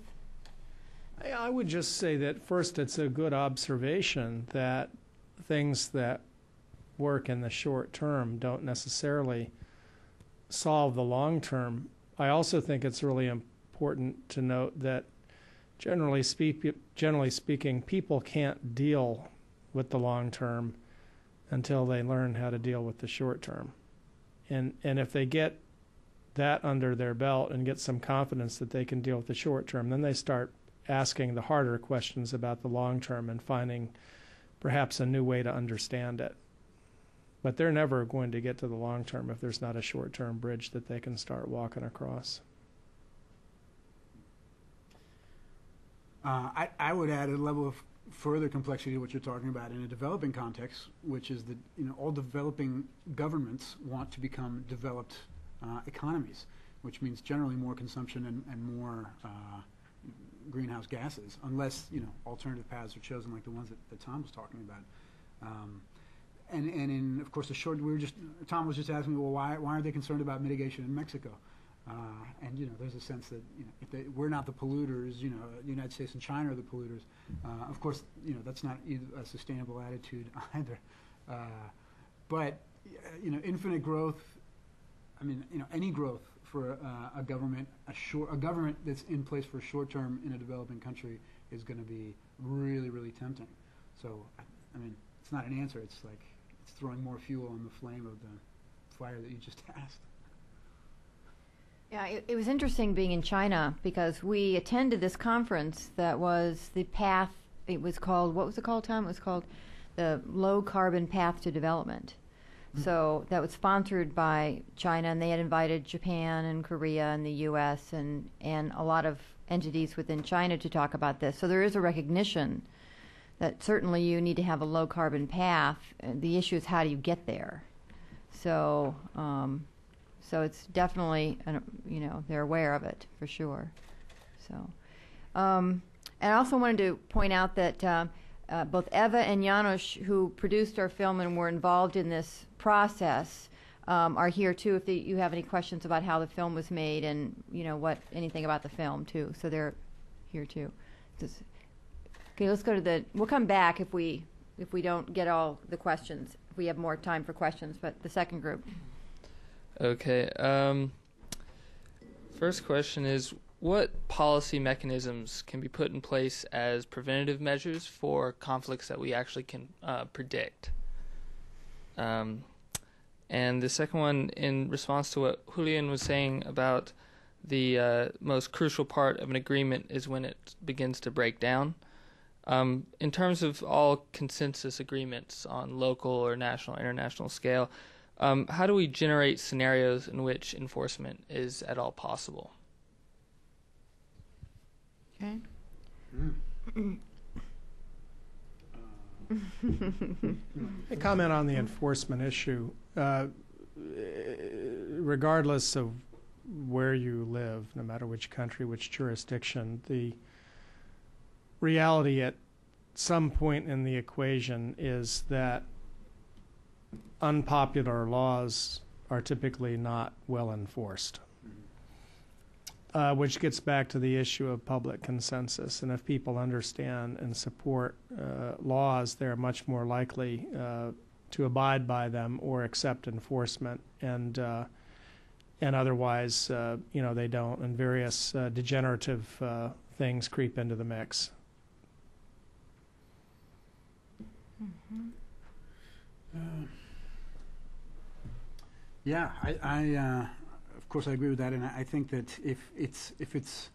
I would just say that first, it's a good observation that things that work in the short term don't necessarily solve the long term. I also think it's really important to note that generally speaking, people can't deal with the long term until they learn how to deal with the short term. And if they get that under their belt and get some confidence that they can deal with the short term, then they start asking the harder questions about the long term and finding perhaps a new way to understand it. But they're never going to get to the long term if there's not a short-term bridge that they can start walking across. I would add a level of further complexity to what you're talking about in a developing context, which is that all developing governments want to become developed economies, which means generally more consumption and more greenhouse gases, unless alternative paths are chosen like the ones that Tom was talking about. And in, of course, Tom was just asking me, well, why aren't they concerned about mitigation in Mexico? And there's a sense that if we're not the polluters, the United States and China are the polluters. Of course, that's not a sustainable attitude either. But infinite growth. I mean, any growth for a government that's in place for short term in a developing country is going to be really, really tempting. So, I mean, it's not an answer. It's like it's throwing more fuel on the flame of the fire that you just asked. Yeah, it was interesting being in China because we attended this conference that was the path. It was called, what was it called, Tom? It was called the Low Carbon Path to Development. So that was sponsored by China, and they had invited Japan and Korea and the U.S. and a lot of entities within China to talk about this. So there is a recognition that certainly you need to have a low carbon path. The issue is how do you get there? So, so it's definitely, they're aware of it for sure. So, and I also wanted to point out that both Eva and Janos, who produced our film and were involved in this process, are here too if you have any questions about how the film was made and anything about the film too. So they're here too. Okay, let's go to we'll come back if we don't get all the questions, if we have more time for questions, but the second group. Okay. First question is, what policy mechanisms can be put in place as preventative measures for conflicts that we actually can predict? And the second one, in response to what Julian was saying about the most crucial part of an agreement is when it begins to break down. In terms of all consensus agreements on local or national, international scale, how do we generate scenarios in which enforcement is at all possible? Okay. A comment on the enforcement issue. Regardless of where you live, no matter which country, which jurisdiction, the reality at some point in the equation is that unpopular laws are typically not well enforced. Which gets back to the issue of public consensus. And if people understand and support laws, they're much more likely to abide by them or accept enforcement. And otherwise, they don't. And various degenerative things creep into the mix. Mm-hmm. Yeah, I of course I agree with that, and I think that if it's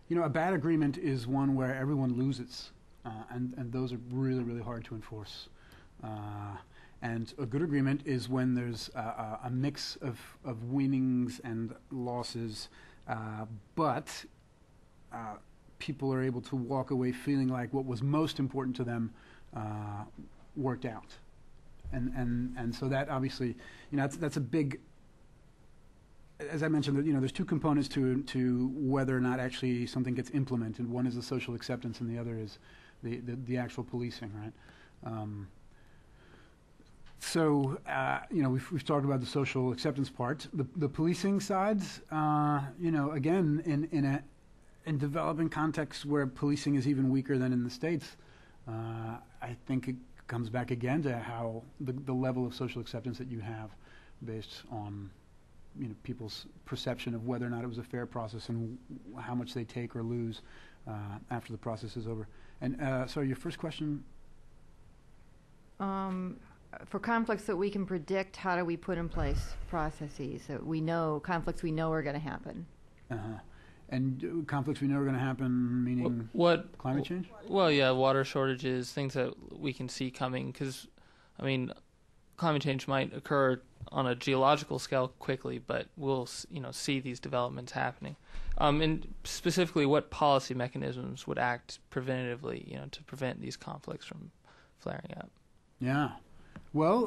a bad agreement is one where everyone loses, and those are really, really hard to enforce. And a good agreement is when there's a mix of winnings and losses, but people are able to walk away feeling like what was most important to them worked out. And so that obviously, that's a big, as I mentioned, there's two components to whether or not actually something gets implemented. One is the social acceptance, and the other is the actual policing, right? So we've talked about the social acceptance part. The policing sides, again, in developing contexts where policing is even weaker than in the States, I think it comes back again to how the level of social acceptance that you have based on people's perception of whether or not it was a fair process and how much they take or lose after the process is over. And sorry, your first question? For conflicts that we can predict, how do we put in place processes that we know, conflicts we know are going to happen? And conflicts we know are going to happen, meaning what climate change? Well, yeah, water shortages, things that we can see coming. Because, climate change might occur on a geological scale quickly, but we'll see these developments happening. And specifically, what policy mechanisms would act preventatively, to prevent these conflicts from flaring up? Yeah. Well,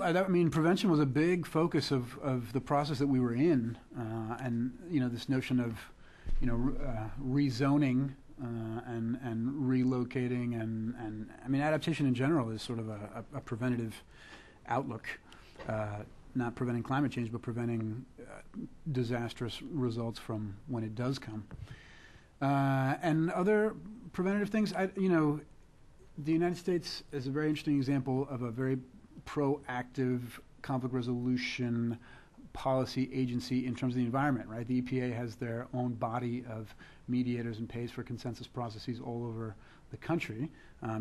prevention was a big focus of the process that we were in, and this notion of rezoning and relocating and adaptation in general is sort of a preventative outlook, not preventing climate change, but preventing disastrous results from when it does come. And other preventative things, the United States is a very interesting example of a very proactive conflict resolution policy agency in terms of the environment, right? The EPA has their own body of mediators and pays for consensus processes all over the country,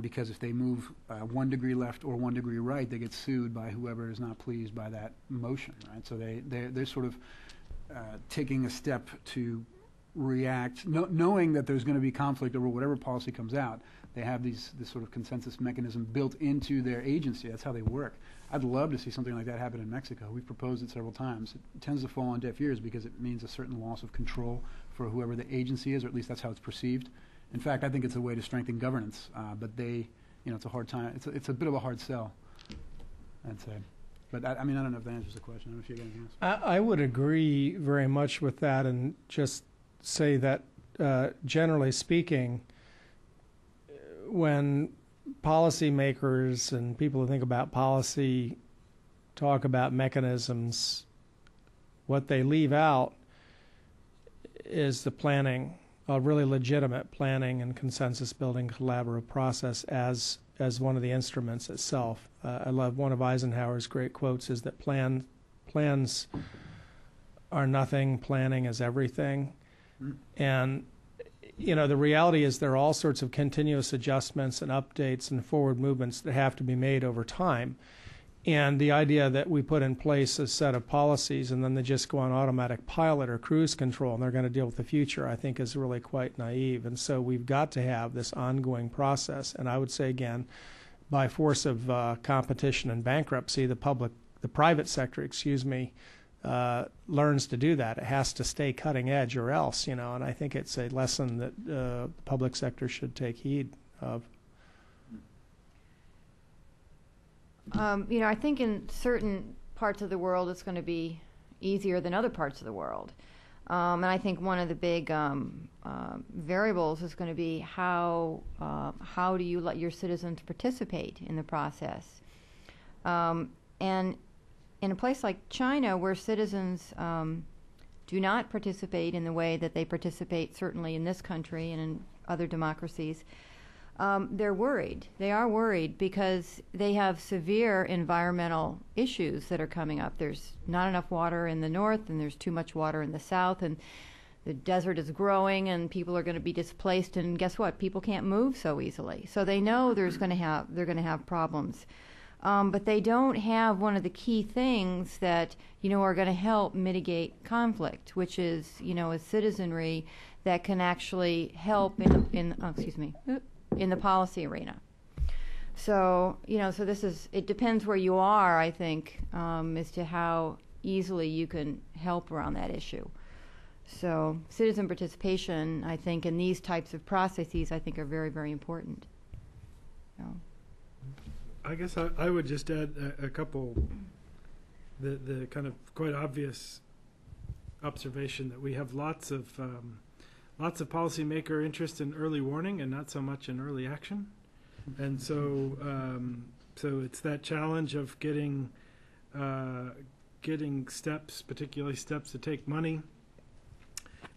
because if they move 1 degree left or 1 degree right, they get sued by whoever is not pleased by that motion, right? So they're sort of taking a step to react, knowing that there's going to be conflict over whatever policy comes out. They have this sort of consensus mechanism built into their agency. That's how they work. I'd love to see something like that happen in Mexico. We've proposed it several times. It tends to fall on deaf ears because it means a certain loss of control for whoever the agency is, or at least that's how it's perceived. In fact, I think it's a way to strengthen governance, but it's a hard time. It's a bit of a hard sell, I'd say. But I mean, I don't know if that answers the question. I don't know if you have anything else. I would agree very much with that, and just say that generally speaking, when policymakers and people who think about policy talk about mechanisms, what they leave out is the planning, a really legitimate planning and consensus building collaborative process as one of the instruments itself. I love one of Eisenhower's great quotes is that plans are nothing, planning is everything. And the reality is there are all sorts of continuous adjustments and updates and forward movements that have to be made over time. And the idea that we put in place a set of policies and then they just go on automatic pilot or cruise control and they're going to deal with the future, I think is really quite naive. And so we've got to have this ongoing process. And I would say, again, by force of competition and bankruptcy, the private sector, learns to do that. It has to stay cutting edge or else, and I think it's a lesson that the public sector should take heed of. I think in certain parts of the world it's going to be easier than other parts of the world. And I think one of the big variables is going to be how do you let your citizens participate in the process. And in a place like China, where citizens do not participate in the way that they participate certainly in this country and in other democracies, they're worried. They are worried because they have severe environmental issues that are coming up. There's not enough water in the north, and there's too much water in the south, and the desert is growing, and people are going to be displaced. And guess what? People can't move so easily. So they know they're going to have problems. But they don't have one of the key things that are going to help mitigate conflict, which is a citizenry that can actually help in the policy arena. So so it depends where you are, I think, as to how easily you can help around that issue. So citizen participation, I think, in these types of processes, I think, are very, very important. So. I guess I would just add a couple, the kind of quite obvious observation that we have lots of policymaker interest in early warning and not so much in early action, and so it's that challenge of getting steps, particularly steps to take money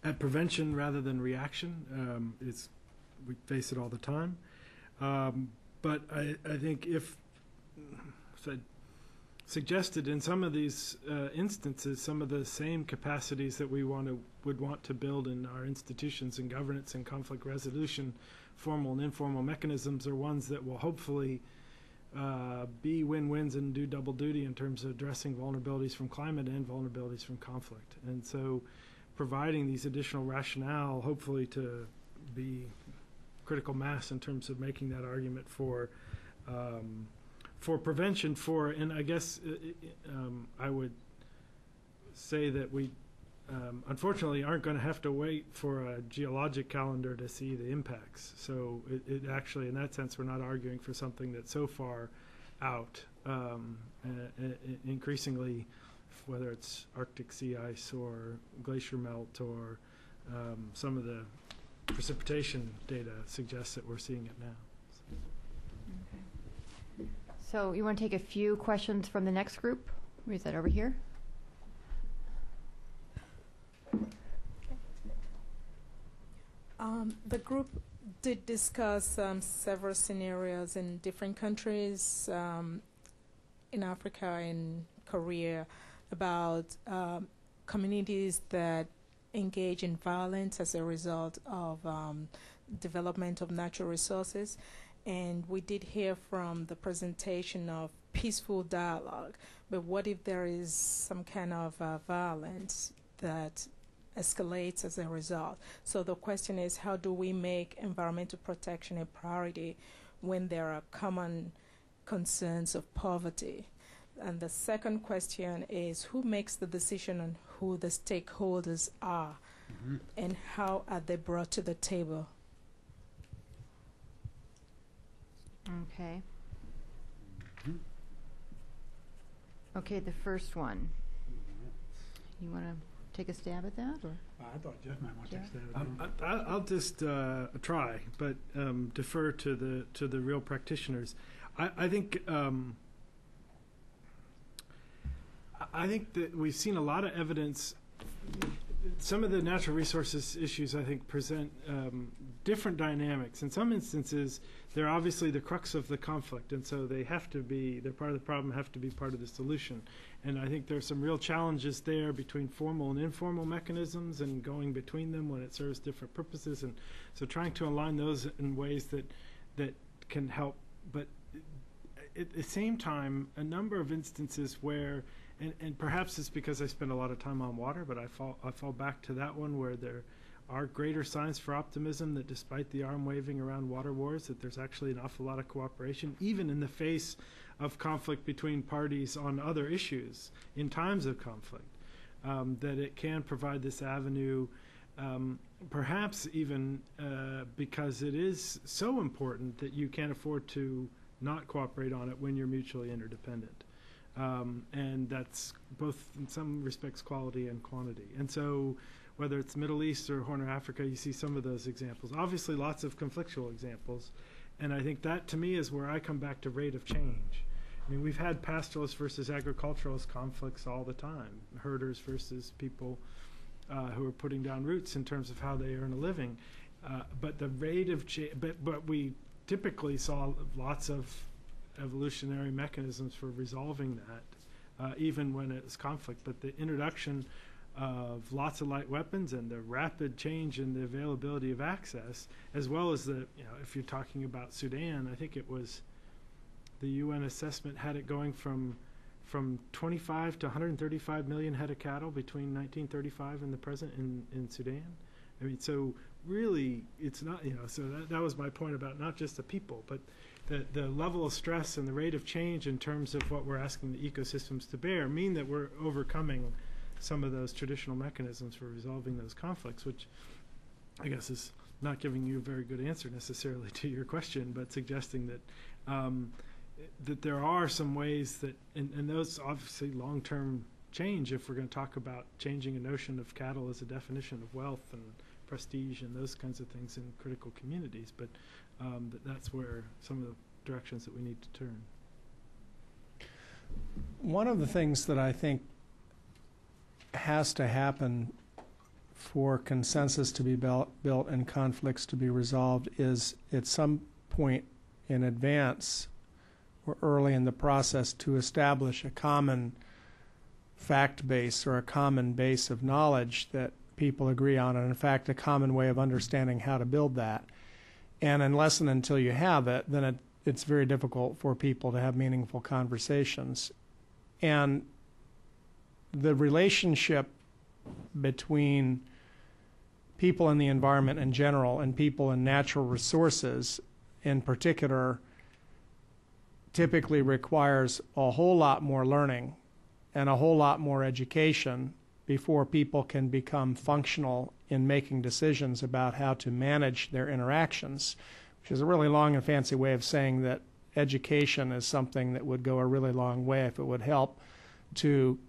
at prevention rather than reaction. We face it all the time. But I think if suggested in some of these instances, some of the same capacities that we would want to build in our institutions and governance and conflict resolution, formal and informal mechanisms, are ones that will hopefully be win-wins and do double duty in terms of addressing vulnerabilities from climate and vulnerabilities from conflict. And so providing these additional rationale, hopefully to be critical mass in terms of making that argument for prevention, and I guess I would say that we unfortunately aren't going to have to wait for a geologic calendar to see the impacts. So it actually, in that sense, we're not arguing for something that's so far out. Increasingly, whether it's Arctic sea ice or glacier melt or some of the precipitation data suggests that we're seeing it now. Okay. So you want to take a few questions from the next group? Or is that over here? The group did discuss several scenarios in different countries, in Africa, in Korea, about communities that engage in violence as a result of development of natural resources. And we did hear from the presentation of peaceful dialogue, but what if there is some kind of violence that escalates as a result? So the question is, how do we make environmental protection a priority when there are common concerns of poverty? And the second question is, who makes the decision on who the stakeholders are, and how are they brought to the table? Okay. Okay, the first one. You want to take a stab at that, or? I thought Jeff might want to take a stab at that. I'll just try, but defer to the real practitioners. I think that we've seen a lot of evidence. Some of the natural resources issues, I think, present different dynamics. In some instances, they're obviously the crux of the conflict, and so they're part of the problem, have to be part of the solution. And I think there's some real challenges there between formal and informal mechanisms and going between them when it serves different purposes. And so trying to align those in ways that can help. But at the same time, a number of instances where, and perhaps it's because I spend a lot of time on water, but I fall back to that one where there are greater signs for optimism that despite the arm waving around water wars, that there's actually an awful lot of cooperation, even in the face of conflict between parties on other issues in times of conflict, that it can provide this avenue, perhaps even because it is so important that you can't afford to not cooperate on it when you're mutually interdependent. And that's both, in some respects, quality and quantity. And so whether it's Middle East or Horn of Africa, you see some of those examples. Obviously, lots of conflictual examples. And I think that, to me, is where I come back to rate of change. I mean, we've had pastoralist versus agriculturalist conflicts all the time. Herders versus people who are putting down roots in terms of how they earn a living. But the rate of change, but we typically saw lots of evolutionary mechanisms for resolving that, even when it's conflict. But the introduction of lots of light weapons and the rapid change in the availability of access, as well as if you're talking about Sudan, I think it was the UN assessment had it going from 25 to 135 million head of cattle between 1935 and the present in Sudan. I mean, so really, it's not, so that was my point about not just the people, but the level of stress and the rate of change in terms of what we're asking the ecosystems to bear mean that we're overcoming some of those traditional mechanisms for resolving those conflicts, which I guess is not giving you a very good answer necessarily to your question, but suggesting that there are some ways that, and those obviously long-term change if we're going to talk about changing a notion of cattle as a definition of wealth and prestige and those kinds of things in critical communities, but that's where some of the directions that we need to turn. One of the things that I think has to happen for consensus to be built and conflicts to be resolved is at some point in advance or early in the process to establish a common fact base or a common base of knowledge that people agree on, and in fact a common way of understanding how to build that. And unless and until you have it, then it's very difficult for people to have meaningful conversations. And the relationship between people in the environment in general and people in natural resources in particular typically requires a whole lot more learning and a whole lot more education before people can become functional in making decisions about how to manage their interactions, which is a really long and fancy way of saying that education is something that would go a really long way if it would help to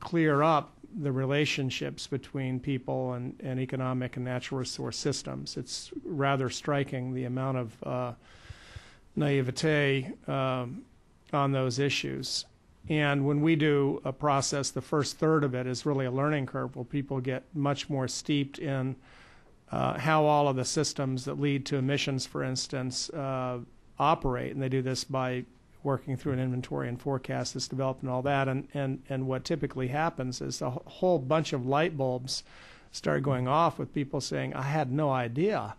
clear up the relationships between people and economic and natural resource systems. It's rather striking the amount of naivete on those issues. And when we do a process, the first third of it is really a learning curve where people get much more steeped in how all of the systems that lead to emissions, for instance, operate. And they do this by working through an inventory and forecast that's developed and all that. And what typically happens is a whole bunch of light bulbs start going off with people saying, I had no idea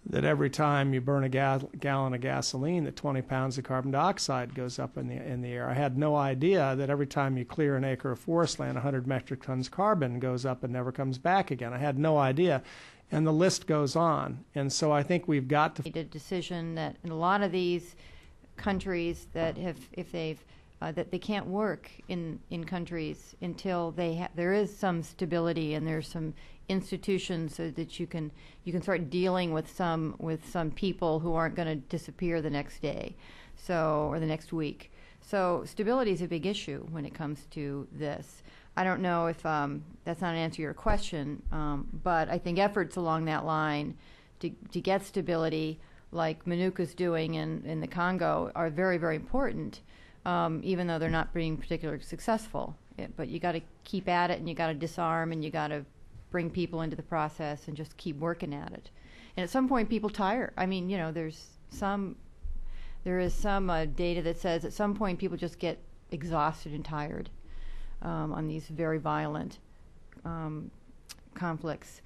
that every time you burn a gallon of gasoline that 20 pounds of carbon dioxide goes up in the air. I had no idea that every time you clear an acre of forest land, 100 metric tons carbon goes up and never comes back again. I had no idea. And the list goes on. And so I think we've got to made a decision that in a lot of these countries that have, if they've that they can't work in countries until there is some stability and there's some institutions so that you can start dealing with some people who aren't going to disappear the next day, or the next week. So stability is a big issue when it comes to this. I don't know if that's not an answer to your question, but I think efforts along that line to get stability, like Manuka's doing in the Congo, are very, very important, even though they're not being particularly successful. But you got to keep at it, and you got to disarm, and you got to bring people into the process and just keep working at it. And at some point, people tire. I mean, there is some data that says at some point people just get exhausted and tired on these very violent conflicts.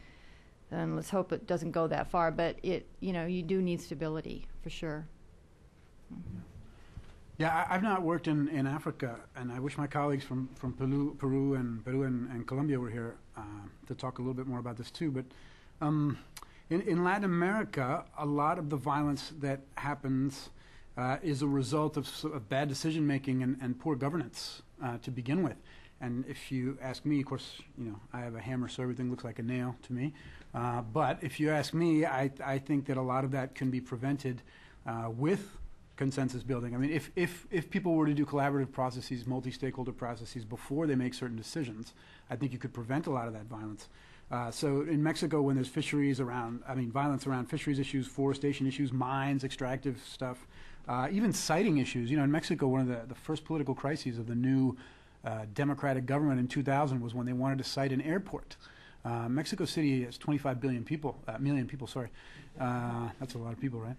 And let's hope it doesn't go that far. But you do need stability for sure. Mm-hmm. Yeah, I've not worked in Africa, and I wish my colleagues from Peru and Colombia were here to talk a little bit more about this too. But in Latin America, a lot of the violence that happens is a result of bad decision making and poor governance to begin with. And if you ask me, of course, I have a hammer, so everything looks like a nail to me. But if you ask me, I think that a lot of that can be prevented with consensus building. I mean, if people were to do collaborative processes, multi-stakeholder processes before they make certain decisions, I think you could prevent a lot of that violence. So in Mexico, when there's violence around fisheries issues, forestation issues, mines, extractive stuff, even siting issues. In Mexico, one of the first political crises of the new democratic government in 2000 was when they wanted to site an airport. Mexico City has 25 million people, sorry. That's a lot of people, right?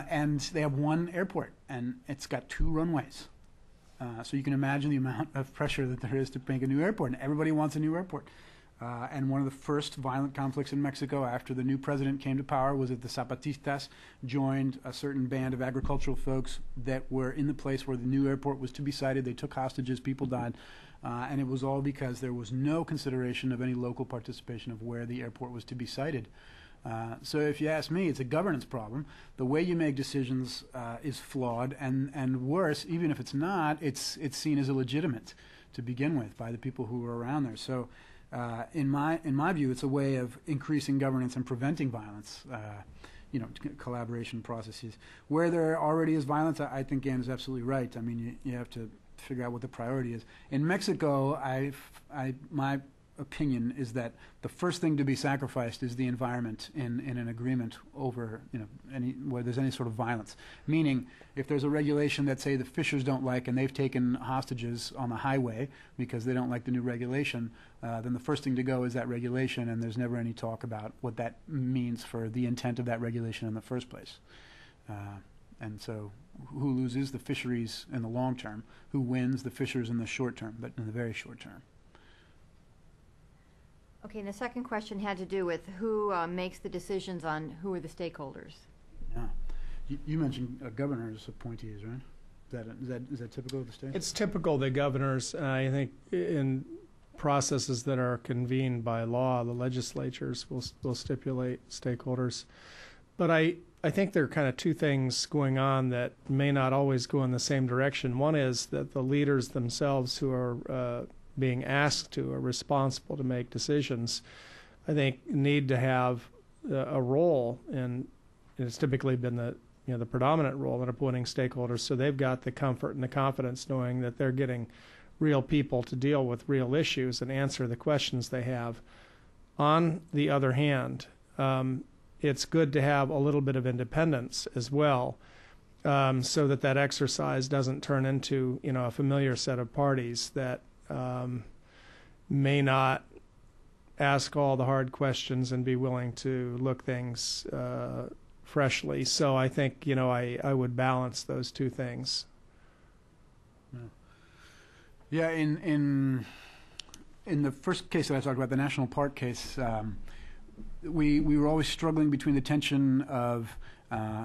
And they have one airport, and it's got 2 runways. So you can imagine the amount of pressure that there is to make a new airport, and everybody wants a new airport. And one of the first violent conflicts in Mexico after the new president came to power was that the Zapatistas joined a certain band of agricultural folks that were in the place where the new airport was to be sited. They took hostages, people died. And it was all because there was no consideration of any local participation of where the airport was to be sited. So if you ask me, it's a governance problem. The way you make decisions is flawed, and worse, even if it's not, it's seen as illegitimate to begin with by the people who are around there. So in my view, it's a way of increasing governance and preventing violence. Collaboration processes. Where there already is violence, I think Ann is absolutely right. I mean, you have to figure out what the priority is. In Mexico, my opinion is that the first thing to be sacrificed is the environment in an agreement over where there's any sort of violence. Meaning, if there's a regulation that, say, the fishers don't like and they've taken hostages on the highway because they don't like the new regulation, then the first thing to go is that regulation, and there's never any talk about what that means for the intent of that regulation in the first place. And so who loses? The fisheries in the long term. Who wins? The fishers in the short term, but in the very short term. Okay, and the second question had to do with who makes the decisions on who are the stakeholders. Yeah. You mentioned governors' appointees, right? Is that typical of the state? It's typical that governors, I think, in processes that are convened by law, the legislatures will stipulate stakeholders. But I think there are kind of 2 things going on that may not always go in the same direction. One is that the leaders themselves who are being asked to, are responsible to make decisions, I think need to have a role, and it's typically been the predominant role in appointing stakeholders, so they've got the comfort and the confidence knowing that they're getting real people to deal with real issues and answer the questions they have. On the other hand, it's good to have a little bit of independence as well, so that exercise doesn't turn into a familiar set of parties that may not ask all the hard questions and be willing to look things freshly. So I think I would balance those 2 things. Yeah, in the first case that I talked about, the national park case, we were always struggling between the tension of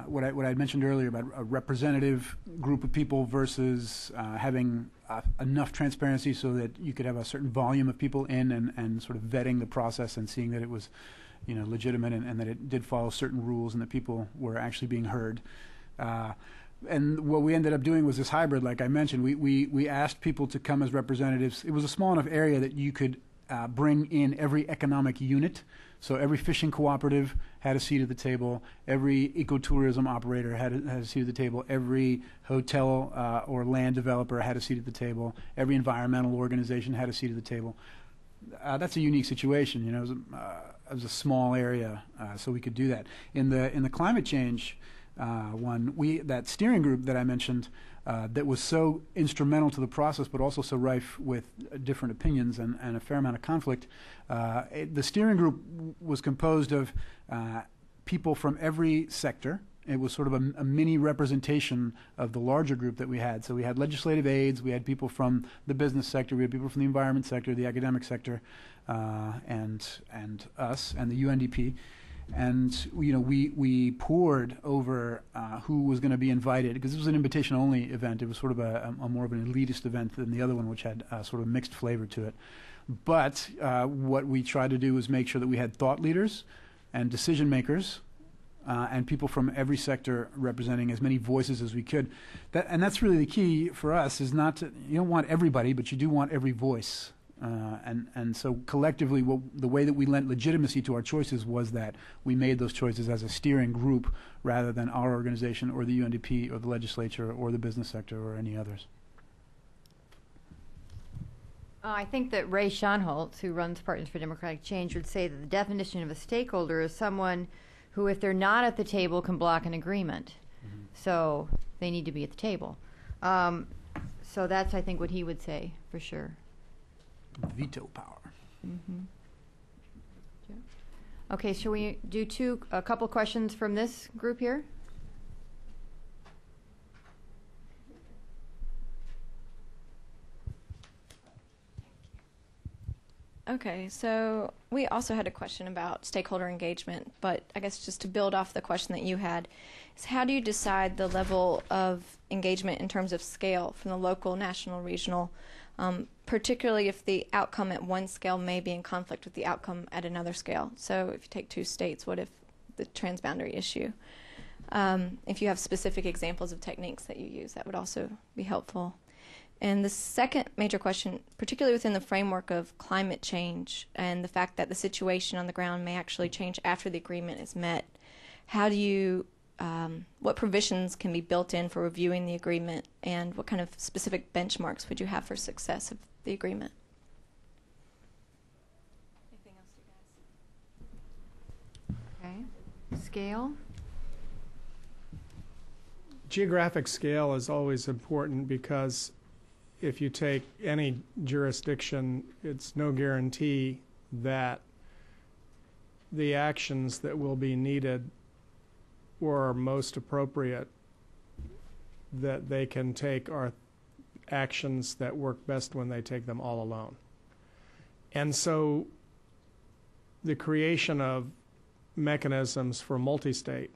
what I had mentioned earlier about a representative group of people versus having enough transparency so that you could have a certain volume of people in and sort of vetting the process and seeing that it was, legitimate and that it did follow certain rules and that people were actually being heard. And what we ended up doing was this hybrid, like I mentioned. We asked people to come as representatives. It was a small enough area that you could bring in every economic unit. So every fishing cooperative had a seat at the table. Every ecotourism operator had a seat at the table. Every hotel or land developer had a seat at the table. Every environmental organization had a seat at the table. That's a unique situation. It was a small area, so we could do that. In the climate change one, that steering group that I mentioned that was so instrumental to the process, but also so rife with different opinions and a fair amount of conflict. The steering group was composed of people from every sector. It was sort of a mini representation of the larger group that we had. So we had legislative aides, we had people from the business sector, we had people from the environment sector, the academic sector, and us and the UNDP. And we poured over who was going to be invited, because this was an invitation-only event. It was sort of a more of an elitist event than the other one, which had sort of a mixed flavor to it. But what we tried to do was make sure that we had thought leaders and decision makers and people from every sector representing as many voices as we could. And that's really the key for us, is not to, you don't want everybody, but you do want every voice. And so collectively, the way that we lent legitimacy to our choices was that we made those choices as a steering group rather than our organization or the UNDP or the legislature or the business sector or any others. I think that Ray Schonholtz, who runs Partners for Democratic Change, would say that the definition of a stakeholder is someone who, if they're not at the table, can block an agreement. Mm-hmm. So they need to be at the table. So that's, I think, what he would say, for sure. Veto power. Mm-hmm. Yeah. Okay, shall we do a couple questions from this group here? Okay, so we also had a question about stakeholder engagement, but I guess just to build off the question that you had, is how do you decide the level of engagement in terms of scale from the local, national, regional, particularly if the outcome at one scale may be in conflict with the outcome at another scale? So if you take two states, what if the transboundary issue? If you have specific examples of techniques that you use, that would also be helpful. And the second major question, particularly within the framework of climate change and the fact that the situation on the ground may actually change after the agreement is met, how do you, what provisions can be built in for reviewing the agreement, and what kind of specific benchmarks would you have for success of the agreement? Anything else, you guys? Okay. Scale? Geographic scale is always important, because if you take any jurisdiction, it's no guarantee that the actions that will be needed or are most appropriate that they can take are actions that work best when they take them all alone. And so the creation of mechanisms for multi-state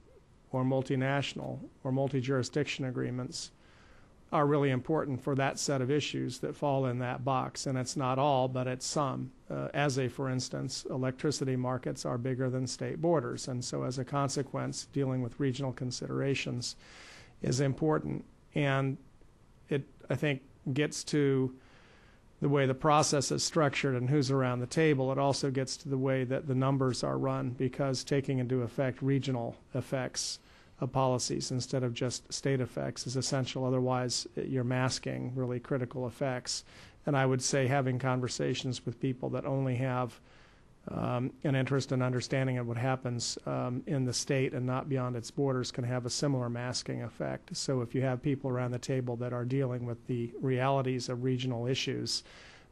or multinational or multi-jurisdiction agreements are really important for that set of issues that fall in that box. And it's not all, but it's some. For instance, electricity markets are bigger than state borders. And so as a consequence, dealing with regional considerations is important. And it, I think, gets to the way the process is structured and who's around the table. It also gets to the way that the numbers are run, because taking into effect regional effects of policies instead of just state effects is essential. Otherwise, you're masking really critical effects. And I would say having conversations with people that only have an interest in understanding of what happens in the state and not beyond its borders can have a similar masking effect. So if you have people around the table that are dealing with the realities of regional issues,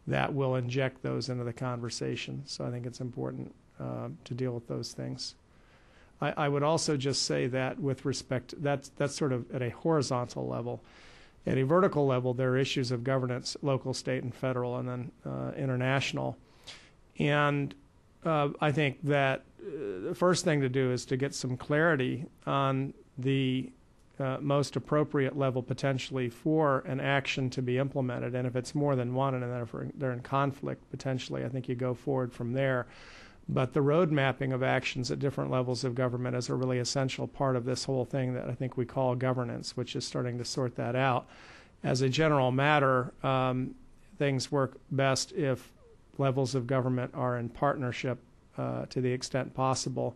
that will inject those into the conversation. So I think it's important to deal with those things. I would also just say that with respect, that's sort of at a horizontal level. At a vertical level, there are issues of governance, local, state, and federal, and then international. And I think that the first thing to do is to get some clarity on the most appropriate level potentially for an action to be implemented. And if it's more than one and if they're in conflict potentially, I think you go forward from there. But the road mapping of actions at different levels of government is a really essential part of this whole thing that I think we call governance, which is starting to sort that out. As a general matter, things work best if levels of government are in partnership to the extent possible.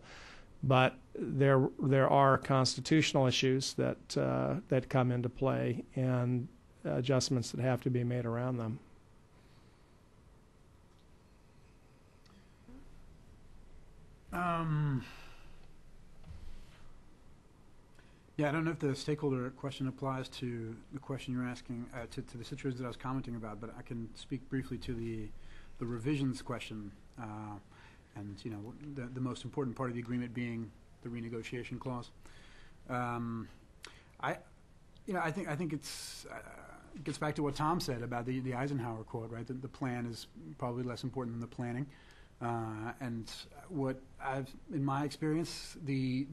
But there are constitutional issues that come into play and adjustments that have to be made around them. Yeah, I don't know if the stakeholder question applies to the question you're asking, to the situations that I was commenting about, but I can speak briefly to the revisions question, and the most important part of the agreement being the renegotiation clause. I think it gets back to what Tom said about the Eisenhower quote, right? The plan is probably less important than the planning. And what in my experience, the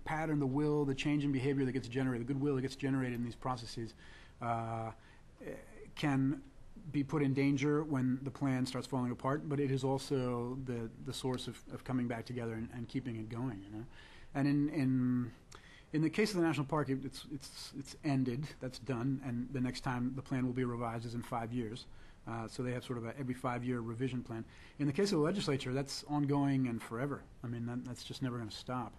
pattern, the will, the change in behavior that gets generated, the goodwill that gets generated in these processes can be put in danger when the plan starts falling apart, but it is also the source of coming back together and keeping it going. And in the case of the national park, it's ended, that's done, and the next time the plan will be revised is in 5 years. So they have sort of a every 5-year revision plan. In the case of the legislature, that's ongoing and forever. I mean, that's just never going to stop.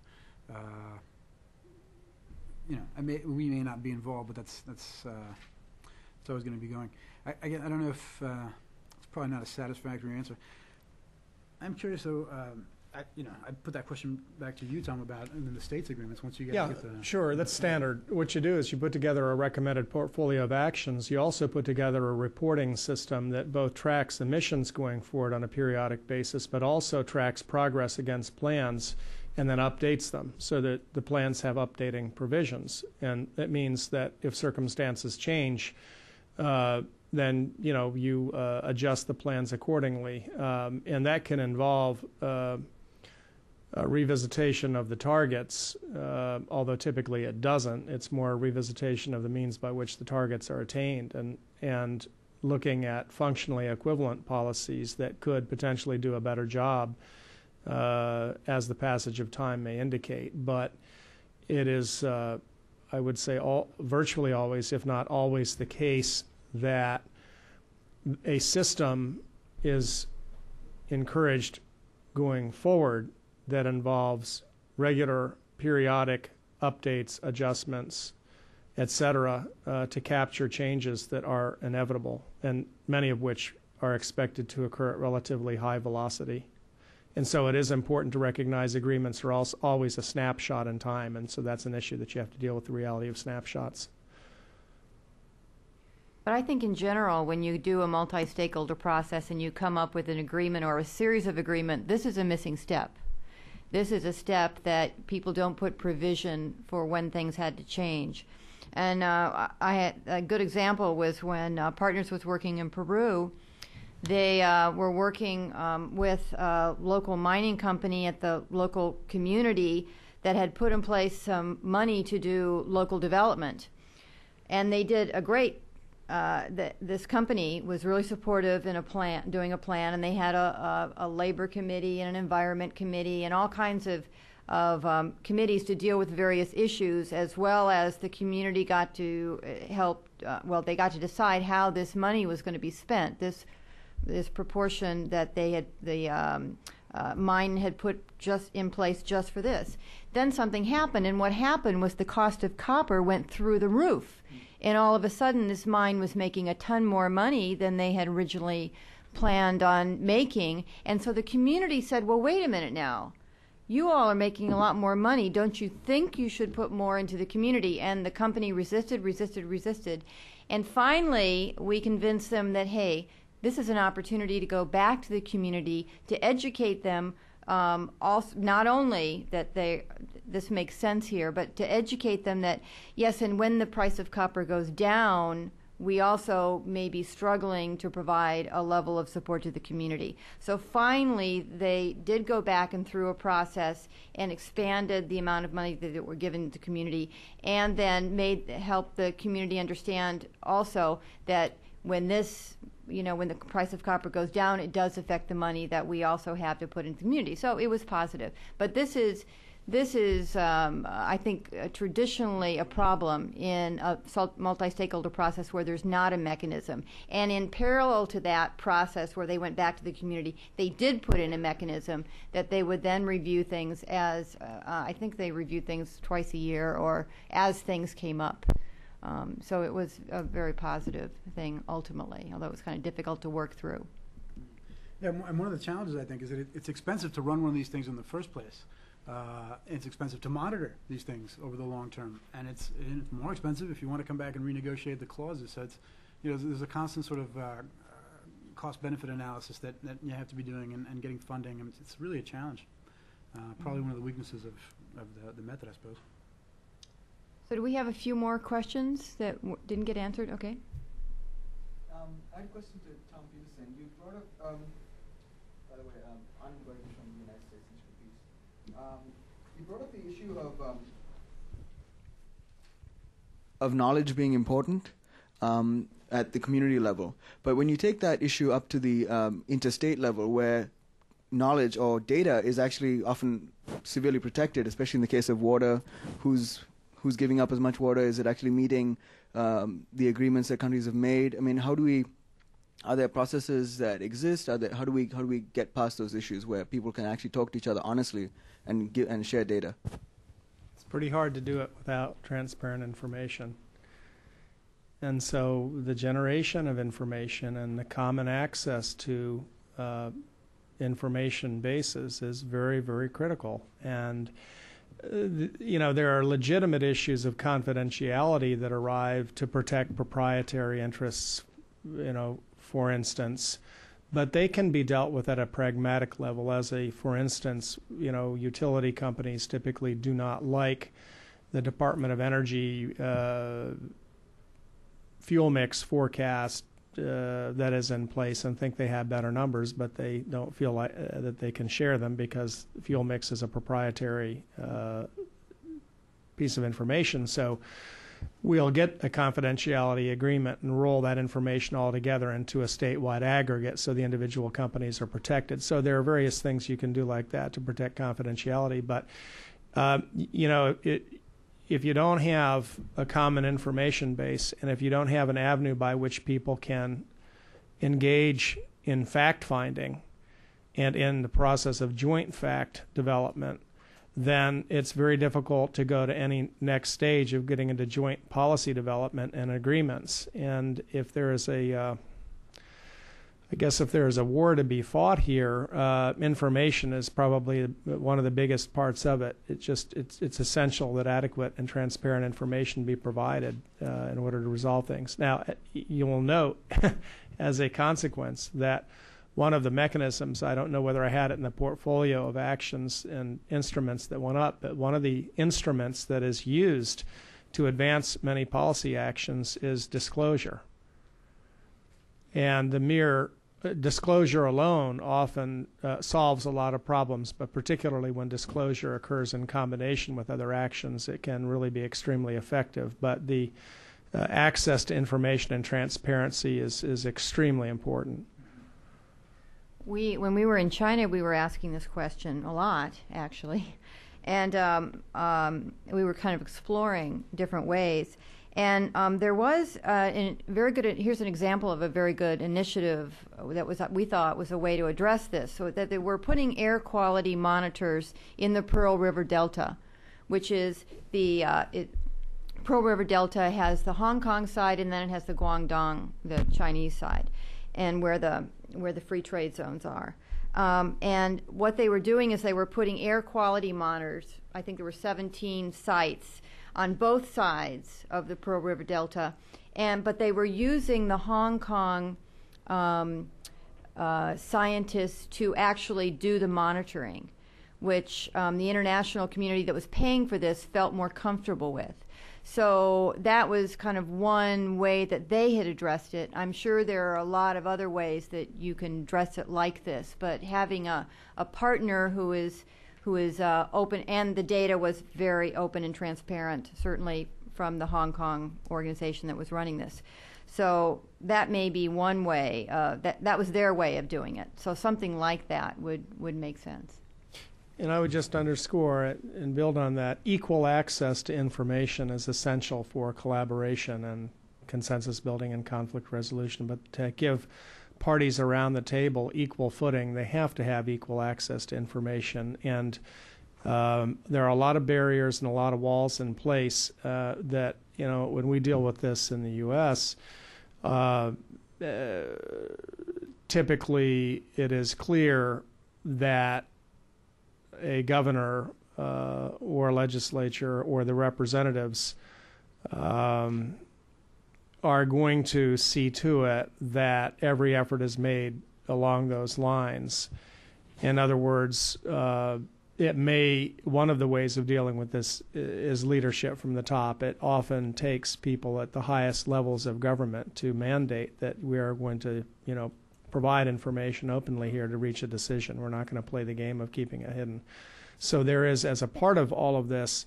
We may not be involved, but that's always going to be going. I don't know if it's probably not a satisfactory answer. I'm curious though. I put that question back to you, Tom, about the states agreements once you get the... Sure, that's standard. What you do is you put together a recommended portfolio of actions. You also put together a reporting system that both tracks emissions going forward on a periodic basis, but also tracks progress against plans and then updates them so that the plans have updating provisions. And that means that if circumstances change, then you adjust the plans accordingly. And that can involve revisitation of the targets, although typically it doesn't. It's more a revisitation of the means by which the targets are attained and looking at functionally equivalent policies that could potentially do a better job as the passage of time may indicate. But it is, I would say, virtually always, if not always, the case that a system is encouraged going forward that involves regular, periodic updates, adjustments, etc., to capture changes that are inevitable, and many of which are expected to occur at relatively high velocity. And so it is important to recognize agreements are also always a snapshot in time, and so that's an issue that you have to deal with, the reality of snapshots. But I think in general, when you do a multi-stakeholder process and you come up with an agreement or a series of agreement, this is a missing step. This is a step that people don't put provision for when things had to change. And I had a good example was when Partners was working in Peru. They were working with a local mining company at the local community that had put in place some money to do local development. And they did a great this company was really supportive in doing a plan, and they had a labor committee and an environment committee and all kinds of committees to deal with various issues, as well as the community got to help. They got to decide how this money was going to be spent. This proportion that the mine had put just in place just for this. Then something happened, and what happened was the cost of copper went through the roof. And all of a sudden, this mine was making a ton more money than they had originally planned on making. And so the community said, well, wait a minute now. You all are making a lot more money. Don't you think you should put more into the community? And the company resisted. And finally, we convinced them that, hey, this is an opportunity to go back to the community, to educate them also not only that this makes sense here, but to educate them that yes, and when the price of copper goes down, we also may be struggling to provide a level of support to the community. So finally, they did go back and through a process and expanded the amount of money that were given to the community, and then helped the community understand also that when when the price of copper goes down, it does affect the money that we also have to put into the community. So it was positive. But this is, I think, traditionally a problem in a multi-stakeholder process where there's not a mechanism. And in parallel to that process where they went back to the community, they did put in a mechanism that they would then review things as, I think they reviewed things twice a year or as things came up. So it was a very positive thing ultimately, although it was kind of difficult to work through. Yeah, and one of the challenges, I think, is that it's expensive to run one of these things in the first place. It's expensive to monitor these things over the long term, and it's more expensive if you want to come back and renegotiate the clauses. So it's, there's a constant sort of cost-benefit analysis that you have to be doing and getting funding, and it's really a challenge. Probably one of the weaknesses of the method, I suppose. So do we have a few more questions that didn't get answered? Okay. I had a question to Tom Peterson. You brought up, by the way, I'm going from the United States Institute of Peace. You brought up the issue of knowledge being important at the community level. But when you take that issue up to the interstate level, where knowledge or data is actually often severely protected, especially in the case of water, who's giving up as much water? Is it actually meeting the agreements that countries have made? I mean, are there processes that exist? How do we get past those issues where people can actually talk to each other honestly and share data? It's pretty hard to do it without transparent information. And so the generation of information and the common access to information bases is very, very critical. And there are legitimate issues of confidentiality that arrive to protect proprietary interests, for instance, but they can be dealt with at a pragmatic level. For instance, utility companies typically do not like the Department of Energy fuel mix forecast that is in place and think they have better numbers, but they don't feel like that they can share them because fuel mix is a proprietary piece of information. So we'll get a confidentiality agreement and roll that information all together into a statewide aggregate so the individual companies are protected. So there are various things you can do like that to protect confidentiality, but if you don't have a common information base and if you don't have an avenue by which people can engage in fact-finding and in the process of joint fact development, then it's very difficult to go to any next stage of getting into joint policy development and agreements. And if there is if there is a war to be fought here, information is probably one of the biggest parts of it. It's essential that adequate and transparent information be provided in order to resolve things. Now, you will note as a consequence that one of the mechanisms, I don't know whether I had it in the portfolio of actions and instruments that went up, but one of the instruments that is used to advance many policy actions is disclosure. And the mere disclosure alone often solves a lot of problems, but particularly when disclosure occurs in combination with other actions, it can really be extremely effective. But the access to information and transparency is extremely important. When we were in China, we were asking this question a lot, actually, and we were kind of exploring different ways. And there was here's an example of a very good initiative that we thought was a way to address this, so that they were putting air quality monitors in the Pearl River Delta, which is Pearl River Delta has the Hong Kong side and then it has the Guangdong, the Chinese side, and where the free trade zones are. And what they were doing is they were putting air quality monitors. I think there were 17 sites on both sides of the Pearl River Delta, but they were using the Hong Kong scientists to actually do the monitoring, which the international community that was paying for this felt more comfortable with. So that was kind of one way that they had addressed it. I'm sure there are a lot of other ways that you can address it like this, but having a partner who is open, and the data was very open and transparent, certainly from the Hong Kong organization that was running this. So that may be one way. That was their way of doing it. So something like that would make sense. And I would just underscore it and build on that. Equal access to information is essential for collaboration and consensus building and conflict resolution. But to give parties around the table equal footing, they have to have equal access to information. And there are a lot of barriers and a lot of walls in place that, when we deal with this in the U.S., typically it is clear that a governor or legislature or the representatives are going to see to it that every effort is made along those lines. In other words, one of the ways of dealing with this is leadership from the top. It often takes people at the highest levels of government to mandate that we are going to, provide information openly here to reach a decision. We're not going to play the game of keeping it hidden. So there is, as a part of all of this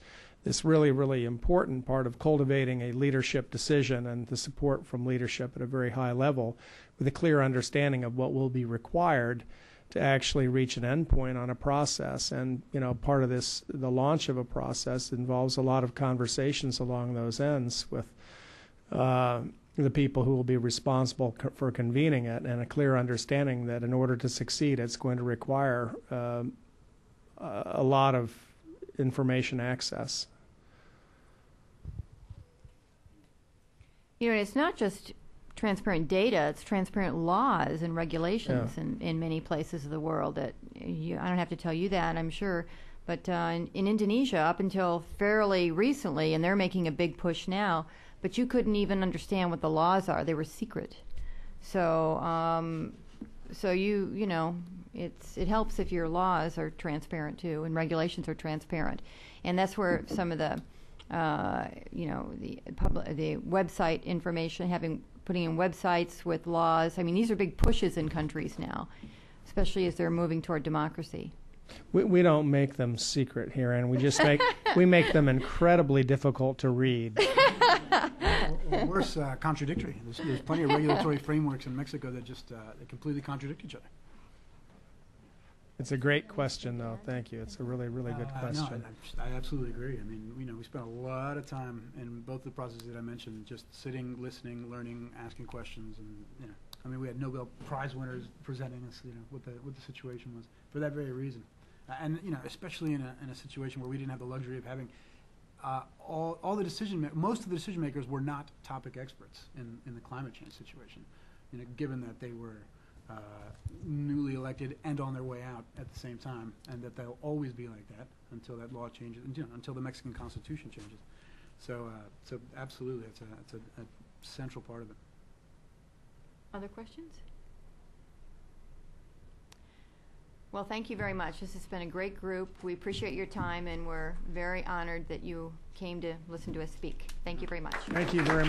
really, really important part of cultivating a leadership decision and the support from leadership at a very high level with a clear understanding of what will be required to actually reach an endpoint on a process. And, part of this, the launch of a process involves a lot of conversations along those ends with the people who will be responsible for convening it, and a clear understanding that in order to succeed, it's going to require a lot of information access. It's not just transparent data, it's transparent laws and regulations in many places of the world. That I don't have to tell you that, I'm sure. But in Indonesia, up until fairly recently, and they're making a big push now, but you couldn't even understand what the laws are. They were secret. So it helps if your laws are transparent too, and regulations are transparent. And that's where some of the the website information, putting in websites with laws. I mean, these are big pushes in countries now, especially as they're moving toward democracy. We don't make them secret here, and we just make them incredibly difficult to read. Or worse, contradictory. There's plenty of regulatory frameworks in Mexico that just they completely contradict each other. It's a great question, though. Thank you. It's a really, really good question. No, I absolutely agree. I mean, we spent a lot of time in both the processes that I mentioned, just sitting, listening, learning, asking questions, and we had Nobel Prize winners presenting us, what the situation was for that very reason, and especially in a situation where we didn't have the luxury of having most of the decision makers were not topic experts in the climate change situation, given that they were newly elected and on their way out at the same time, and that they'll always be like that until that law changes, until the Mexican Constitution changes. So absolutely, it's a central part of it. Other questions? Well, thank you very much. This has been a great group. We appreciate your time, and we're very honored that you came to listen to us speak. Thank you very much. Thank you very much.